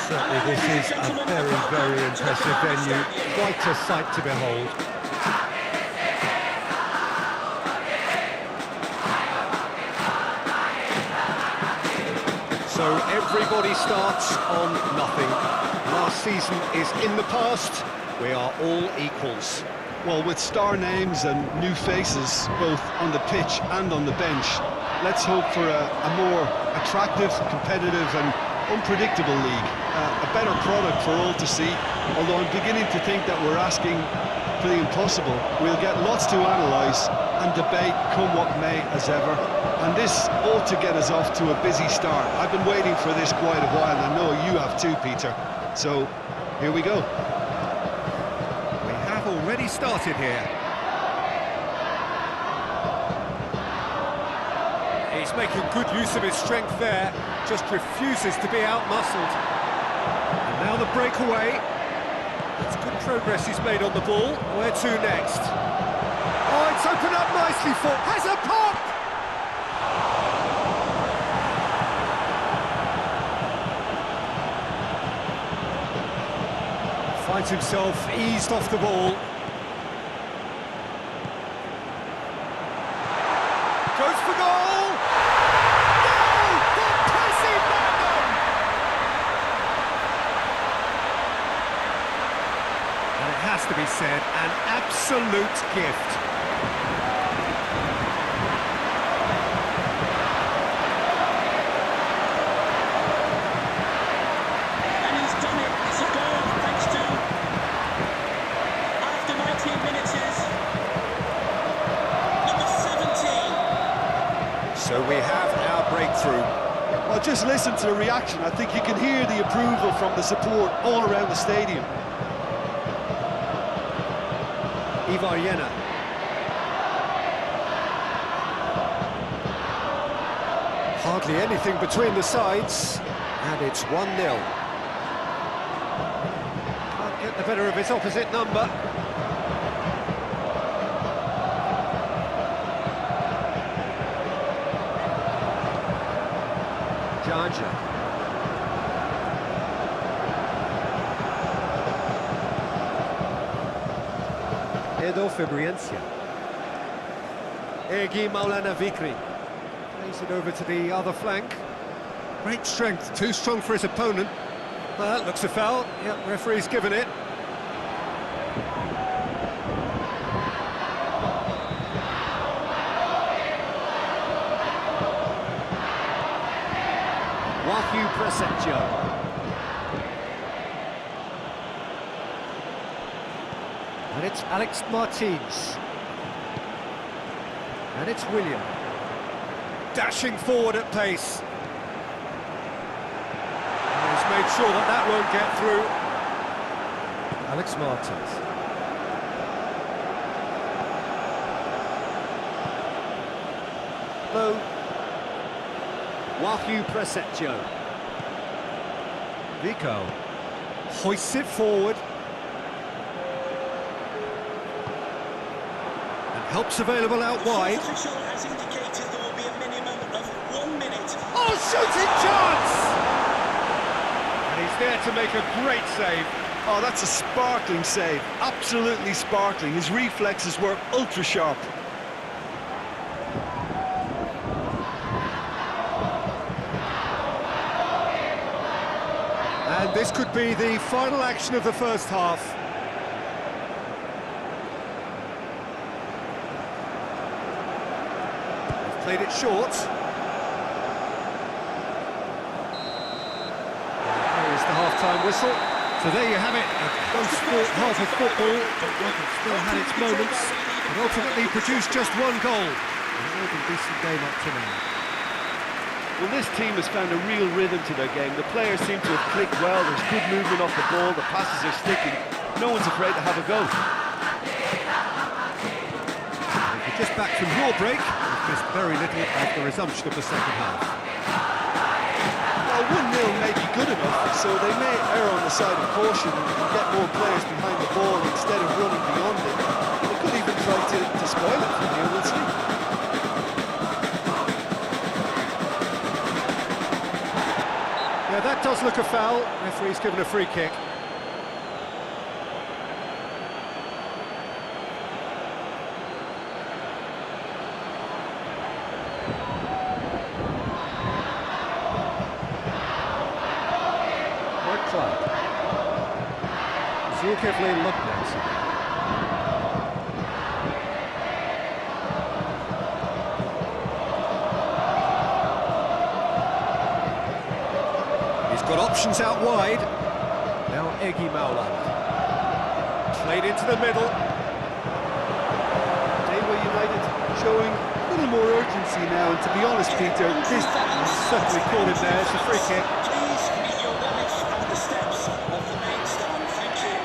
A: Certainly this is a very, very impressive venue. Quite a sight to behold. So everybody starts on nothing. Last season is in the past. We are all equals.
B: Well, with star names and new faces, both on the pitch and on the bench, let's hope for a more attractive, competitive and unpredictable league. A better product for all to see, although I'm beginning to think that we're asking for the impossible. We'll get lots to analyse and debate, come what may, as ever. And this ought to get us off to a busy start. I've been waiting for this quite a while, and I know you have too, Peter. So, here we go.
A: We have already started here. He's making good use of his strength there, just refuses to be out-muscled. And now the breakaway. It's good progress he's made on the ball. Where to next? Oh, it's opened up nicely for... Has a pop! Finds himself eased off the ball. Goes for goal! Goal! The pressing Magnum! And it has to be said, an absolute gift.
C: And he's done it. It's a goal thanks to, after 19 minutes, is number 17.
A: So we have our breakthrough.
B: Well, just listen to the reaction. I think you can hear the approval from the support all around the stadium.
A: Ivar. Hardly anything between the sides, and it's 1-0. Can't get the better of his opposite number. Jaja. Edo Fabriencia. Egi Maulana Vikri. Plays it over to the other flank. Great strength, too strong for his opponent. Well, that looks a foul. Yep, referee's given it. Wahyu Prasetyo. And it's Alex Martins. And it's William. Dashing forward at pace. And he's made sure that that won't get through. Alex Martins. Low. Wahyu Prasetyo. Vico hoists it forward. And helps available out wide.
C: The official has indicated there will be a minimum of 1 minute.
A: Oh, shooting chance! And he's there to make a great save.
B: Oh, that's a sparkling save. Absolutely sparkling. His reflexes were ultra sharp.
A: And this could be the final action of the first half. They've played it short. There is the half-time whistle. So there you have it, a close-fought half of football. It still had its moments, but ultimately produced just one goal. A more than decent game up to now.
D: Well, this team has found a real rhythm to their game. The players seem to have clicked well. There's good movement off the ball. The passes are sticking. No one's afraid to have a go.
A: If you're just back from your break, you've missed very little of the resumption of the second half.
B: Well, 1-0 may be good enough, so they may err on the side of caution and get more players behind the ball instead of running beyond it. They could even try to spoil it from here, we'll see.
A: Yeah, that does look a foul. Referee's given a free kick. Klub. Zulkifli Luknet. He's got options out wide. Now Egi Maulan. Played into the middle.
B: Dewa United showing a little more urgency now, and to be honest, Peter, this
A: Certainly called him there, it's a free kick.
C: Please meet your relish at the steps of the main stand. Thank you.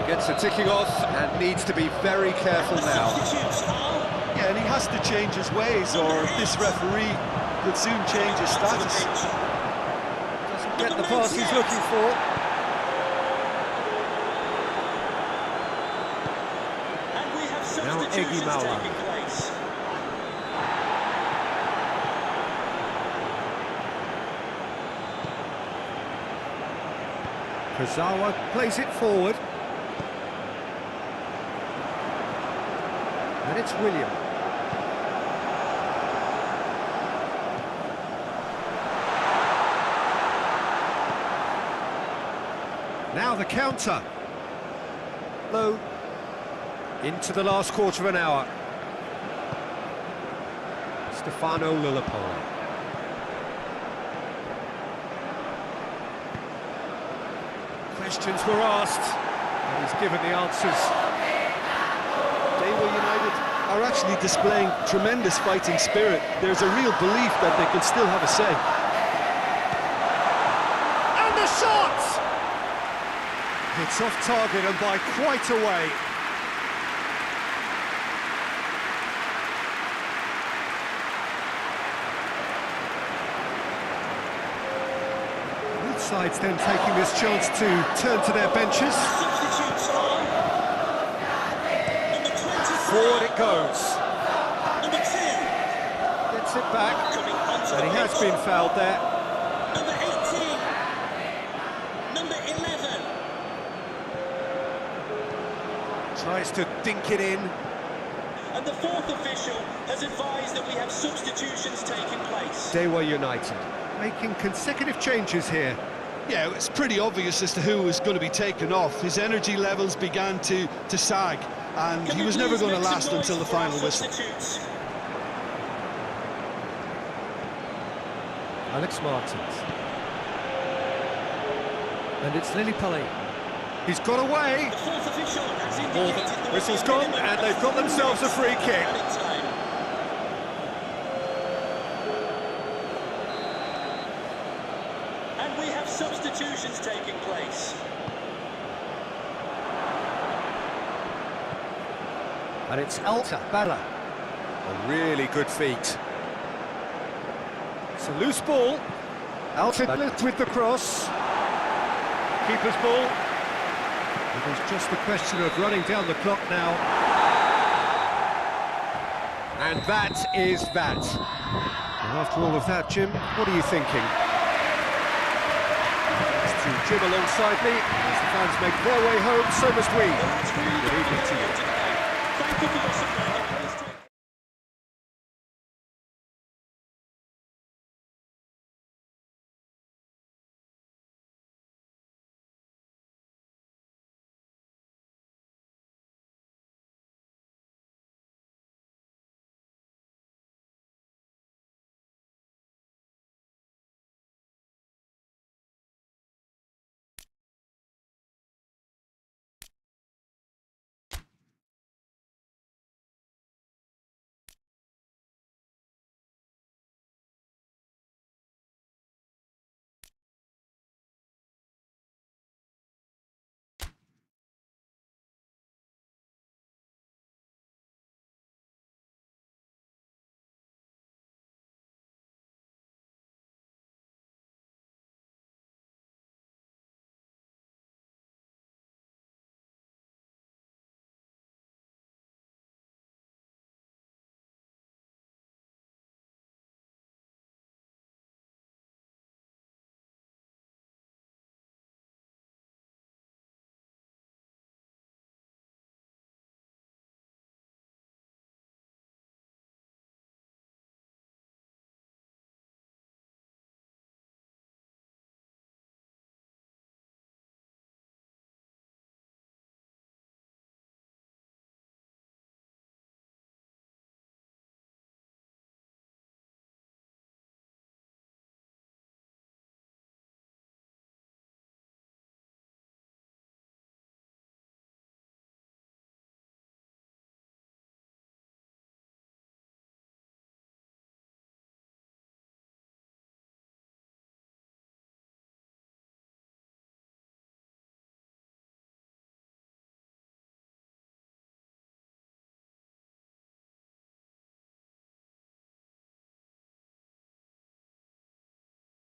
A: He gets the ticking off and needs to be very careful now.
C: Substitutes are
B: yeah, and he has to change his ways, or this referee could soon change his status.
A: Doesn't get the pass he's looking for.
C: and we have
A: Now
C: substitutions
A: Eggy Mauer.
C: taking place.
A: Kurzawa plays it forward. And it's William. Now the counter. Low. Into the last quarter of an hour. Stefano Lillipolo. Questions were asked, and he's given the answers.
B: United are actually displaying tremendous fighting spirit. There's a real belief that they can still have a say.
A: And the shot! It's off target and by quite a way. Both sides then taking this chance to turn to their benches.
C: Substitutes are number 24.
A: Forward it goes.
C: Number 2.
A: Gets it back.
C: Coming onto
A: And he
C: the
A: has
C: pitch.
A: been fouled there.
C: Number 18. Number 11.
A: Tries to dink it in.
C: And the fourth official has advised that we have substitutions taking place.
A: Dewa United making consecutive changes here.
B: Yeah, it's pretty obvious as to who was going to be taken off. His energy levels began to sag, and
C: Can
B: he
C: we
B: was never
C: please
B: going to
C: make some
B: last
C: noise
B: until the
C: for our
B: final whistle.
C: substitutes?
A: Alex Martins. And it's Lillipolo. He's got away.
C: The fourth official has
A: More
C: indicated
A: than
C: there
A: whistle's
C: will be a
A: gone,
C: minimum
A: and they've got
C: of 4
A: themselves a free kick.
C: added time. And we have substitutions taking place.
A: And it's Alta Balla. A really good feat. It's a loose ball. Alta Balla with the cross. Keeper's ball. It is just a question of running down the clock now. And that is that. And after all of that, Jim, what are you thinking? It's to Jim alongside me. As the fans make their way home, so must we.
C: Well, that's really
A: Good evening to you.
C: today. Thank you for your